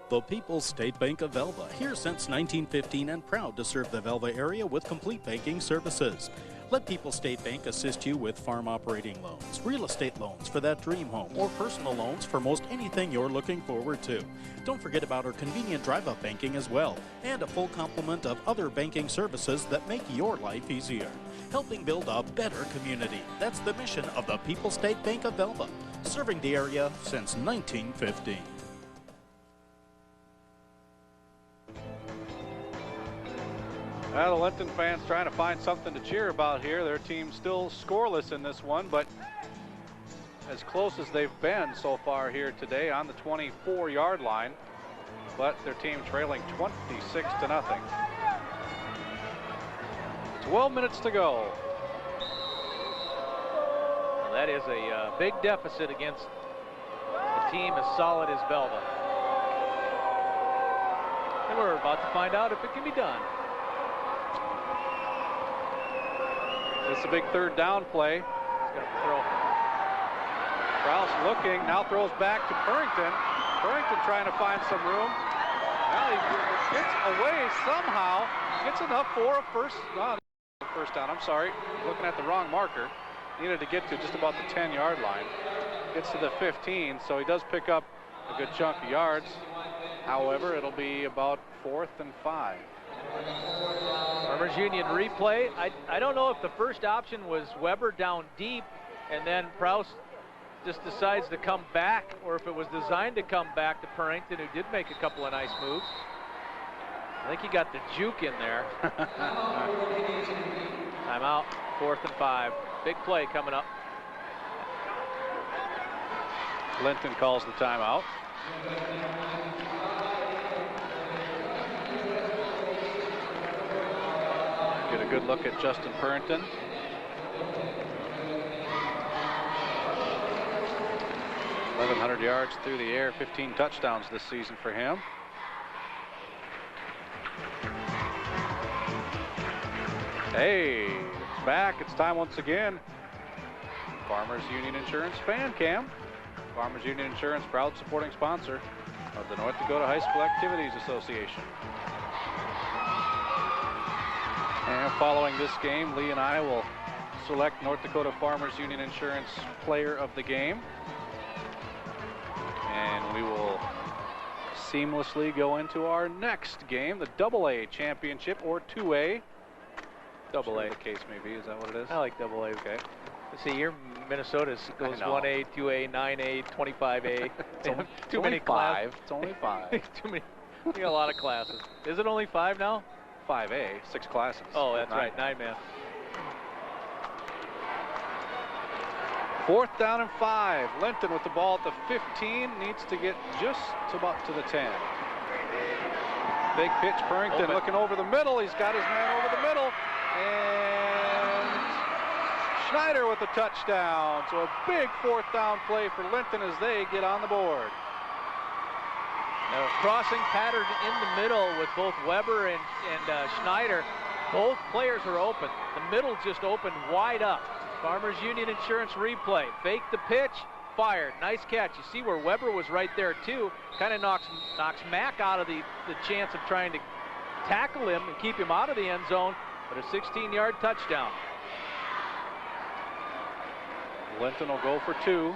The People's State Bank of Velva, here since 1915 and proud to serve the Velva area with complete banking services. Let People's State Bank assist you with farm operating loans, real estate loans for that dream home, or personal loans for most anything you're looking forward to. Don't forget about our convenient drive-up banking as well, and a full complement of other banking services that make your life easier. Helping build a better community. That's the mission of the People's State Bank of Velva, serving the area since 1915. Well, the Linton fans trying to find something to cheer about here. Their team still scoreless in this one, but as close as they've been so far here today on the 24-yard line. But their team trailing 26-0. 12 minutes to go. Well, that is a big deficit against a team as solid as Velva. And we're about to find out if it can be done. It's a big third down play. He's going to throw. Rouse looking, now throws back to Purrington. Purrington trying to find some room. Well, he gets away somehow. Gets enough for a first down. I'm sorry, looking at the wrong marker. Needed to get to just about the 10-yard line. Gets to the 15, so he does pick up a good chunk of yards. However, it'll be about 4th and 5. Farmers Union replay. I don't know if the first option was Weber down deep and then Prouse just decides to come back, or if it was designed to come back to Purrington, who did make a couple of nice moves. I think he got the juke in there. Timeout, 4th and 5. Big play coming up. Linton calls the timeout. Get a good look at Justin Purrington. 1,100 yards through the air, 15 touchdowns this season for him. Hey, it's back. It's time once again. Farmers Union Insurance Fan Cam. Farmers Union Insurance, proud supporting sponsor of the North Dakota High School Activities Association. And following this game, Lee and I will select North Dakota Farmers Union Insurance Player of the Game. And we will seamlessly go into our next game, the AA Championship, or 2A. AA, the case may be. Is that what it is? I like AA. Okay. Let's see, your Minnesota goes 1A, 2A, 9A, 25A. Too many classes. It's only 5. Too many. We got a lot of classes. Is it only 5 now? 5A, 6 classes. Oh, that's right, 9-man. 4th down and 5. Linton with the ball at the 15, needs to get just about to the 10. Big pitch, Purrington looking over the middle. He's got his man over the middle. And Schneider with a touchdown. So a big 4th down play for Linton as they get on the board. A crossing pattern in the middle with both Weber and Schneider. Both players are open. The middle just opened wide up. Farmers Union Insurance replay. Fake the pitch, fired. Nice catch. You see where Weber was right there too. Kind of knocks Mack out of the chance of trying to tackle him and keep him out of the end zone, but a 16-yard touchdown. Linton will go for 2.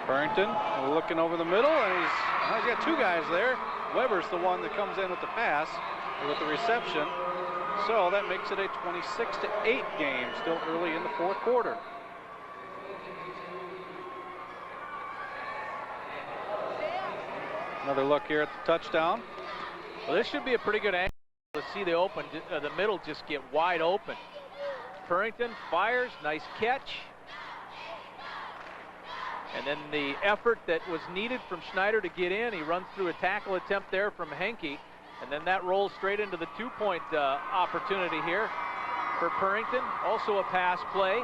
Purrington looking over the middle, and he's got 2 guys there. Weber's the one that comes in with the pass, or with the reception. So that makes it a 26-8 game, still early in the 4th quarter. Another look here at the touchdown. Well, this should be a pretty good angle to to see the middle just get wide open. Purrington fires, nice catch. And then the effort that was needed from Schneider to get in, he runs through a tackle attempt there from Henke, and then that rolls straight into the 2-point opportunity here for Purrington. Also a pass play.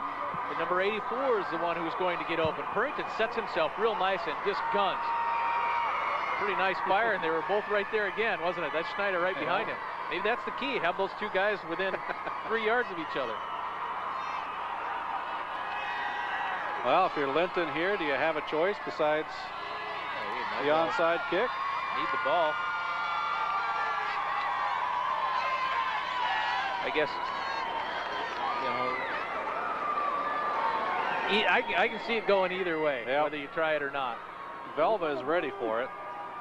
And number 84 is the one who's going to get open. Purrington sets himself real nice and just guns. Pretty nice fire, and they were both right there again, wasn't it? That's Schneider right behind him. Maybe that's the key, have those two guys within 3 yards of each other. Well, if you're Linton here, do you have a choice besides the onside kick? Need the ball. I guess, you know, I can see it going either way, whether you try it or not. Velva is ready for it.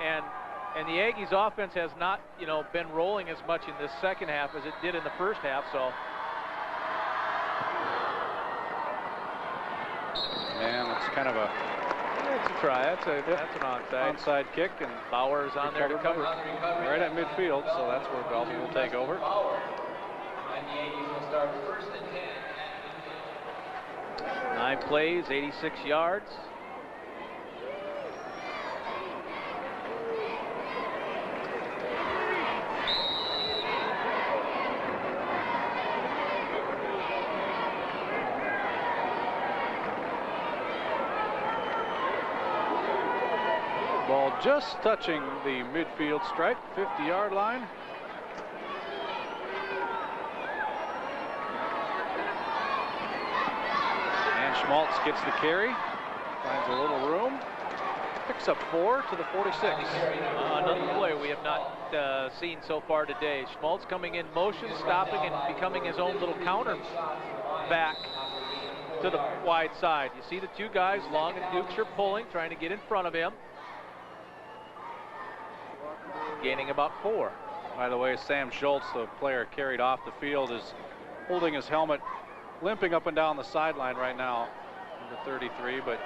And the Aggies offense has not, you know, been rolling as much in this second half as it did in the first half, so. And it's kind of a, it's a try. That's an onside. Onside kick, and Bauer's on there to cover. Right at midfield, so that's where Velva will take over. And the Aggies will start first and 10. 9 plays, 86 yards. Ball just touching the midfield stripe, 50-yard line. And Schmaltz gets the carry, finds a little room, picks up 4 to the 46. Another player we have not seen so far today. Schmaltz coming in motion, stopping and becoming his own little counter back to the wide side. You see the two guys, Long and Dukes, are pulling, trying to get in front of him. Gaining about 4. By the way, Sam Schultz, the player carried off the field, is holding his helmet, limping up and down the sideline right now, number 33, but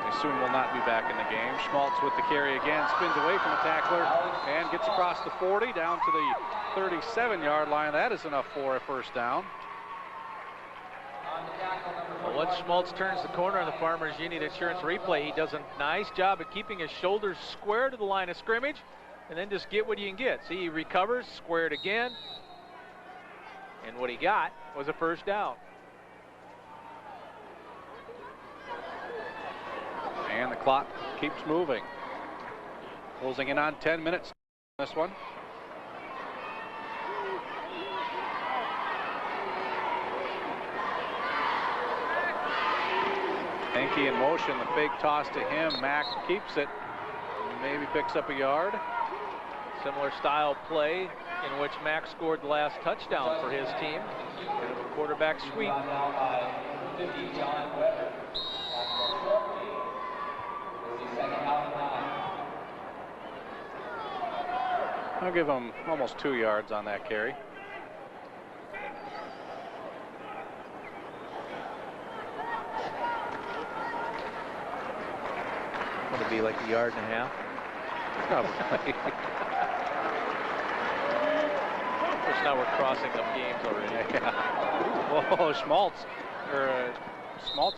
he soon will not be back in the game. Schmaltz with the carry again, spins away from the tackler and gets across the 40 down to the 37-yard line. That is enough for a first down. Well, once Schmaltz turns the corner on the Farmers Union Insurance replay, he does a nice job of keeping his shoulders square to the line of scrimmage and then just get what you can get. See, he recovers, squared again, and what he got was a first down. And the clock keeps moving. Closing in on 10 minutes on this one. Henke in motion, the fake toss to him. Mack keeps it, maybe picks up a yard. Similar style play in which Mack scored the last touchdown for his team. Kind of a quarterback sweep. I'll give him almost 2 yards on that carry. Would it be like a yard and a half? Probably. Of course, now we're crossing up games already. Yeah. Whoa, Schmaltz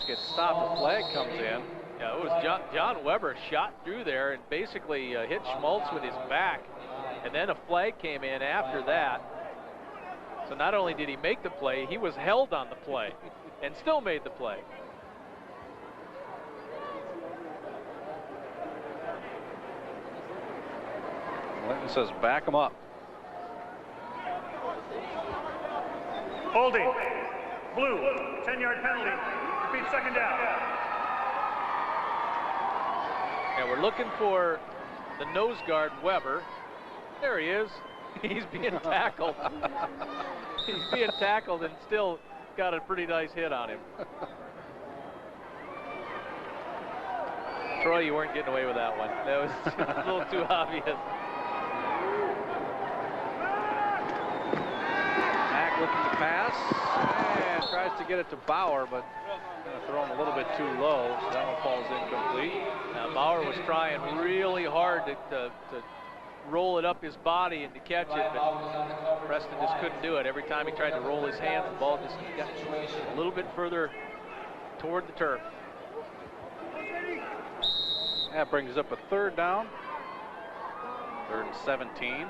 gets stopped. The flag comes in. Yeah, it was John Weber shot through there and basically hit Schmaltz with his back. And then a flag came in after that. So not only did he make the play, he was held on the play and still made the play. Linton says back him up. Holding. Blue. 10-yard penalty. Repeat, second down. Yeah, we're looking for the nose guard, Weber. There he is. He's being tackled. He's being tackled and still got a pretty nice hit on him. Troy, you weren't getting away with that one. That was just a little too obvious. Mack looking to pass and tries to get it to Bauer, but going to throw him a little bit too low, so that one falls incomplete. Now Bauer was trying really hard to roll it up his body and to catch it, but Preston just couldn't do it. Every time he tried to roll his hands, the ball just got a little bit further toward the turf. That brings up a third down. 3rd and 17.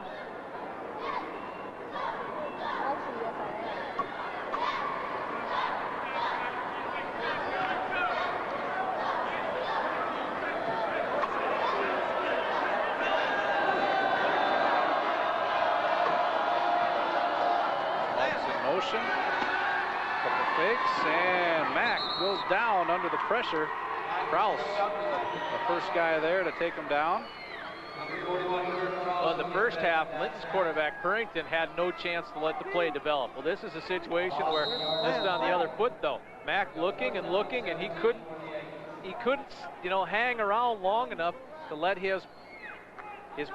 Motion, couple fakes, and Mack goes down under the pressure. Kraus, the first guy there to take him down. Well, in the first half, Linton's quarterback Purrington had no chance to let the play develop. Well, this is a situation where this is on the other foot, though. Mack looking, and he couldn't, you know, hang around long enough to let his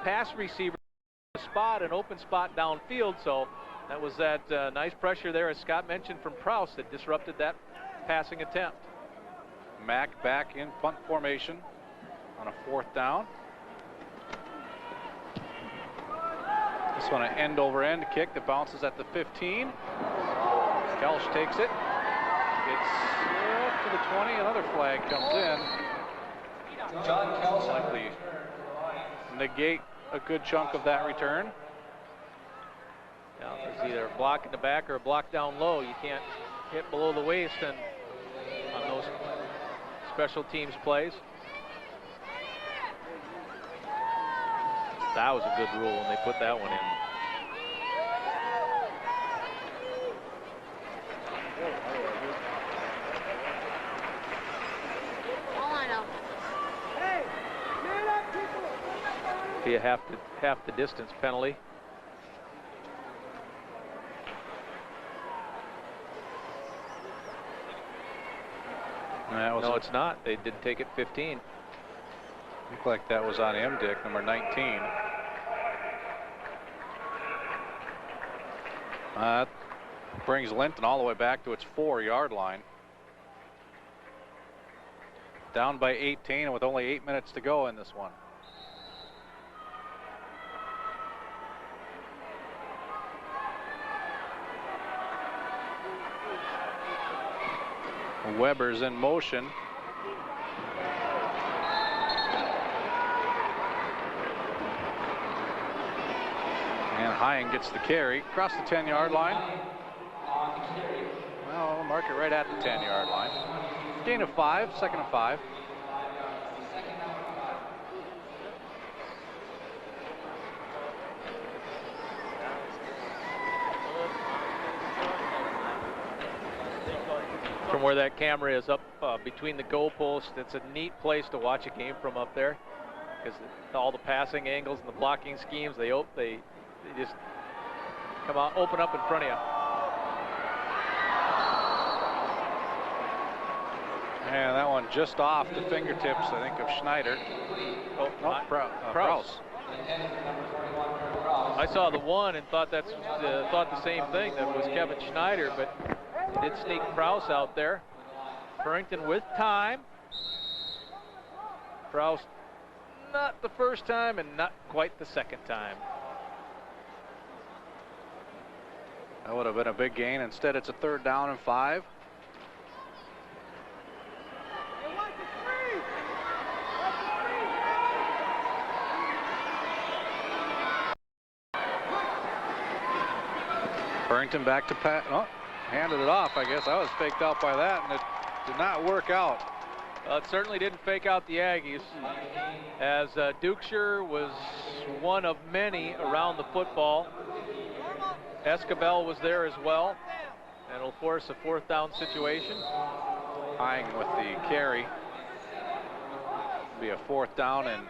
pass receiver spot an open spot downfield. So that was that nice pressure there, as Scott mentioned, from Prouse that disrupted that passing attempt. Mack back in punt formation on a 4th down. This one an end over end kick that bounces at the 15. Kelsch takes it. It's up to the 20. Another flag comes in. Likely negate a good chunk of that return. Yeah, there's either a block in the back or a block down low. You can't hit below the waist and on those special teams plays. That was a good rule when they put that one in. Be a half the distance penalty. No, it's not. They did take it 15. Looked like that was on Dick, number 19. That brings Linton all the way back to its 4-yard line. Down by 18 with only 8 minutes to go in this one. Weber's in motion. And Hine gets the carry across the 10-yard line. Well, we'll mark it right at the 10-yard line. Gain of 5, 2nd and 5. From where that camera is up between the goalposts, it's a neat place to watch a game from up there, because all the passing angles and the blocking schemes, they just come out, open up in front of you. And that one just off the fingertips, I think, of Schneider. Oh, no, Prouse. I saw the one and thought the same thing, that was Kevin Schneider, but they did sneak Prouse out there. Purrington with time. Prouse not the first time and not quite the second time. That would have been a big gain. Instead, it's a 3rd down and 5. Purrington back to Pat. Oh, handed it off, I guess. I was faked out by that, and it did not work out. It certainly didn't fake out the Aggies, as Dukeshire was one of many around the football. Escabel was there as well, and it'll force a 4th down situation. Hine with the carry. Be a 4th down and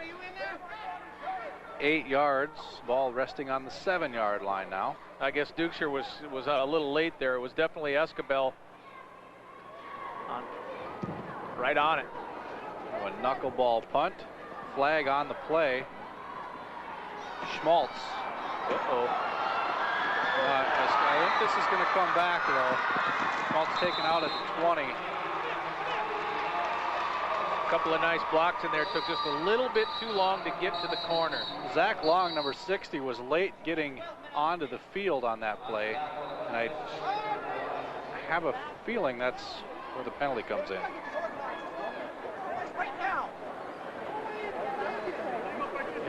8 yards. Ball resting on the 7-yard line now. I guess Dukeshire was a little late there. It was definitely Escabel right on it. A knuckleball punt. Flag on the play. Schmaltz. Uh-oh. I think this is going to come back, though. Schmaltz taken out at 20. A couple of nice blocks in there. Took just a little bit too long to get to the corner. Zach Long, number 60, was late getting onto the field on that play, and I have a feeling that's where the penalty comes in.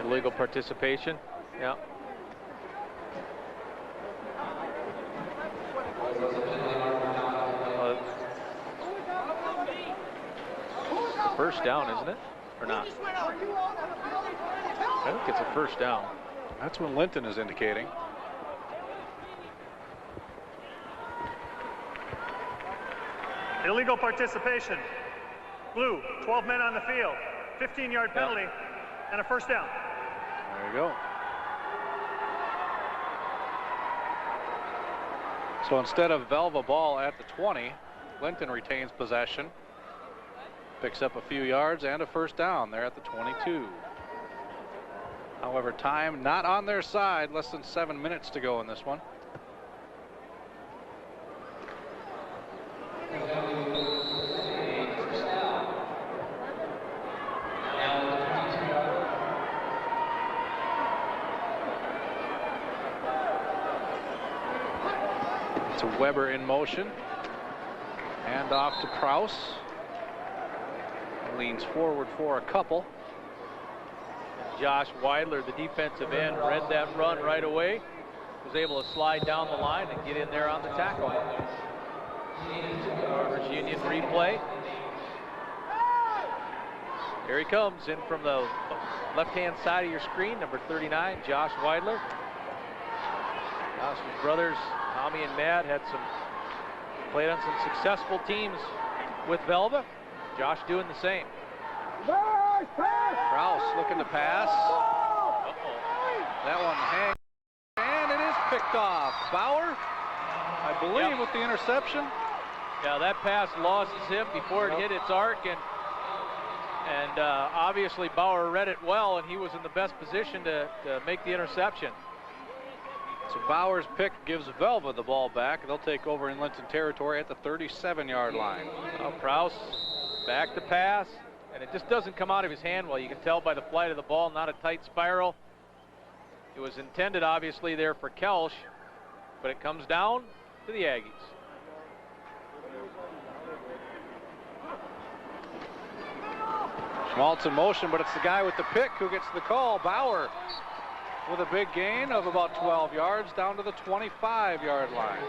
Illegal participation. Yeah. First down, isn't it? Or not? I think it's a first down. That's what Linton is indicating. Illegal participation. Blue, 12 men on the field. 15-yard penalty and a first down. There you go. So instead of Velva ball at the 20, Linton retains possession. Picks up a few yards and a first down there at the 22. However, time not on their side. Less than 7 minutes to go in this one. It's a Weber in motion. Hand off to Kraus. Leans forward for a couple. Josh Weidler, the defensive end, read that run right away. Was able to slide down the line and get in there on the tackle. Farmers Union replay. Here he comes in from the left-hand side of your screen, number 39, Josh Weidler. Josh's brothers, Tommy and Matt, played on some successful teams with Velva. Josh doing the same. Kraus looking to pass. That one hangs, and it is picked off. Bauer, I believe, with the interception. Yeah, that pass loses him before it hit its arc, and obviously Bauer read it well, and he was in the best position to make the interception. So Bauer's pick gives Velva the ball back. They'll take over in Linton territory at the 37-yard line. Kraus back to pass, and it just doesn't come out of his hand well. You can tell by the flight of the ball, not a tight spiral. It was intended, obviously, there for Kelsch, but it comes down to the Aggies. Schmaltz in motion, but it's the guy with the pick who gets the call. Bauer with a big gain of about 12 yards down to the 25-yard line.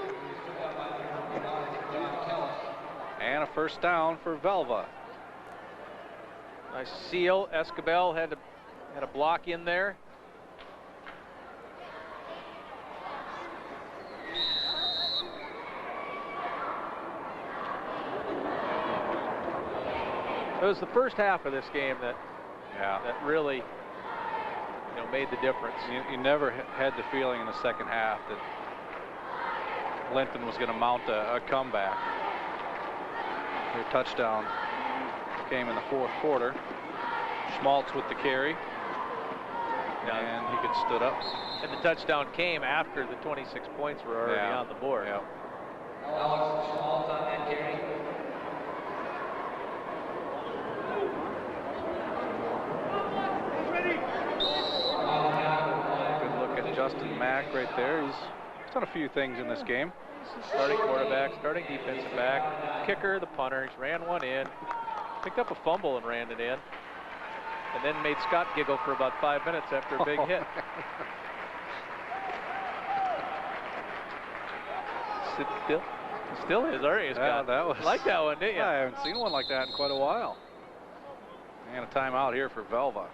And a first down for Velva. Nice seal. Escabel had a block in there. It was the first half of this game that really made the difference. You never had the feeling in the second half that Linton was going to mount a comeback. Their touchdown came in the fourth quarter. Schmaltz with the carry. And he gets stood up. And the touchdown came after the 26 points were already on the board. Yeah. Alex Schmaltz on that carry. Good look at Justin Mack right there. He's done a few things in this game. Starting quarterback, starting defensive back, kicker, the punter. He's ran one in, picked up a fumble and ran it in, and then made Scott giggle for about 5 minutes after a big hit. Still is, aren't you, Scott? That was, like that one, didn't you? I haven't seen one like that in quite a while. And a timeout here for Velva.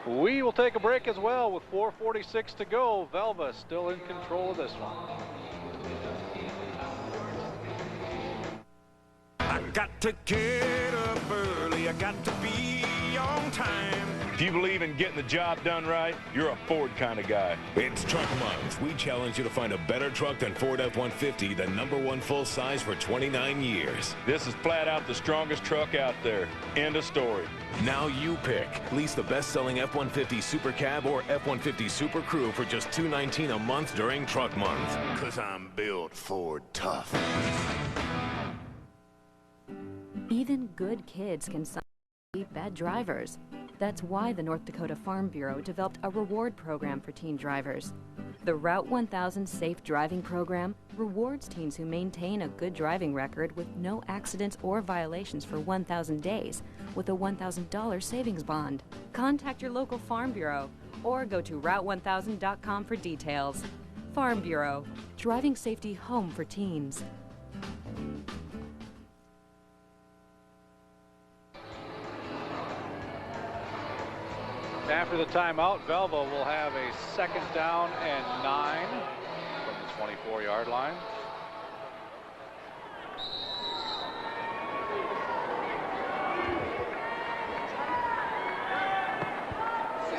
We will take a break as well with 4:46 to go. Velva still in control of this one. I got to get up early, I got to be on time. If you believe in getting the job done right, you're a Ford kind of guy. It's Truck Month. We challenge you to find a better truck than Ford F-150, the #1 full size for 29 years. This is flat out the strongest truck out there. End of story. Now you pick. Lease the best-selling F-150 Super Cab or F-150 Super Crew for just $219 a month during Truck Month. 'Cause I'm built Ford tough. Even good kids can be bad drivers. That's why the North Dakota Farm Bureau developed a reward program for teen drivers. The Route 1000 Safe Driving Program rewards teens who maintain a good driving record with no accidents or violations for 1,000 days with a $1,000 savings bond. Contact your local Farm Bureau or go to Route1000.com for details. Farm Bureau, driving safety home for teens. After the timeout, Velva will have a 2nd down and 9 from the 24-yard line.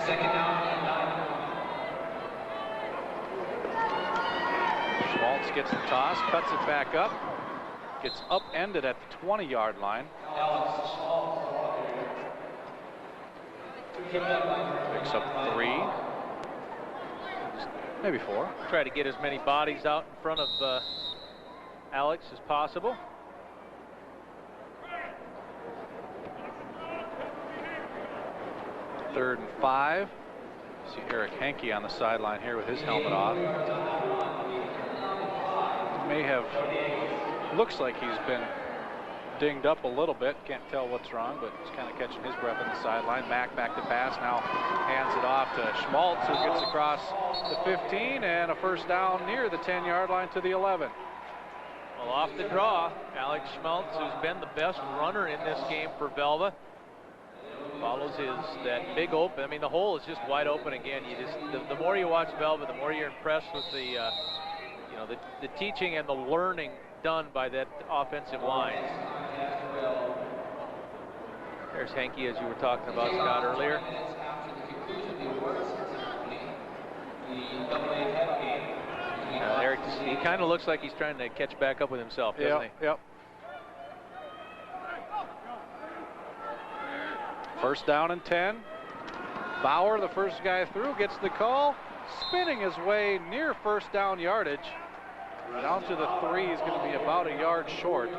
Second down and 9. Schmaltz gets the toss, cuts it back up, gets upended at the 20-yard line. Picks up 3, maybe 4. Try to get as many bodies out in front of Alex as possible. Third and 5. See Eric Henke on the sideline here with his helmet off. May have, looks like he's been dinged up a little bit. Can't tell what's wrong, but he's kind of catching his breath on the sideline. Mack back to pass, now hands it off to Schmaltz, who gets across the 15 and a 1st down near the 10-yard line to the 11. Well, off the draw, Alex Schmaltz, who's been the best runner in this game for Velva, follows that big open. I mean, the hole is just wide open again. You just the more you watch Velva, the more you're impressed with the the teaching and the learning done by that offensive line. There's Henke, as you were talking about, Scott, earlier. There, he kind of looks like he's trying to catch back up with himself, doesn't he? Yep. 1st down and 10. Bauer, the first guy through, gets the call, spinning his way near 1st down yardage. Down to the 3, he's going to be about a yard short.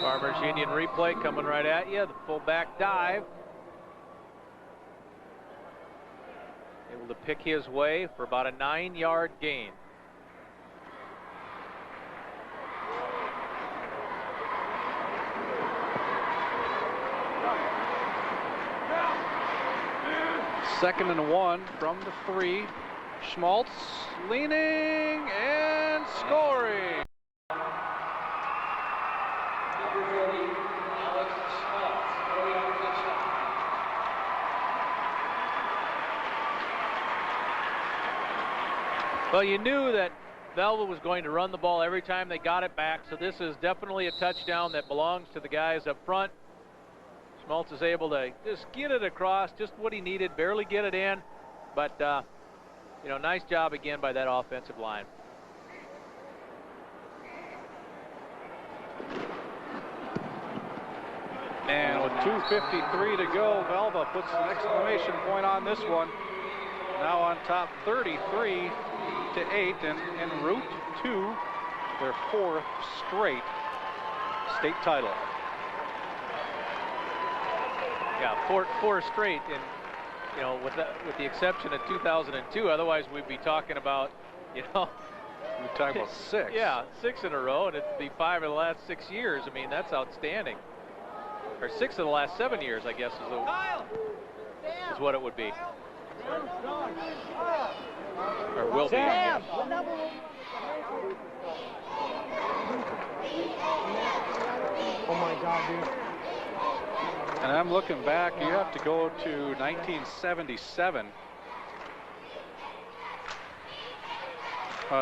Farmers Union replay coming right at you. The fullback dive. Able to pick his way for about a 9-yard gain. Second and 1 from the 3. Schmaltz leaning and scoring. Well, you knew that Velva was going to run the ball every time they got it back, so this is definitely a touchdown that belongs to the guys up front. Schmaltz is able to just get it across, just what he needed, barely get it in, but nice job again by that offensive line. And with 2:53 to go, Velva puts an exclamation point on this one. Now on top, 33-8, and en route to their 4th straight state title. Yeah, four straight, and with the exception of 2002, otherwise we'd be talking about, we're talking about 6. Yeah, 6 in a row, and it'd be 5 in the last 6 years. I mean, that's outstanding. Or 6 in the last 7 years, I guess, is what it would be. Or will be. Oh my God, dude. And I'm looking back, you have to go to 1977.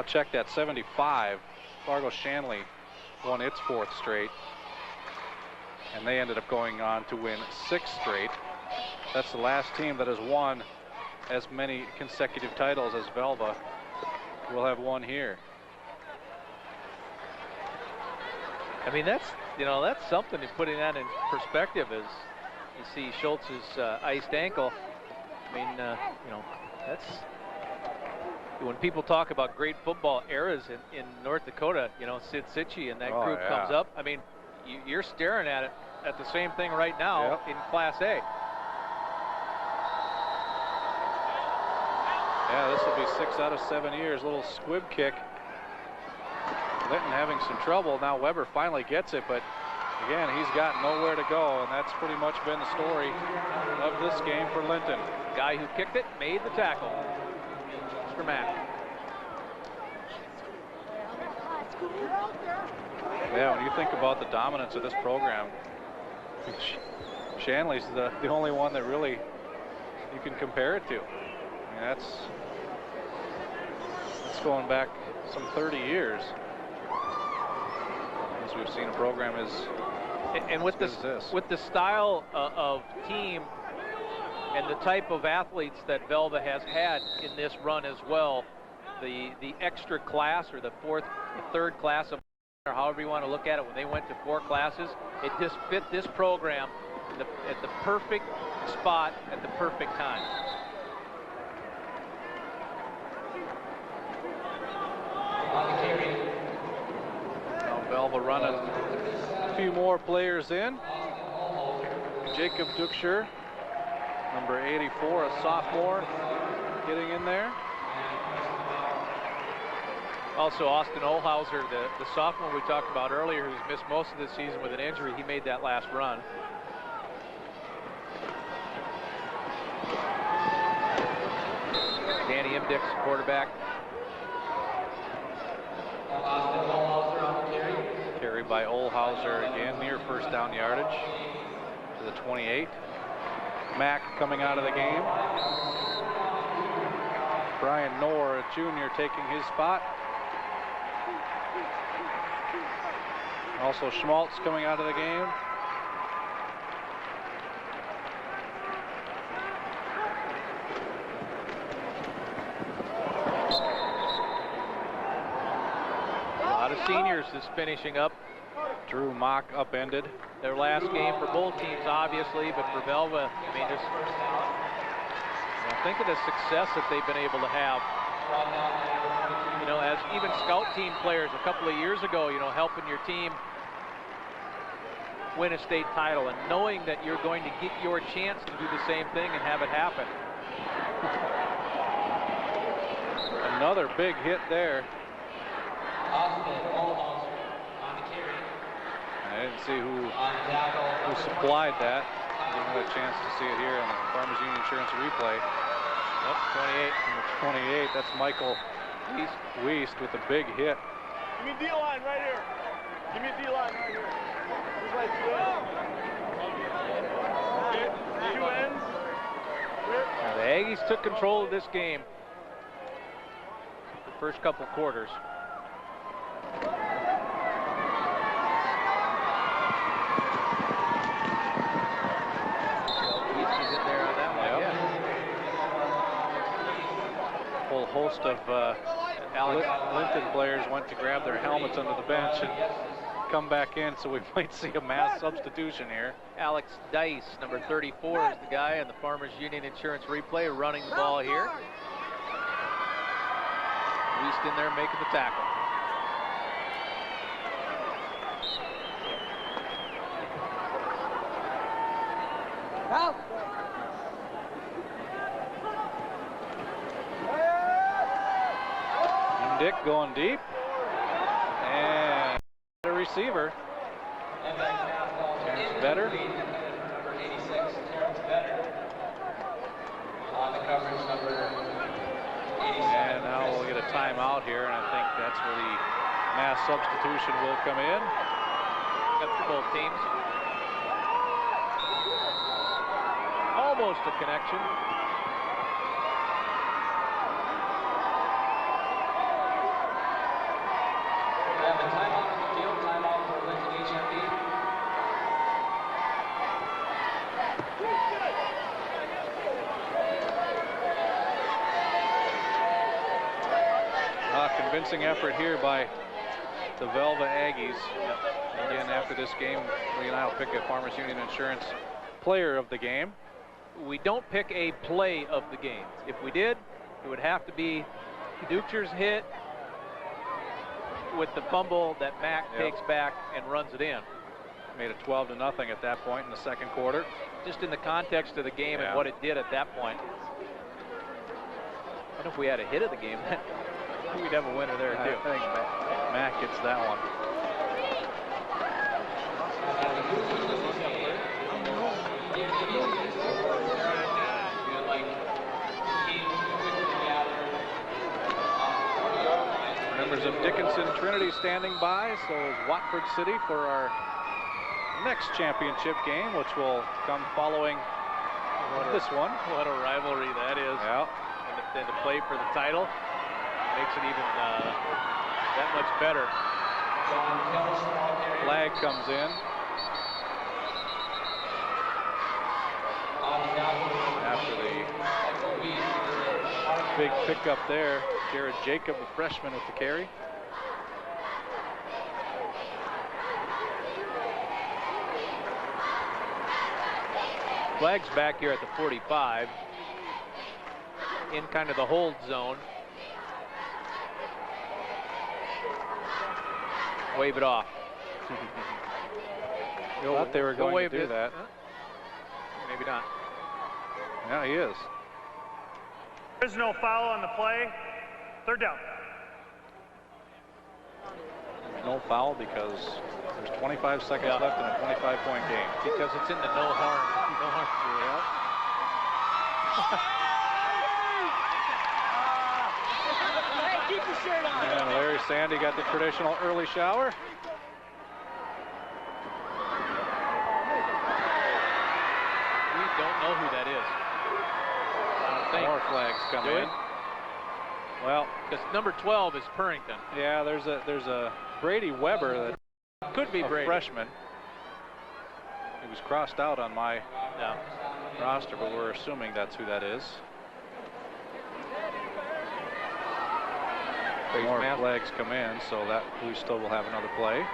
Check that, 75. Fargo Shanley won its 4th straight. And they ended up going on to win 6 straight. That's the last team that has won as many consecutive titles as Velva. We'll have one here. I mean, that's something to putting that in perspective. As you see Schultz's iced ankle. I mean, that's when people talk about great football eras in North Dakota. Sid Sitchie and that group comes up. I mean, you're staring at the same thing right now in Class A. Yeah, this will be 6 out of 7 years. Little squib kick. Linton having some trouble. Now Weber finally gets it, but again, he's got nowhere to go, and that's pretty much been the story of this game for Linton. Guy who kicked it made the tackle. Mr. Mack. Yeah, when you think about the dominance of this program, Shanley's the only one that really you can compare it to. I mean, that's going back some 30 years. As we've seen a program and with the style of team and the type of athletes that Velva has had in this run as well, the extra class or the 3rd class of, or however you want to look at it, when they went to 4 classes, it just fit this program at the perfect spot at the perfect time. Now Velva running a few more players in. Jacob Duxcher, number 84, a sophomore, getting in there. Also, Austin Olhauser, the sophomore we talked about earlier, who's missed most of the season with an injury, he made that last run. Danny Imdick's quarterback. Carry by Olhauser again, near first down yardage to the 28. Mack coming out of the game. Brian Knorr, a junior, taking his spot. Also Schmaltz coming out of the game. A lot of seniors is finishing up. Drew Mock upended. Their last game for both teams, obviously, but for Velva, I mean, just think of the success that they've been able to have. As even scout team players a couple of years ago, helping your team win a state title and knowing that you're going to get your chance to do the same thing and have it happen. Another big hit there. I didn't see who supplied that. Didn't have a chance to see it here on the Farmers Union Insurance replay. Yep, 28. That's Michael Wiest with a big hit. Give me D-line right here. Give me D-line right here. Two ends. Now the Aggies took control of this game the first couple quarters. Host of Linton players went to grab their helmets under the bench and come back in, so we might see a mass substitution here. Alex Dice, number 34, is the guy on the Farmers Union Insurance replay running the ball here. Wiest in there making the tackle. Dick going deep, and a receiver. Terrence Better. And now we'll get a timeout here, and I think that's where the mass substitution will come in. Up for both teams. Almost a connection. Convincing effort here by the Velva Aggies. Again, after this game, Lee and I will pick a Farmers Union Insurance player of the game. We don't pick a play of the game. If we did, it would have to be Ducher's hit with the fumble that Mack takes back and runs it in. Made it 12-0 at that point in the second quarter. Just in the context of the game and what it did at that point. I don't know if we had a hit of the game, we'd have a winner there too. I think Mack gets that one. Members of Dickinson Trinity standing by, so is Watford City for our next championship game, which will come following this one. What a rivalry that is. Yeah. And to play for the title makes it even that much better. Flag comes in. After the big pickup there, Jared Jacob, the freshman, with the carry. Flag's back here at the 45 in kind of the hold zone. Wave it off. Thought they were going to do that. Maybe not. Yeah, he is. There is no foul on the play. Third down. There's no foul because there's 25 seconds left in a 25-point game. Because it's in the no harm rule. Hey, keep your shirt on. And Larry Sandy got the traditional early shower. We don't know who that is. I don't think. More flags come in. Well, because number 12 is Purrington. Yeah, there's a Brady Weber that could be Brady. Freshman. He was crossed out on my roster, but we're assuming that's who that is. More flags come in, so that we still will have another play.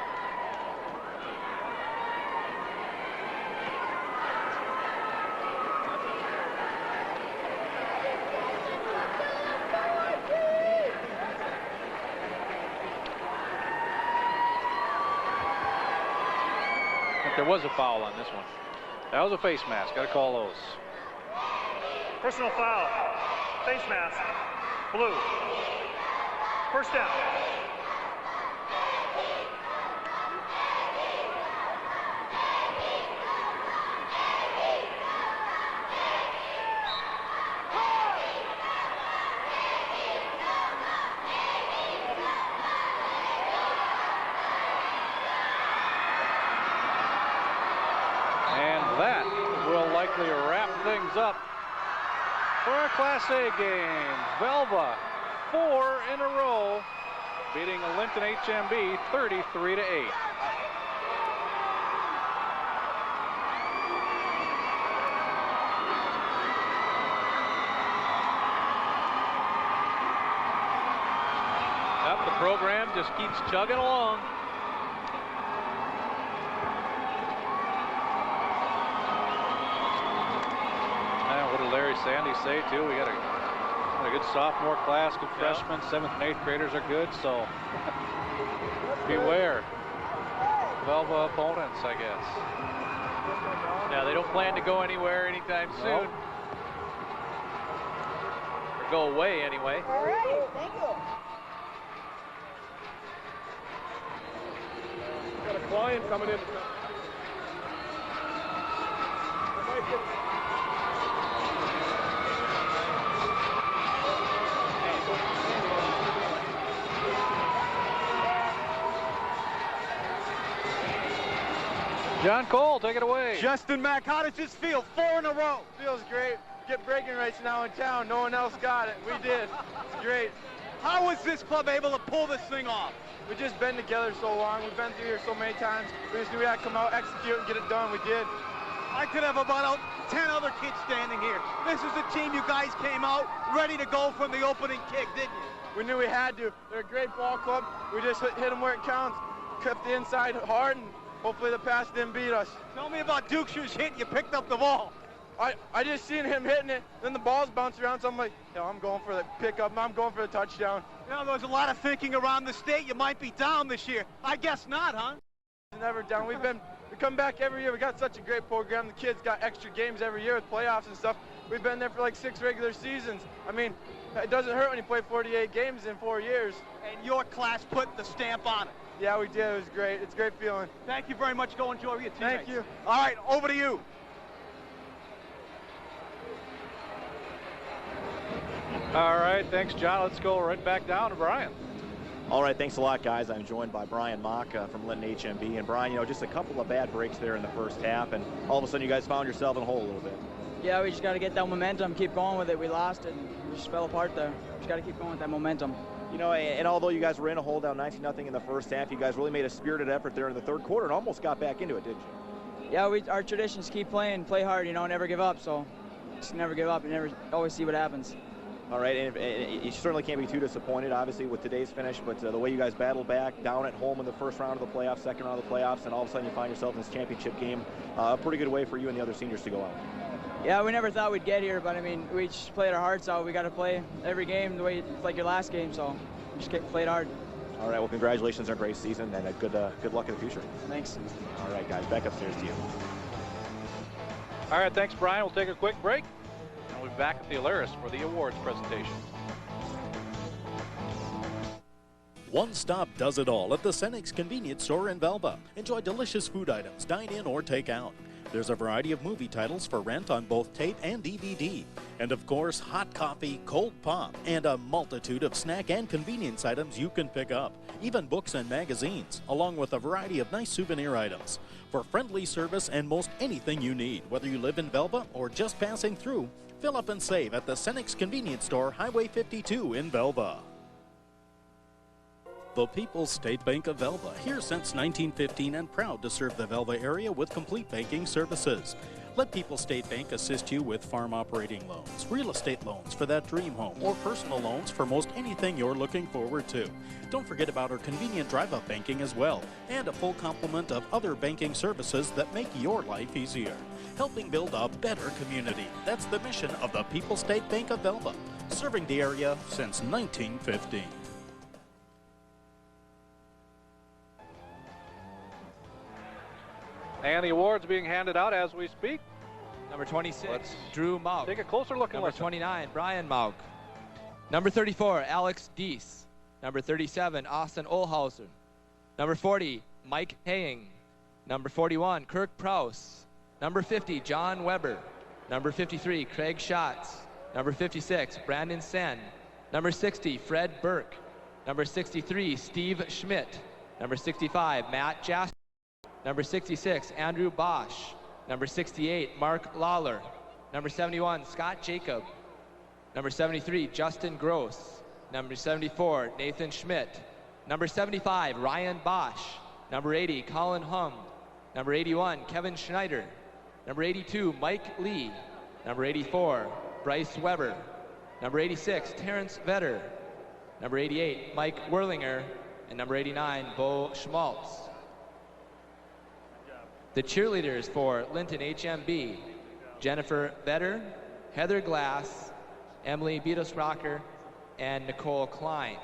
There was a foul on this one. That was a face mask. Got to call those. Personal foul. Face mask. Blue. First down. Wrap things up for our Class A game. Velva, 4 in a row, beating a Linton HMB 33-8. Yep, the program just keeps chugging along. Larry Sandy say too, we got a good sophomore class, good freshmen, 7th and 8th graders are good, so beware Velva opponents, I guess. Yeah, they don't plan to go anywhere anytime soon. Or go away anyway. All right, thank you. Got a client coming in. John Cole, take it away. Justin Mack, how does this feel? 4 in a row. Feels great. Get bragging rights now in town. No one else got it. We did. It's great. How was this club able to pull this thing off? We've just been together so long. We've been through here so many times. We just knew we had to come out, execute, and get it done. We did. I could have about 10 other kids standing here. This is a team you guys came out ready to go from the opening kick, didn't you? We knew we had to. They're a great ball club. We just hit them where it counts. Kept the inside hard, and hopefully the pass didn't beat us. Tell me about Dukesh's hit. You picked up the ball. I just seen him hitting it. Then the balls bounced around, so I'm like, yo, I'm going for the pickup. I'm going for the touchdown. You know, there's a lot of thinking around the state. You might be down this year. I guess not, huh? Never down. We come back every year. We got such a great program. The kids got extra games every year with playoffs and stuff. We've been there for like 6 regular seasons. I mean, it doesn't hurt when you play 48 games in 4 years. And your class put the stamp on it. Yeah, we did. It was great. It's a great feeling. Thank you very much. Go enjoy your teammates. Thank you. All right, over to you. All right, thanks, John. Let's go right back down to Brian. All right, thanks a lot, guys. I'm joined by Brian Mock from Linton HMB. And Brian, you know, just a couple of bad breaks there in the first half, and all of a sudden you guys found yourself in a hole a little bit. Yeah, we just got to get that momentum, keep going with it. We lost it, and we just fell apart there. Just got to keep going with that momentum. You know, and although you guys were in a hole down 19-0 in the first half, you guys really made a spirited effort there in the third quarter and almost got back into it, didn't you? Yeah, our traditions keep playing, play hard, you know, never give up. So just never give up and always see what happens. All right, and you certainly can't be too disappointed, obviously, with today's finish, but the way you guys battled back, down at home in the first round of the playoffs, second round of the playoffs, and all of a sudden you find yourself in this championship game, a pretty good way for you and the other seniors to go out. Yeah, we never thought we'd get here, but I mean, we just played our hearts out. We got to play every game the way it's like your last game, so we just played hard. All right, well, congratulations on a great season, and good luck in the future. Thanks. All right, guys, back upstairs to you. All right, thanks, Brian. We'll take a quick break, and we'll be back at the Alaris for the awards presentation. One stop does it all at the Senex convenience store in Velva. Enjoy delicious food items, dine in or take out. There's a variety of movie titles for rent on both tape and DVD. And of course, hot coffee, cold pop, and a multitude of snack and convenience items you can pick up. Even books and magazines, along with a variety of nice souvenir items. For friendly service and most anything you need, whether you live in Velva or just passing through, fill up and save at the Senex convenience store, Highway 52 in Velva. The People's State Bank of Velva, here since 1915 and proud to serve the Velva area with complete banking services. Let People's State Bank assist you with farm operating loans, real estate loans for that dream home, or personal loans for most anything you're looking forward to. Don't forget about our convenient drive-up banking as well, and a full complement of other banking services that make your life easier. Helping build a better community. That's the mission of the People's State Bank of Velva, serving the area since 1915. And the awards being handed out as we speak. Number 26, Drew Mauk. Take a closer look. Number 29, Brian Mauk. Number 34, Alex Deese. Number 37, Austin Olhauser. Number 40, Mike Haying. Number 41, Kirk Prouse. Number 50, John Weber. Number 53, Craig Schatz. Number 56, Brandon Sen. Number 60, Fred Burke. Number 63, Steve Schmidt. Number 65, Matt Jasper. Number 66, Andrew Bosch. Number 68, Mark Lawler. Number 71, Scott Jacob. Number 73, Justin Gross. Number 74, Nathan Schmidt. Number 75, Ryan Bosch. Number 80, Colin Hum. Number 81, Kevin Schneider. Number 82, Mike Lee. Number 84, Bryce Weber. Number 86, Terrence Vetter. Number 88, Mike Werlinger. And number 89, Bo Schmaltz. The cheerleaders for Linton HMB, Jennifer Vetter, Heather Glass, Emily Beatos-Rocker, and Nicole Klein.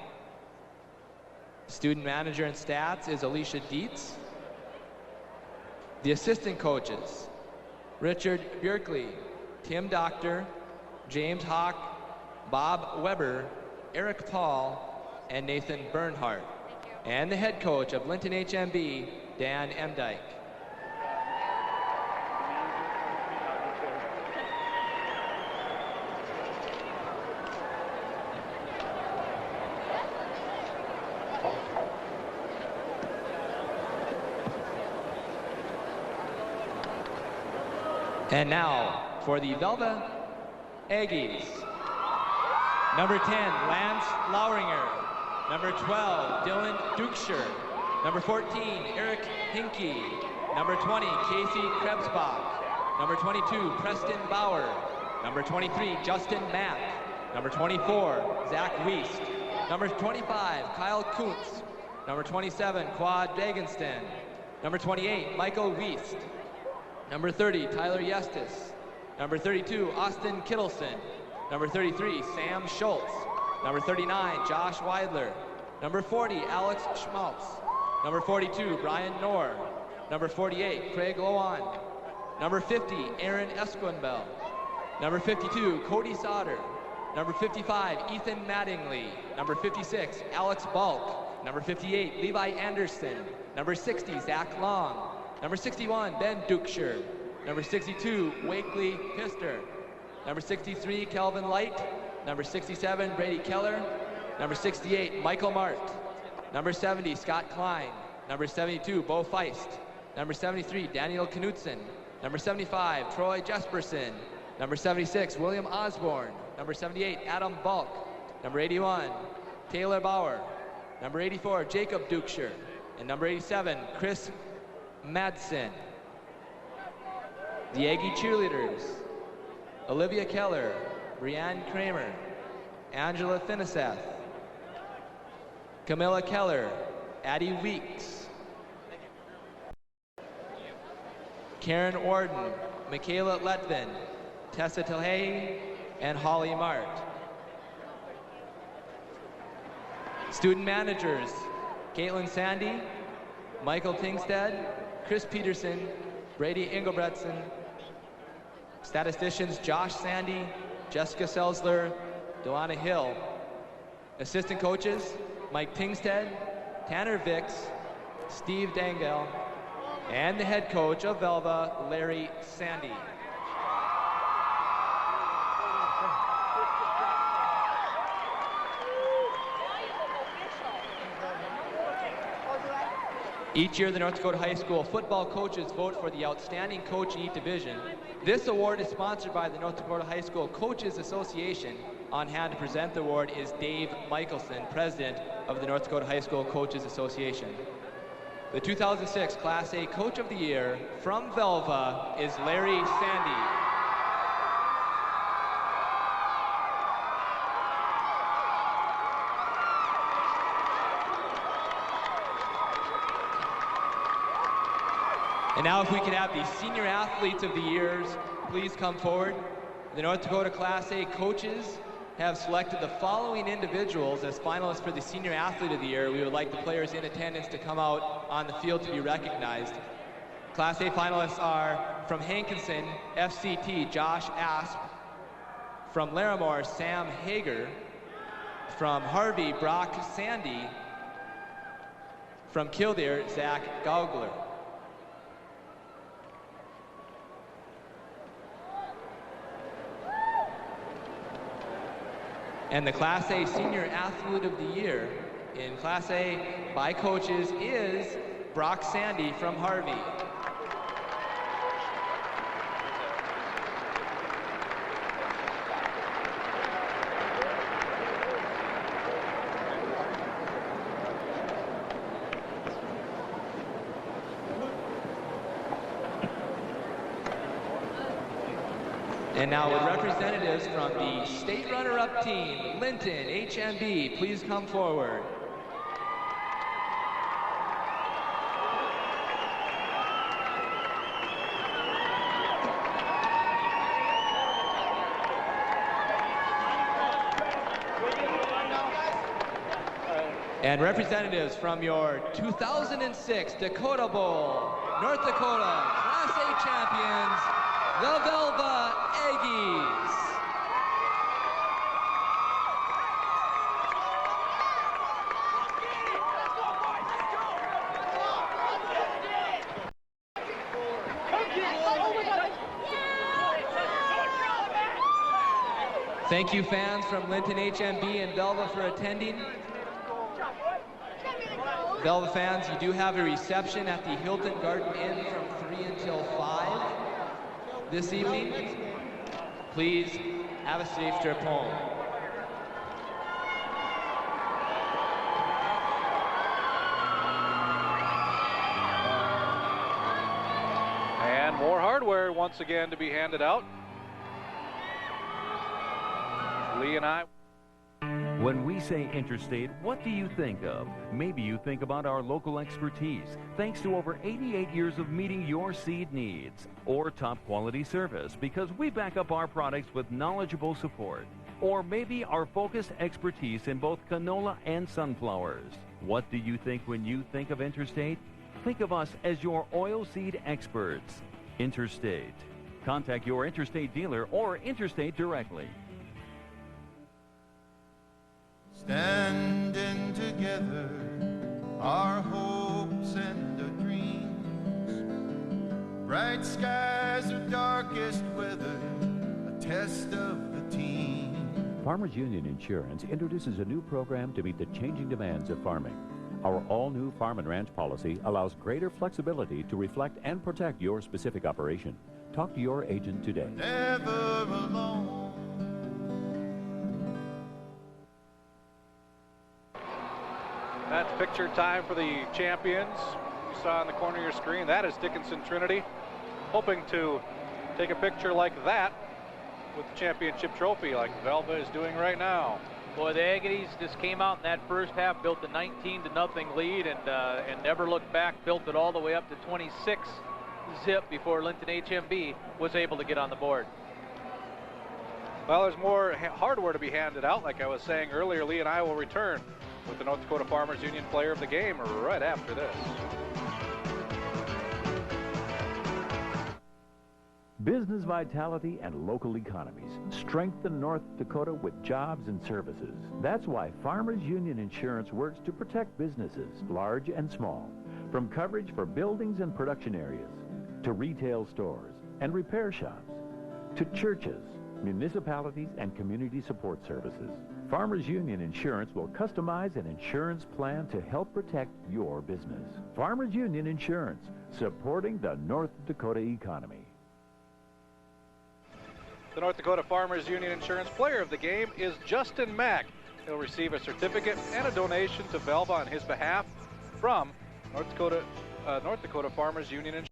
Student manager and stats is Alicia Dietz. The assistant coaches, Richard Bjerkley, Tim Doctor, James Hawk, Bob Weber, Eric Paul, and Nathan Bernhardt. And the head coach of Linton HMB, Dan Emdike. And now for the Velva Aggies. Number 10, Lance Lauringer. Number 12, Dylan Dukesher. Number 14, Eric Hinkie. Number 20, Casey Krebsbach. Number 22, Preston Bauer. Number 23, Justin Mack. Number 24, Zach Wiest. Number 25, Kyle Kuntz. Number 27, Quad Dagenston. Number 28, Michael Wiest. Number 30, Tyler Yestis. Number 32, Austin Kittleson. Number 33, Sam Schultz. Number 39, Josh Weidler. Number 40, Alex Schmaltz. Number 42, Brian Knorr. Number 48, Craig Lowan. Number 50, Aaron Esquinbell. Number 52, Cody Sauter. Number 55, Ethan Mattingly. Number 56, Alex Balk. Number 58, Levi Anderson. Number 60, Zach Long. Number 61, Ben Dukeshire. Number 62, Wakely Pister. Number 63, Kelvin Light. Number 67, Brady Keller. Number 68, Michael Mart. Number 70, Scott Klein. Number 72, Bo Feist. Number 73, Daniel Knutson. Number 75, Troy Jesperson. Number 76, William Osborne. Number 78, Adam Bulk. Number 81, Taylor Bauer. Number 84, Jacob Dukeshire. And number 87, Chris Madsen. The Aggie cheerleaders: Olivia Keller, Brianne Kramer, Angela Finiseth, Camilla Keller, Addie Weeks, Karen Warden, Michaela Letvin, Tessa Tilhey, and Holly Mart. Student managers: Caitlin Sandy, Michael Tingstead, Chris Peterson, Brady Engelbretson. Statisticians: Josh Sandy, Jessica Selsler, Delana Hill. Assistant coaches: Mike Tingstead, Tanner Vicks, Steve Dangel, and the head coach of Velva, Larry Sandy. Each year, the North Dakota High School football coaches vote for the outstanding coach in each division. This award is sponsored by the North Dakota High School Coaches Association. On hand to present the award is Dave Michelson, president of the North Dakota High School Coaches Association. The 2006 Class A Coach of the Year from Velva is Larry Sandy. And now if we could have the senior athletes of the years please come forward. The North Dakota Class A coaches have selected the following individuals as finalists for the senior athlete of the year. We would like the players in attendance to come out on the field to be recognized. Class A finalists are from Hankinson, FCT, Josh Asp. From Larimore, Sam Hager. From Harvey, Brock Sandy. From Kildare, Zach Gaugler. And the Class A Senior Athlete of the Year in Class A by coaches is Brock Sandy from Harvey. And now with representatives from the state runner-up team, Linton, HMB, please come forward. And representatives from your 2006 Dakota Bowl, North Dakota Class A champions, the Velva Aggies. Thank you, fans from Linton, HMB, and Velva for attending. Velva fans, you do have a reception at the Hilton Garden Inn from 3 until 5 this evening. Please have a safe trip home. And more hardware once again to be handed out. Lee and I. When we say Interstate, what do you think of? Maybe you think about our local expertise, thanks to over 88 years of meeting your seed needs. Or top quality service, because we back up our products with knowledgeable support. Or maybe our focused expertise in both canola and sunflowers. What do you think when you think of Interstate? Think of us as your oilseed experts. Interstate. Contact your Interstate dealer or Interstate directly. Standing together, our hopes and our dreams. Bright skies or darkest weather, a test of the team. Farmers Union Insurance introduces a new program to meet the changing demands of farming. Our all-new Farm and Ranch policy allows greater flexibility to reflect and protect your specific operation. Talk to your agent today. Never alone. That's picture time for the champions. You saw in the corner of your screen, that is Dickinson Trinity, hoping to take a picture like that with the championship trophy like Velva is doing right now. Boy, the Aggies just came out in that first half, built a 19-0 lead, and never looked back, built it all the way up to 26 zip before Linton HMB was able to get on the board. Well, there's more hardware to be handed out. Like I was saying earlier, Lee and I will return with the North Dakota Farmers Union Player of the Game right after this. Business vitality and local economies strengthen North Dakota with jobs and services. That's why Farmers Union Insurance works to protect businesses, large and small, from coverage for buildings and production areas, to retail stores and repair shops, to churches, municipalities, and community support services. Farmers Union Insurance will customize an insurance plan to help protect your business. Farmers Union Insurance, supporting the North Dakota economy. The North Dakota Farmers Union Insurance Player of the Game is Justin Mack. He'll receive a certificate and a donation to Velva on his behalf from North Dakota Farmers Union Insurance.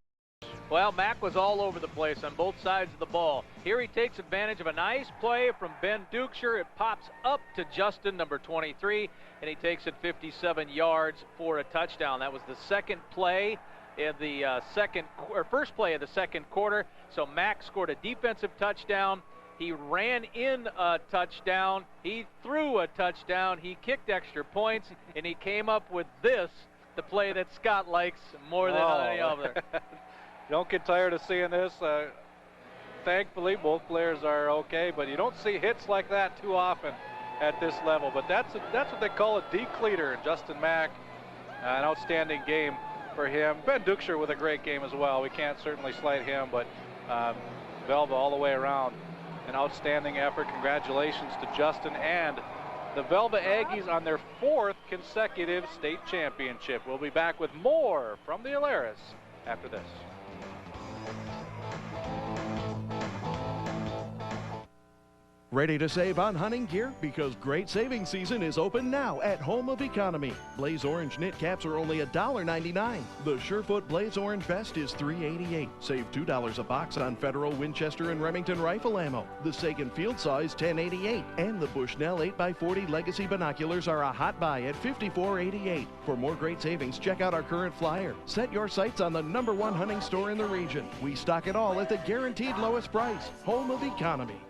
Well, Mack was all over the place on both sides of the ball. Here he takes advantage of a nice play from Ben Dukeshire. It pops up to Justin, number 23, and he takes it 57 yards for a touchdown. That was the second play in the first play of the second quarter. So Mack scored a defensive touchdown. He ran in a touchdown. He threw a touchdown. He kicked extra points, and he came up with this, the play that Scott likes more than any other. Don't get tired of seeing this. Thankfully, both players are okay, but you don't see hits like that too often at this level. But that's what they call a decleater. And Justin Mack, an outstanding game for him. Ben Dukeshire with a great game as well. We can't certainly slight him, but Velva all the way around. An outstanding effort. Congratulations to Justin and the Velva Aggies on their 4th consecutive state championship. We'll be back with more from the Alaris after this. Ready to save on hunting gear? Because great saving season is open now at Home of Economy. Blaze Orange knit caps are only $1.99. The Surefoot Blaze Orange vest is $3.88. Save $2 a box on Federal, Winchester, and Remington rifle ammo. The Sagan field saw is $10.88. And the Bushnell 8x40 Legacy binoculars are a hot buy at $54.88. For more great savings, check out our current flyer. Set your sights on the #1 hunting store in the region. We stock it all at the guaranteed lowest price. Home of Economy.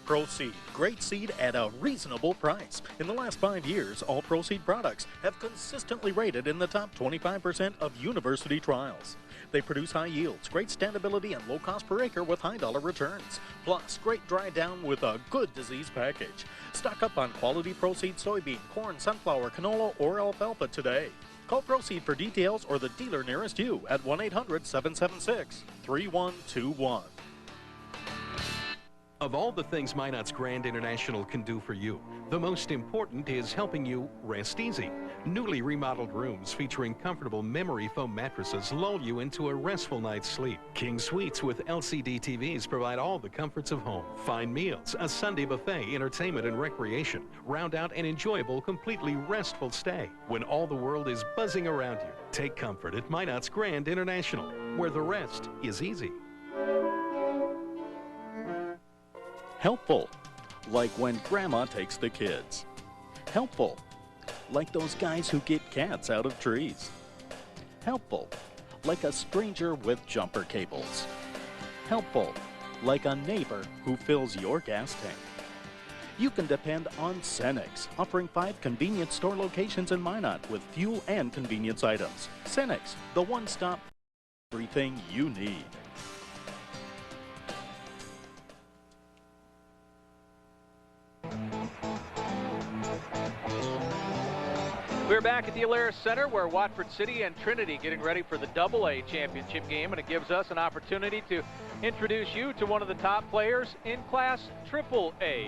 Proceed. Great seed at a reasonable price. In the last 5 years, all Proceed products have consistently rated in the top 25% of university trials. They produce high yields, great standability, and low cost per acre with high dollar returns. Plus, great dry down with a good disease package. Stock up on quality Proceed soybean, corn, sunflower, canola, or alfalfa today. Call Proceed for details or the dealer nearest you at 1-800-776-3121. Of all the things Minot's Grand International can do for you, the most important is helping you rest easy. Newly remodeled rooms featuring comfortable memory foam mattresses lull you into a restful night's sleep. King Suites with LCD TVs provide all the comforts of home. Fine meals, a Sunday buffet, entertainment and recreation round out an enjoyable, completely restful stay. When all the world is buzzing around you, take comfort at Minot's Grand International, where the rest is easy. Helpful. like when Grandma takes the kids. Helpful, like those guys who get cats out of trees. Helpful, like a stranger with jumper cables. Helpful, like a neighbor who fills your gas tank. You can depend on Cenex, offering 5 convenience store locations in Minot with fuel and convenience items. Cenex, the one-stop everything you need. We're back at the Alaris Center where Watford City and Trinity getting ready for the AA championship game, and it gives us an opportunity to introduce you to one of the top players in Class AAA.